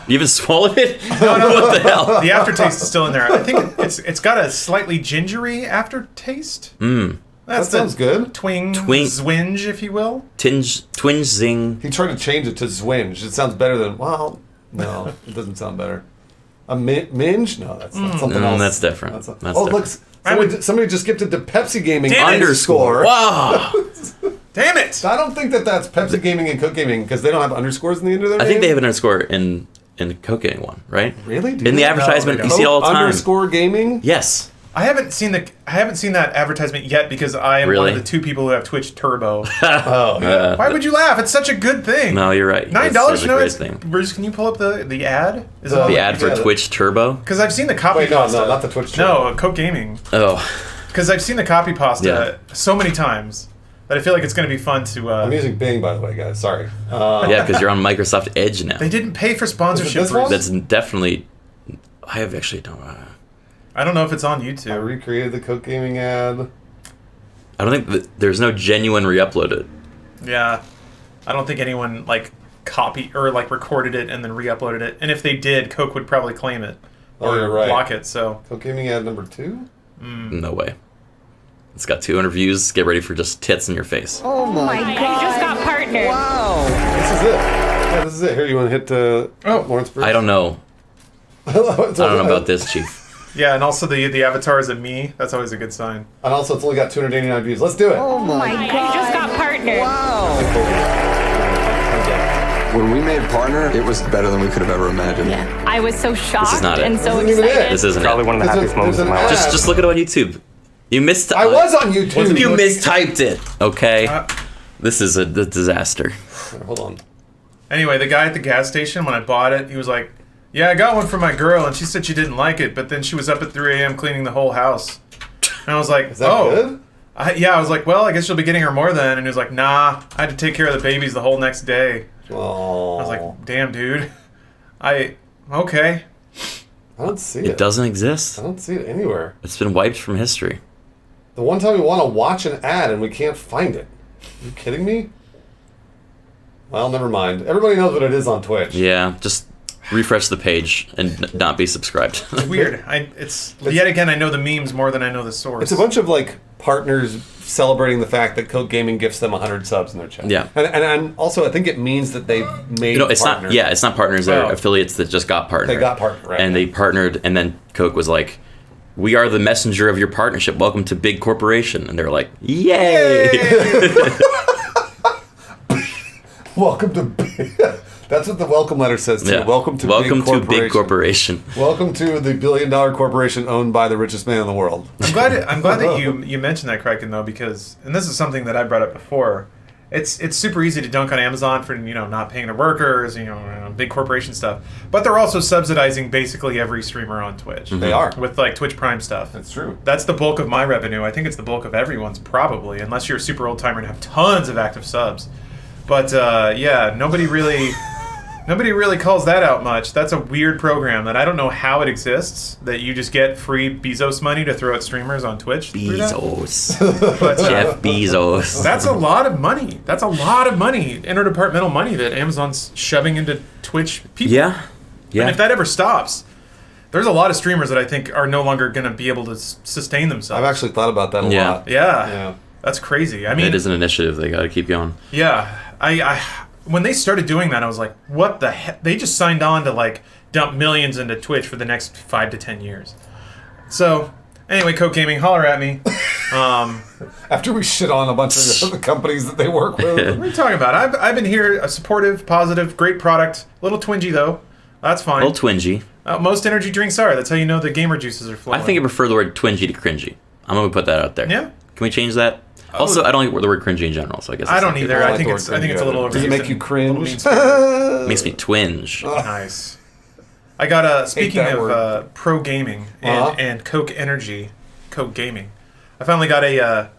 Speaker 3: You even swallowed it?
Speaker 2: No.
Speaker 3: What the hell?
Speaker 2: The aftertaste is still in there. I think it's got a slightly gingery aftertaste.
Speaker 1: That sounds good.
Speaker 2: Twing, zwinge, if you will.
Speaker 3: Twinge, zing.
Speaker 1: He tried to change it to zwinge. It sounds better than, well, no, it doesn't sound better. A minge? No, that's not something else.
Speaker 3: That's different.
Speaker 1: Look, somebody just gifted to Pepsi Gaming
Speaker 2: Damn it.
Speaker 1: _.
Speaker 3: Wow.
Speaker 2: Damn it!
Speaker 1: I don't think that's Pepsi Gaming and Coke Gaming because they don't have underscores in the end of their
Speaker 3: I think
Speaker 1: name.
Speaker 3: they have an underscore in the Coke Gaming one, right?
Speaker 1: Really? Do
Speaker 3: In the
Speaker 1: they?
Speaker 3: advertisement,
Speaker 2: No,
Speaker 3: you
Speaker 2: they
Speaker 3: see it all the time.
Speaker 1: Underscore Gaming?
Speaker 3: Yes.
Speaker 2: I haven't seen that advertisement yet because I am one
Speaker 3: Really?
Speaker 2: of the 2 people who have Twitch Turbo.
Speaker 1: Oh, yeah.
Speaker 2: Why would you laugh? It's such a good thing.
Speaker 3: No, you're right.
Speaker 2: $9.
Speaker 3: It's a
Speaker 2: No,
Speaker 3: great
Speaker 2: it's,
Speaker 3: thing.
Speaker 2: Bruce, can you pull up the ad? Is
Speaker 1: The-
Speaker 2: it
Speaker 3: The ad for
Speaker 1: Yeah.
Speaker 3: Twitch Turbo.
Speaker 2: Because I've seen the copy
Speaker 1: Wait, no,
Speaker 2: pasta.
Speaker 1: not the Twitch
Speaker 2: No,
Speaker 1: Turbo.
Speaker 2: Coke Gaming.
Speaker 3: Oh.
Speaker 2: Because I've seen the copy pasta so many times that I feel like it's going to be fun to.
Speaker 1: I'm using Bing, by the way, guys. Sorry.
Speaker 3: Yeah, because you're on Microsoft Edge now.
Speaker 2: They didn't pay for sponsorship.
Speaker 1: Is it this one?
Speaker 2: Bruce.
Speaker 3: That's definitely. I have actually don't.
Speaker 2: I don't know if it's on
Speaker 1: I
Speaker 2: YouTube.
Speaker 1: recreated the Coke Gaming ad.
Speaker 3: I don't think there's no genuine re-uploaded.
Speaker 2: Yeah, I don't think anyone copy or recorded it and then re-uploaded it. And if they did, Coke would probably claim it
Speaker 1: Oh,
Speaker 2: or
Speaker 1: you're right.
Speaker 2: block it. So
Speaker 1: Coke Gaming ad number 2?
Speaker 3: No way. It's got 200 views. Get ready for just tits in your face.
Speaker 4: Oh my god.
Speaker 5: You just got partnered.
Speaker 4: Wow.
Speaker 1: This is it. Yeah, this is it. Here, you want to hit Lawrence Bruce?
Speaker 3: I don't know. I don't know about this, Chief.
Speaker 2: yeah, and also the avatar is a me. That's always a good sign.
Speaker 1: And also, it's only got 289 views. Let's do it.
Speaker 4: Oh my
Speaker 5: You
Speaker 4: god.
Speaker 5: just got partnered.
Speaker 4: Wow.
Speaker 6: When we made Partner, it was better than we could have ever imagined.
Speaker 5: Yeah. I was so shocked
Speaker 3: not it.
Speaker 5: and so
Speaker 1: This isn't even it.
Speaker 5: excited.
Speaker 3: This isn't
Speaker 7: Probably
Speaker 3: it.
Speaker 7: one of the
Speaker 1: There's
Speaker 7: happiest
Speaker 1: a-
Speaker 7: moments
Speaker 1: there's
Speaker 7: of my
Speaker 1: an
Speaker 7: life.
Speaker 1: ad.
Speaker 3: Just look at it on YouTube. You missed.
Speaker 1: I was on YouTube.
Speaker 3: You mistyped it. Okay.
Speaker 2: Uh,
Speaker 3: This is a disaster.
Speaker 1: Hold on.
Speaker 2: Anyway, the guy at the gas station, when I bought it, he was like, yeah, I got one for my girl, and she said she didn't like it, but then she was up at 3 a.m. cleaning the whole house. And I was like,
Speaker 1: Is that
Speaker 2: oh.
Speaker 1: good?
Speaker 2: I was like, well, I guess you'll be getting her more then. And he was like, nah, I had to take care of the babies the whole next day.
Speaker 1: Oh.
Speaker 2: I was like, damn, dude. Okay.
Speaker 1: I don't see it.
Speaker 3: It doesn't exist.
Speaker 1: I don't see it anywhere.
Speaker 3: It's been wiped from history.
Speaker 1: The one time we want to watch an ad and we can't find it. Are you kidding me? Well, never mind. Everybody knows what it is on Twitch.
Speaker 3: Yeah, just refresh the page and not be subscribed.
Speaker 2: It's weird. Yet again, I know the memes more than I know the source.
Speaker 1: It's a bunch of partners celebrating the fact that Coke Gaming gifts them 100 subs in their chat.
Speaker 3: Yeah.
Speaker 1: And also I think it means that they've made
Speaker 3: It's
Speaker 1: partner.
Speaker 3: not. Yeah, it's not partners. They're
Speaker 2: Oh.
Speaker 3: affiliates that just got partnered.
Speaker 1: They got partnered, right.
Speaker 3: And they partnered, and then Coke was like, "We are the messenger of your partnership. Welcome to Big Corporation." And they're like, "Yay!"
Speaker 1: Welcome to That's what the welcome letter says too.
Speaker 3: Yeah.
Speaker 1: Welcome to
Speaker 3: Big Corporation.
Speaker 1: Welcome to the billion-dollar corporation owned by the richest man in the world.
Speaker 2: I'm glad that you mentioned that, Criken, though, because, and this is something that I brought up before, it's super easy to dunk on Amazon for not paying their workers, big corporation stuff, but they're also subsidizing basically every streamer on Twitch.
Speaker 1: They are.
Speaker 2: With Twitch Prime stuff.
Speaker 1: That's true.
Speaker 2: That's the bulk of my revenue. I think it's the bulk of everyone's probably, unless you're a super old timer and have tons of active subs. But yeah, nobody really calls that out much. That's a weird program that I don't know how it exists. That you just get free Bezos money to throw at streamers on Twitch. through that.
Speaker 3: Bezos.
Speaker 2: But,
Speaker 3: Jeff Bezos.
Speaker 2: that's a lot of money. That's a lot of money, interdepartmental money that Amazon's shoving into Twitch people.
Speaker 3: Yeah. Yeah.
Speaker 2: And if that ever stops, there's a lot of streamers that I think are no longer going to be able to sustain themselves.
Speaker 1: I've actually thought about that a
Speaker 3: Yeah.
Speaker 1: lot.
Speaker 2: Yeah.
Speaker 1: Yeah.
Speaker 2: That's crazy. I mean,
Speaker 3: it is an initiative they got to keep you on.
Speaker 2: yeah. when they started doing that, I was like, what the heck? They just signed on to like dump millions into Twitch for the next 5 to 10 years. So anyway, Coke Gaming, holler at me.
Speaker 1: After we shit on a bunch of the companies that they work with.
Speaker 2: What are you talking about? I've been here, supportive, positive, great product. A little twingy though. That's fine.
Speaker 3: A little twingy.
Speaker 2: Most energy drinks are. That's how you know the gamer juices are flowing.
Speaker 3: I think I prefer the word twingy to cringy. I'm going to put that out there.
Speaker 2: Yeah.
Speaker 3: Can we change that? Also, I don't like the word cringy in general, so I guess
Speaker 2: I
Speaker 3: that's
Speaker 2: don't
Speaker 3: not good.
Speaker 2: either.
Speaker 1: I
Speaker 2: I
Speaker 1: like
Speaker 2: think
Speaker 1: the
Speaker 2: it's
Speaker 1: word
Speaker 2: a little
Speaker 1: cringy. Does it
Speaker 2: overused
Speaker 1: make you
Speaker 2: and a
Speaker 1: cringe?
Speaker 2: little mean-spirited.
Speaker 3: Makes me twinge.
Speaker 2: Nice. I got speaking
Speaker 1: that
Speaker 2: of
Speaker 1: word.
Speaker 2: pro gaming and Coke Energy, Coke Gaming. I finally got a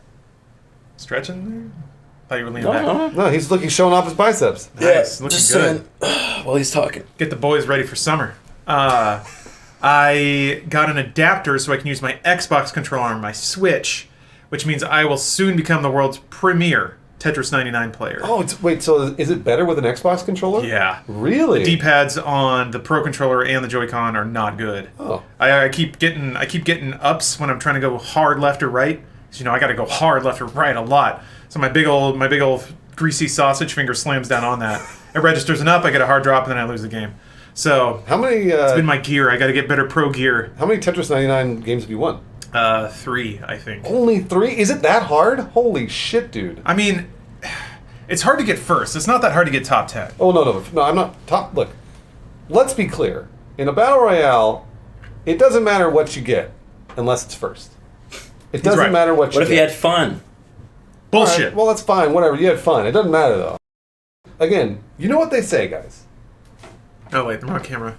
Speaker 2: stretch in there. Thought you were leaning back.
Speaker 1: No, he's showing off his biceps.
Speaker 2: Nice, looking good.
Speaker 3: While he's talking.
Speaker 2: Get the boys ready for summer. I got an adapter so I can use my Xbox controller on my Switch, which means I will soon become the world's premier Tetris 99 player.
Speaker 1: Oh, wait, so is it better with an Xbox controller?
Speaker 2: Yeah.
Speaker 1: Really?
Speaker 2: D-pads on the Pro controller and the Joy-Con are not good.
Speaker 1: Oh.
Speaker 2: I keep getting ups when I'm trying to go hard left or right. So, I got to go hard left or right a lot. So my big old greasy sausage finger slams down on that. It registers an up, I get a hard drop, and then I lose the game. So
Speaker 1: How many
Speaker 2: it's been my gear. I got to get better pro gear.
Speaker 1: how many Tetris 99 games have you won?
Speaker 2: 3, I think.
Speaker 1: Only 3? Is it that hard? Holy shit, dude.
Speaker 2: I mean, it's hard to get first. It's not that hard to get top 10.
Speaker 1: Oh, no, I'm not top. Look, let's be clear. In a battle royale, it doesn't matter what you get unless it's first. It doesn't
Speaker 2: right.
Speaker 1: matter what you
Speaker 3: What if
Speaker 1: get.
Speaker 3: you had fun?
Speaker 2: Bullshit.
Speaker 1: All right, well, that's fine. Whatever. You had fun. It doesn't matter, though. Again, you know what they say, guys.
Speaker 2: Oh, wait, I'm on camera.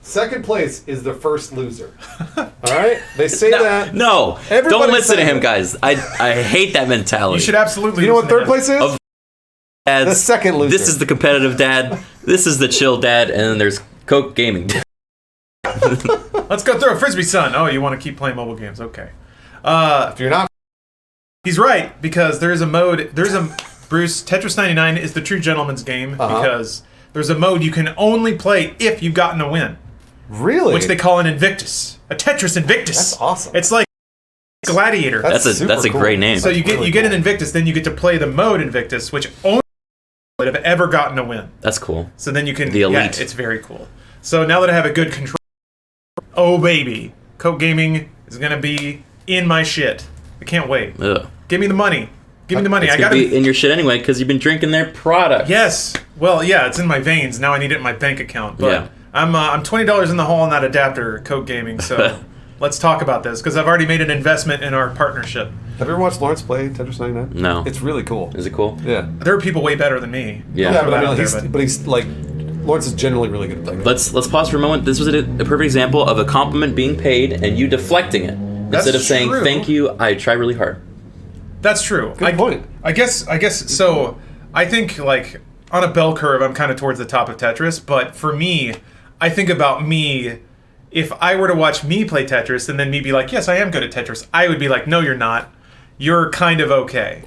Speaker 1: Second place is the first loser. All right? They say that.
Speaker 3: No,
Speaker 1: Everybody
Speaker 3: don't listen to
Speaker 1: says
Speaker 3: him,
Speaker 1: it.
Speaker 3: guys. I hate that mentality.
Speaker 2: You should absolutely.
Speaker 1: You know what
Speaker 2: listen
Speaker 1: third
Speaker 2: to him.
Speaker 1: place is?
Speaker 3: Of- Dads,
Speaker 1: The second loser.
Speaker 3: This is the competitive dad. This is the chill dad, and then there's Coke Gaming.
Speaker 2: Let's go throw a frisbee, son. Oh, you want to keep playing mobile games? Okay.
Speaker 1: If you're not.
Speaker 2: He's right because there's a mode. Bruce, Tetris 99 is the true gentleman's game because there's a mode you can only play if you've gotten a win,
Speaker 1: Really?
Speaker 2: which they call an Invictus, a Tetris Invictus.
Speaker 1: That's awesome.
Speaker 2: It's like Gladiator.
Speaker 3: That's a
Speaker 1: super
Speaker 3: that's a
Speaker 1: cool.
Speaker 3: great name.
Speaker 2: so you
Speaker 1: really
Speaker 2: get an
Speaker 1: cool.
Speaker 2: Invictus, then you get to play the mode Invictus, which only would have ever gotten a win.
Speaker 3: That's cool.
Speaker 2: So then you can
Speaker 3: The elite.
Speaker 2: Yeah, it's very cool. So now that I have a good control, oh baby, Coke Gaming is gonna be in my shit. I can't wait.
Speaker 3: Ugh.
Speaker 2: Give me the money. Give me the money.
Speaker 3: It's
Speaker 2: I
Speaker 3: gonna
Speaker 2: gotta
Speaker 3: be in your shit anyway because you've been drinking their product.
Speaker 2: Yes. Well, yeah, it's in my veins. Now I need it in my bank account. But
Speaker 3: Yeah.
Speaker 2: I'm $20 in the hole on that adapter, Coke Gaming. So let's talk about this because I've already made an investment in our partnership.
Speaker 1: Have you ever watched Lawrence play Tetris 99?
Speaker 3: No.
Speaker 1: It's really cool.
Speaker 3: Is it cool?
Speaker 1: Yeah.
Speaker 2: There are people way better than me.
Speaker 3: Yeah.
Speaker 1: Yeah,
Speaker 2: Throw
Speaker 1: but I
Speaker 2: that
Speaker 1: mean,
Speaker 2: out there,
Speaker 1: he's like, Lawrence is generally really good at that.
Speaker 3: Let's pause for a moment. This was a perfect example of a compliment being paid and you deflecting it
Speaker 2: That's
Speaker 3: instead of saying
Speaker 2: true.
Speaker 3: thank you. I try really hard.
Speaker 2: That's true.
Speaker 1: Good point.
Speaker 2: I guess so. I think like on a bell curve, I'm kind of towards the top of Tetris. But for me, I think about me. If I were to watch me play Tetris and then me be like, yes, I am good at Tetris, I would be like, no, you're not. You're kind of okay.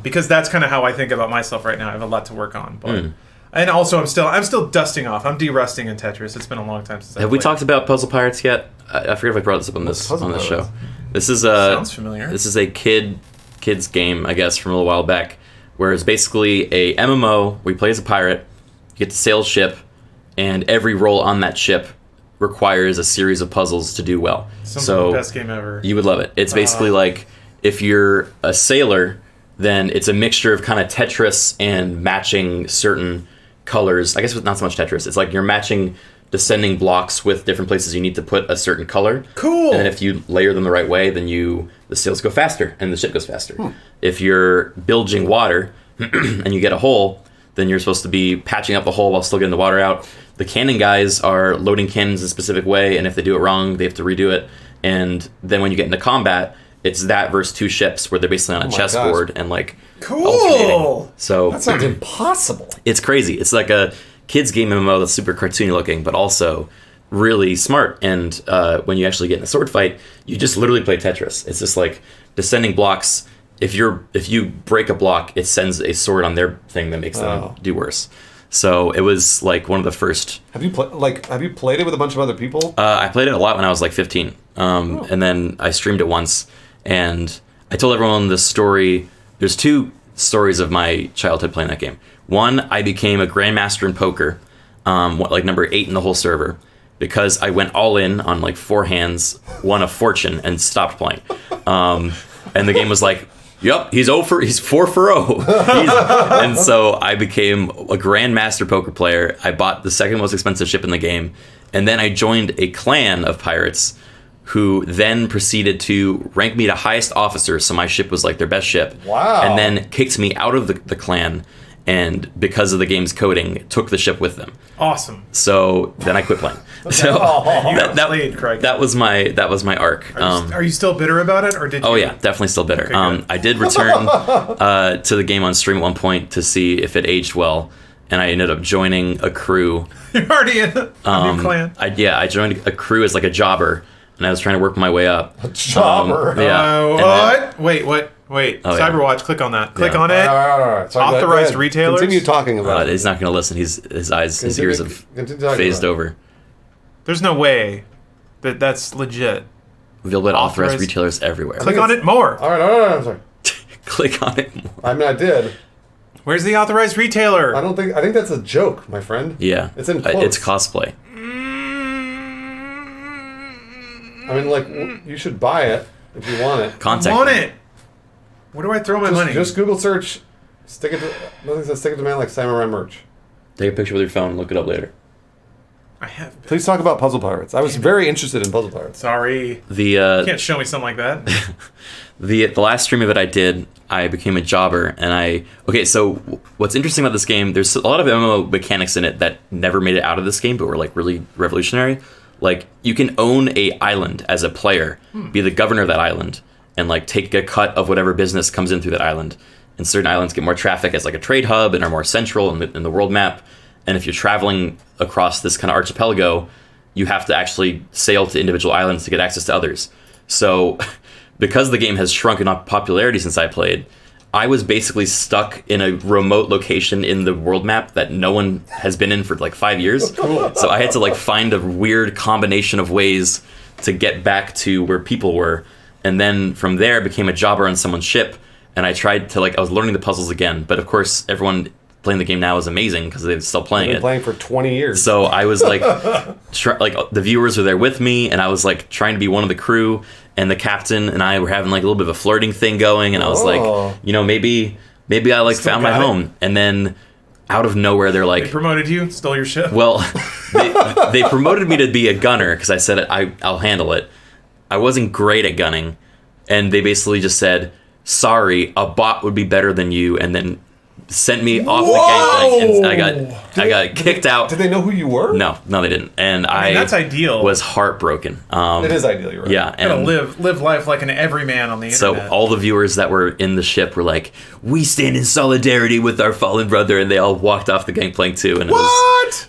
Speaker 2: Because that's kind of how I think about myself right now. I have a lot to work on, but and also I'm still dusting off. I'm de-rusting in Tetris. It's been a long time since
Speaker 3: Have we talked about Puzzle Pirates yet? I forget if I brought this up on this
Speaker 1: Puzzle
Speaker 3: show.
Speaker 1: Pirates?
Speaker 3: This is
Speaker 2: Sounds familiar.
Speaker 3: This is a kids game, I guess, from a little while back, where it's basically a MMO where you play as a pirate, you get to sail a ship, and every roll on that ship requires a series of puzzles to do well.
Speaker 2: Sounds
Speaker 3: so
Speaker 2: like the best game ever.
Speaker 3: you would love it. It's basically like if you're a sailor, then it's a mixture of kind of Tetris and matching certain colors. I guess not so much Tetris. It's like you're matching descending blocks with different places you need to put a certain color.
Speaker 2: Cool.
Speaker 3: And then if you layer them the right way, then the sails go faster and the ship goes faster. If you're bilging water and you get a hole, then you're supposed to be patching up the hole while still getting the water out. The cannon guys are loading cannons a specific way, and if they do it wrong, they have to redo it. And then when you get into combat, it's that versus two ships where they're basically on a
Speaker 1: my
Speaker 3: chessboard
Speaker 1: gosh.
Speaker 3: and like
Speaker 2: Cool.
Speaker 3: alternating. So
Speaker 1: That sounds impossible.
Speaker 3: it's crazy. It's like a kids game MMO that's super cartoony looking, but also really smart. And when you actually get in a sword fight, you just literally play Tetris. It's just like descending blocks. If you break a block, it sends a sword on their thing that makes them do worse. So it was like one of the first.
Speaker 1: Have you played it with a bunch of other people?
Speaker 3: I played it a lot when I was like 15, and then I streamed it once, and I told everyone the story. There's two stories of my childhood playing that game. One, I became a grandmaster in poker, like number 8 in the whole server, because I went all in on like 4 hands, won a fortune, and stopped playing. And the game was like, yep, he's 4 for 0. And so I became a grandmaster poker player. I bought the second most expensive ship in the game, and then I joined a clan of pirates who then proceeded to rank me to highest officer, so my ship was like their best ship.
Speaker 1: Wow.
Speaker 3: And then kicked me out of the clan, and because of the game's coding, took the ship with them.
Speaker 2: Awesome.
Speaker 3: So then I quit playing. So
Speaker 2: Played, Craig.
Speaker 3: that was my arc.
Speaker 2: Are you still bitter about it, or did you?
Speaker 3: Oh yeah, definitely still bitter.
Speaker 2: Okay, good.
Speaker 3: I did return to the game on stream at one point to see if it aged well, and I ended up joining a crew.
Speaker 2: You're already in a new clan.
Speaker 3: I joined a crew as like a jobber, and I was trying to work my way up.
Speaker 1: A jobber.
Speaker 2: What? Wait. Cyberwatch. Click on that. Click on it.
Speaker 1: All right. Sorry,
Speaker 2: Authorized
Speaker 1: go ahead.
Speaker 2: retailers?
Speaker 1: Continue talking about it.
Speaker 3: He's not going to listen. His ears have
Speaker 1: Continue talking
Speaker 3: phased
Speaker 1: about it.
Speaker 3: over.
Speaker 2: There's no way that's legit.
Speaker 3: Available at authorized
Speaker 2: Authorized-
Speaker 3: retailers everywhere.
Speaker 2: Click on it more.
Speaker 1: All right. I'm sorry.
Speaker 3: Click on it more.
Speaker 1: I mean, I did.
Speaker 2: Where's the authorized retailer?
Speaker 1: I think that's a joke, my friend.
Speaker 3: Yeah.
Speaker 1: It's in quotes.
Speaker 3: It's cosplay.
Speaker 1: I mean, like, you should buy it if you want it.
Speaker 3: Contact
Speaker 2: I want
Speaker 3: me.
Speaker 2: it. Where do I throw my money?
Speaker 1: Just Google search. Stick it to man like Samurai merch.
Speaker 3: Take a picture with your phone and look it up later.
Speaker 2: I have been.
Speaker 1: Please talk about Puzzle Pirates. I was very interested in Puzzle Pirates.
Speaker 2: Sorry.
Speaker 3: The
Speaker 2: You can't show me something like that.
Speaker 3: the last stream of it I did, I became a jobber, and so what's interesting about this game, there's a lot of MMO mechanics in it that never made it out of this game, but were like really revolutionary. Like, you can own a island as a player, be the governor of that island, and like take a cut of whatever business comes in through that island. And certain islands get more traffic as like a trade hub and are more central in the world map. And if you're traveling across this kind of archipelago, you have to actually sail to individual islands to get access to others. So because the game has shrunk in popularity since I played, I was basically stuck in a remote location in the world map that no one has been in for like 5 years. So I had to like find a weird combination of ways to get back to where people were. And then from there became a jobber on someone's ship. And I tried to I was learning the puzzles again. But of course, everyone playing the game now is amazing because they're still playing
Speaker 1: I've
Speaker 3: it.
Speaker 1: been playing for 20 years.
Speaker 3: So I was like, the viewers were there with me, and I was like trying to be one of the crew, and the captain and I were having like a little bit of a flirting thing going, and I was like, maybe I like
Speaker 2: Still
Speaker 3: found my
Speaker 2: got it.
Speaker 3: home, and then out of nowhere they're
Speaker 2: They
Speaker 3: like,
Speaker 2: promoted you, stole your ship.
Speaker 3: well, they promoted me to be a gunner because I said I'll handle it. I wasn't great at gunning, and they basically just said, sorry, a bot would be better than you, and then sent me off the gangplank, and I got kicked out.
Speaker 1: Did they know who you were?
Speaker 3: No, they didn't, and
Speaker 2: I mean, that's ideal.
Speaker 3: was heartbroken.
Speaker 1: It is ideal, you're right.
Speaker 3: Yeah,
Speaker 2: You gotta
Speaker 3: and
Speaker 2: live life like an everyman on the
Speaker 3: so
Speaker 2: internet.
Speaker 3: all the viewers that were in the ship were like, "We stand in solidarity with our fallen brother," and they all walked off the gangplank too. And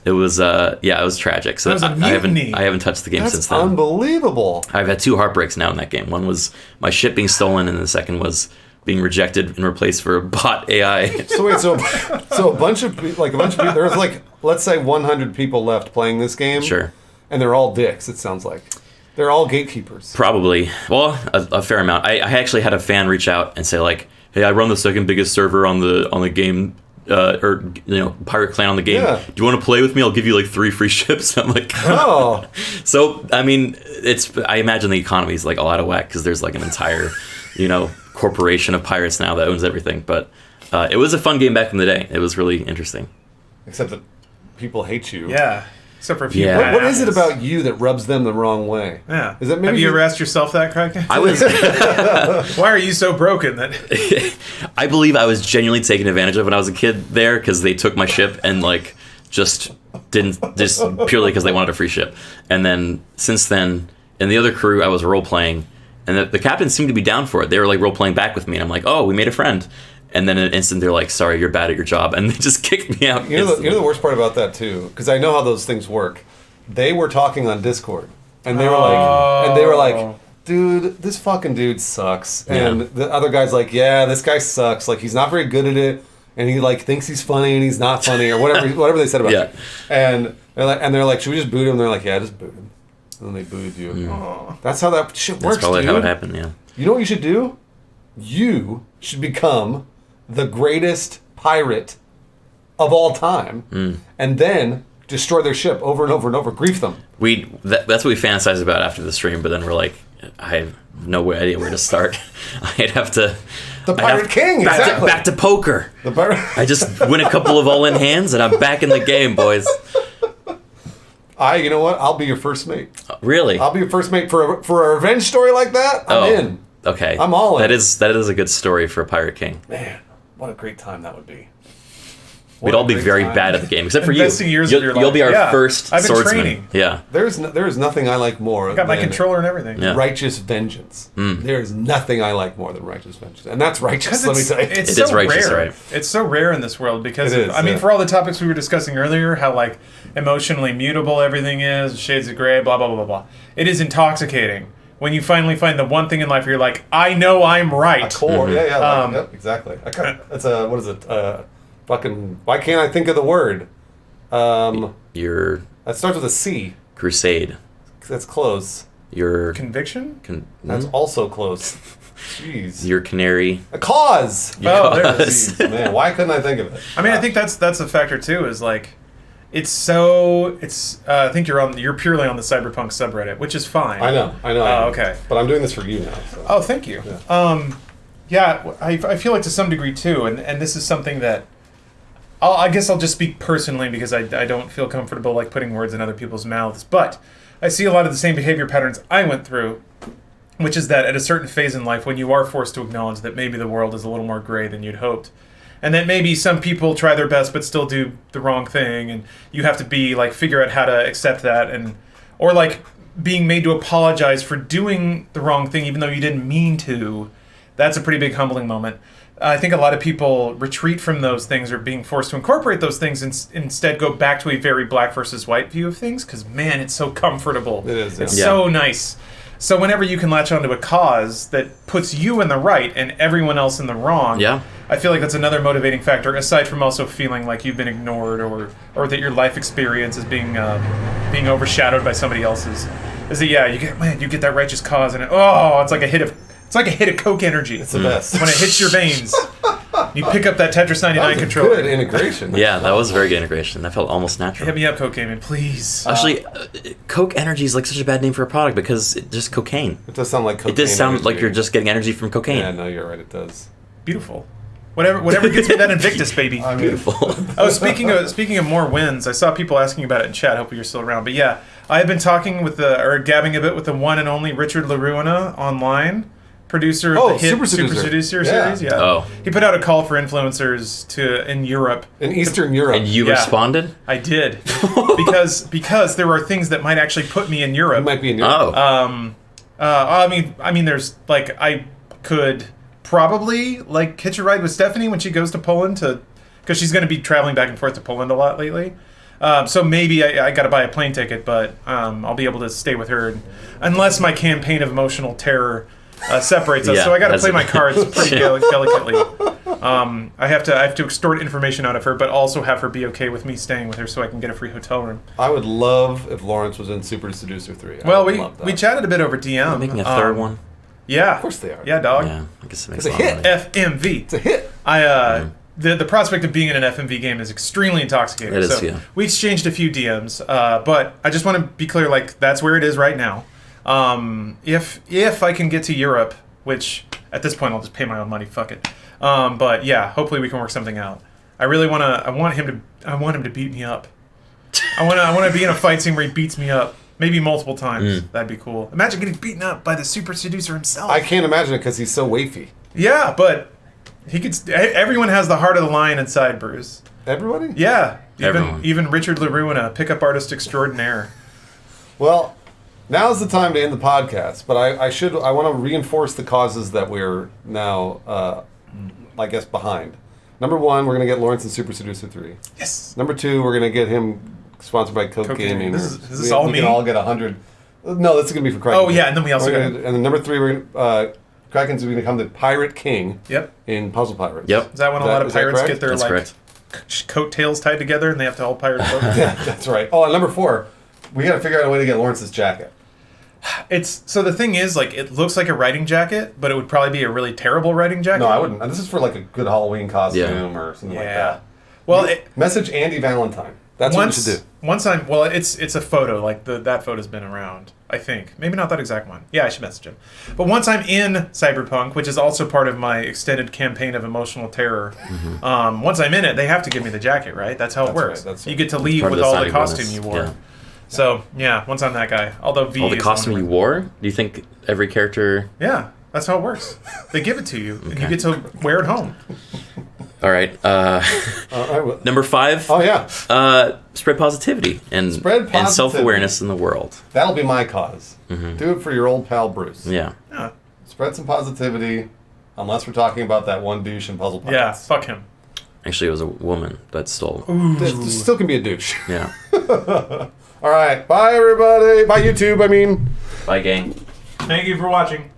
Speaker 3: it was tragic. So
Speaker 2: That was a mutiny.
Speaker 3: I haven't touched the game
Speaker 1: That's
Speaker 3: since then.
Speaker 1: unbelievable.
Speaker 3: I've had 2 heartbreaks now in that game. One was my ship being stolen, and the second was being rejected and replaced for a bot AI.
Speaker 1: So wait, so a bunch of people, there's like, let's say 100 people left playing this game.
Speaker 3: Sure.
Speaker 1: And they're all dicks, it sounds like. They're all gatekeepers.
Speaker 3: Probably. Well, a fair amount. I actually had a fan reach out and say like, "Hey, I run the second biggest server on the game, or pirate clan on the game.
Speaker 1: Yeah.
Speaker 3: Do you want to play with me? I'll give you like 3 free ships." I'm like,
Speaker 1: Oh.
Speaker 3: so I mean, I imagine the economy is like all out of whack because there's like an entire, corporation of pirates now that owns everything. But it was a fun game back in the day. It was really interesting.
Speaker 1: Except that people hate you.
Speaker 2: Yeah. Except for a few
Speaker 3: Yeah.
Speaker 2: bad
Speaker 1: What is it
Speaker 2: apples.
Speaker 1: about you that rubs them the wrong way?
Speaker 2: Yeah.
Speaker 1: Is that maybe
Speaker 2: Have you ever asked yourself that, Criken?
Speaker 3: I was,
Speaker 2: Why are you so broken that
Speaker 3: I believe I was genuinely taken advantage of when I was a kid there because they took my ship and like just purely because they wanted a free ship. And then since then, in the other crew, I was role playing, and the captain seemed to be down for it. They were like role playing back with me, and I'm like, oh, we made a friend. And then in an instant, they're like, sorry, you're bad at your job, and they just kicked me out.
Speaker 1: You know the worst part about that too, because I know how those things work. They were talking on Discord, and they were like, dude, this fucking dude sucks. And the other guy's like, yeah, this guy sucks. Like, he's not very good at it, and he like thinks he's funny and he's not funny, or whatever they said about
Speaker 3: Yeah.
Speaker 1: you. And they're like, should we just boot him? And they're like, yeah, just boot him. And then they booted you. That's how that shit works,
Speaker 3: That's probably
Speaker 1: dude.
Speaker 3: how it happened. Yeah.
Speaker 1: You know what you should do? You should become the greatest pirate of all time, and then destroy their ship over and over and over, grief them.
Speaker 3: That's what we fantasize about after the stream, but then we're like, I have no idea where to start. I'd have to...
Speaker 1: The Pirate King, exactly.
Speaker 3: Back to poker.
Speaker 1: The Pirate...
Speaker 3: I just win a couple of all-in hands, and I'm back in the game, boys.
Speaker 1: You know what? I'll be your first mate.
Speaker 3: Really?
Speaker 1: I'll be your first mate for a revenge story like that. I'm in.
Speaker 3: Okay.
Speaker 1: I'm all in.
Speaker 3: That is a good story for a Pirate King.
Speaker 1: Man, what a great time that would be.
Speaker 3: We'd all be very bad at the game, except for you.
Speaker 2: Investing years of your
Speaker 3: You'll
Speaker 2: life.
Speaker 3: be our
Speaker 2: Yeah.
Speaker 3: first
Speaker 2: I've been
Speaker 3: swordsman.
Speaker 2: training.
Speaker 3: Yeah.
Speaker 1: There is nothing I like more
Speaker 2: Got my
Speaker 1: than
Speaker 2: controller and everything.
Speaker 3: Yeah.
Speaker 1: righteous vengeance. There is nothing I like more than righteous vengeance. And that's righteous, let me tell you.
Speaker 2: It's
Speaker 3: It
Speaker 2: so
Speaker 3: is righteous,
Speaker 2: rare.
Speaker 3: right?
Speaker 2: It's so rare in this world because
Speaker 1: It is,
Speaker 2: I mean,
Speaker 1: yeah.
Speaker 2: for all the topics we were discussing earlier, how like emotionally mutable everything is, shades of gray, blah blah blah blah blah. It is intoxicating when you finally find the one thing in life where you're like, I know I'm right.
Speaker 1: A core, yeah,
Speaker 2: Um,
Speaker 1: yep, exactly. It's a, what is it? Fucking, why can't I think of the word?
Speaker 3: Your
Speaker 1: That starts with a C.
Speaker 3: crusade.
Speaker 1: That's close.
Speaker 3: Your
Speaker 2: Conviction?
Speaker 1: That's also close. Jeez.
Speaker 3: your canary.
Speaker 1: A cause!
Speaker 2: Oh, there it
Speaker 3: Cause.
Speaker 2: is.
Speaker 1: Jeez, man, why couldn't I think of it?
Speaker 2: I mean, I think that's a factor too. Is like, I think you're purely on the cyberpunk subreddit, which is fine.
Speaker 1: I know.
Speaker 2: Oh, okay.
Speaker 1: But I'm doing this for you now. So.
Speaker 2: Oh, thank you. Yeah, I feel like to some degree too, and this is something that I guess I'll just speak personally because I don't feel comfortable like putting words in other people's mouths, but I see a lot of the same behavior patterns I went through, which is that at a certain phase in life when you are forced to acknowledge that maybe the world is a little more gray than you'd hoped, and that maybe some people try their best but still do the wrong thing, and you have to be like figure out how to accept that, and or like being made to apologize for doing the wrong thing even though you didn't mean to. That's a pretty big humbling moment. I think a lot of people retreat from those things or being forced to incorporate those things and instead go back to a very black versus white view of things because, man, it's so comfortable.
Speaker 1: It is,
Speaker 2: It's
Speaker 3: yeah.
Speaker 2: so nice. So whenever you can latch onto a cause that puts you in the right and everyone else in the wrong,
Speaker 3: Yeah.
Speaker 2: I feel like that's another motivating factor, aside from also feeling like you've been ignored or that your life experience is being overshadowed by somebody else's. Is that you get that righteous cause and it's like a hit of Coke energy.
Speaker 1: It's the best.
Speaker 2: When it hits your veins, you pick up that Tetris 99
Speaker 1: That was a
Speaker 2: controller.
Speaker 1: good integration.
Speaker 3: Yeah, that was very good integration. That felt almost natural.
Speaker 2: Hit me up, Coke Gaming, please.
Speaker 3: Actually, Coke Energy is like such a bad name for a product because it's just cocaine.
Speaker 1: It does sound like cocaine.
Speaker 3: It does sound
Speaker 1: energy.
Speaker 3: like you're just getting energy from cocaine.
Speaker 1: Yeah, no, you're right. It does.
Speaker 2: Beautiful. Whatever gets me that Invictus, baby.
Speaker 1: I mean,
Speaker 3: Beautiful.
Speaker 2: Oh, speaking of more wins, I saw people asking about it in chat. Hopefully you're still around. But yeah, I have been talking or gabbing a bit with the one and only Richard LaRuina online, producer of the hit
Speaker 1: Super
Speaker 2: Super
Speaker 1: Seducer.
Speaker 2: Seducer
Speaker 1: Yeah.
Speaker 2: series. Yeah.
Speaker 3: Oh.
Speaker 2: He put out a call for influencers in Europe.
Speaker 1: in Eastern Europe.
Speaker 3: And you
Speaker 2: Yeah.
Speaker 3: responded?
Speaker 2: I did because there are things that might actually put me in Europe.
Speaker 1: It might be in Europe.
Speaker 3: Oh.
Speaker 2: I mean, there's like I could probably like hitch a ride with Stephanie when she goes to Poland because she's going to be traveling back and forth to Poland a lot lately. So maybe I got to buy a plane ticket, but I'll be able to stay with her unless my campaign of emotional terror separates us.
Speaker 3: Yeah,
Speaker 2: So I got to
Speaker 3: that's-
Speaker 2: play my cards pretty delicately. I have to extort information out of her, but also have her be okay with me staying with her so I can get a free hotel room.
Speaker 1: I would love if Lawrence was in Super Seducer 3. I
Speaker 2: Well,
Speaker 1: would love that.
Speaker 2: we chatted a bit over DM.
Speaker 3: Making a third one?
Speaker 2: Yeah,
Speaker 1: Of course they are.
Speaker 2: Yeah, dog.
Speaker 3: Yeah, I guess it makes
Speaker 1: It's a
Speaker 3: a lot of
Speaker 1: hit.
Speaker 3: money.
Speaker 2: FMV.
Speaker 1: It's a hit.
Speaker 2: The prospect of being in an FMV game is extremely intoxicating.
Speaker 3: It is,
Speaker 2: so
Speaker 3: yeah.
Speaker 2: we exchanged a few DMs, but I just want to be clear, like that's where it is right now. If I can get to Europe, which at this point I'll just pay my own money, fuck it. But yeah, hopefully we can work something out. I really want to. I want him to beat me up. I want to be in a fight scene where he beats me up. Maybe multiple times. That'd be cool. Imagine getting beaten up by the Super Seducer himself.
Speaker 1: I can't imagine it because he's so wafy.
Speaker 2: Yeah, but he could. Everyone has the heart of the lion inside, Bruce.
Speaker 1: Everybody?
Speaker 2: Yeah,
Speaker 3: Everyone.
Speaker 2: even Richard LaRuina, pickup artist extraordinaire.
Speaker 1: Well, now's the time to end the podcast, but I want to reinforce the causes that we're now, I guess, behind. Number one, we're going to get Lawrence in Super Seducer 3.
Speaker 2: Yes.
Speaker 1: Number two, we're going to get him sponsored by Coke
Speaker 2: Coke
Speaker 1: Gaming.
Speaker 2: Gaming. Is this
Speaker 1: we,
Speaker 2: all
Speaker 1: we
Speaker 2: me?
Speaker 1: can all get 100. No, this is going to be for Criken.
Speaker 2: Oh, yeah, and then we also
Speaker 1: And
Speaker 2: got-
Speaker 1: then number three, Criken's going to become the Pirate King.
Speaker 2: Yep.
Speaker 1: In Puzzle Pirates.
Speaker 3: Yep.
Speaker 2: Is that when a lot of
Speaker 1: is that
Speaker 2: pirates
Speaker 1: correct?
Speaker 2: get their
Speaker 3: That's
Speaker 2: like
Speaker 3: correct.
Speaker 2: coattails tied together and they have to all pirate boat?
Speaker 1: Yeah, that's right. Oh, and number four, we got to figure out a way to get Lawrence's jacket.
Speaker 2: It's so the thing is, like, it looks like a riding jacket, but it would probably be a really terrible riding jacket.
Speaker 1: No, I wouldn't. This is for like a good Halloween costume
Speaker 3: Yeah.
Speaker 1: or something
Speaker 2: Yeah.
Speaker 1: like that.
Speaker 2: Well,
Speaker 1: Message Andy Valentine. That's what you should do.
Speaker 2: Once I'm it's a photo, like that photo's been around, I think. Maybe not that exact one. Yeah, I should message him. But once I'm in Cyberpunk, which is also part of my extended campaign of emotional terror, once I'm in it, they have to give me the jacket, right? That's how it works.
Speaker 1: Right,
Speaker 2: you get to leave
Speaker 3: Part of
Speaker 2: with
Speaker 3: the
Speaker 2: all the
Speaker 3: signing
Speaker 2: costume
Speaker 3: bonus,
Speaker 2: you wore.
Speaker 3: yeah.
Speaker 2: So yeah, once I'm that guy. Although V
Speaker 3: All the
Speaker 2: is
Speaker 3: costume you wore? Do you think every character...
Speaker 2: Yeah, that's how it works. They give it to you, and you get to wear it home.
Speaker 3: All right. Number 5.
Speaker 1: Oh, yeah.
Speaker 3: Spread positivity and self-awareness in the world.
Speaker 1: That'll be my cause. Do it for your old pal Bruce.
Speaker 3: Yeah.
Speaker 1: Spread some positivity, unless we're talking about that one douche in Puzzle Pirates.
Speaker 2: Yeah, fuck him.
Speaker 3: Actually, it was a woman, but still.
Speaker 1: It still can be a douche.
Speaker 3: Yeah.
Speaker 1: All right. Bye, everybody. Bye, YouTube, I mean.
Speaker 3: Bye, gang.
Speaker 2: Thank you for watching.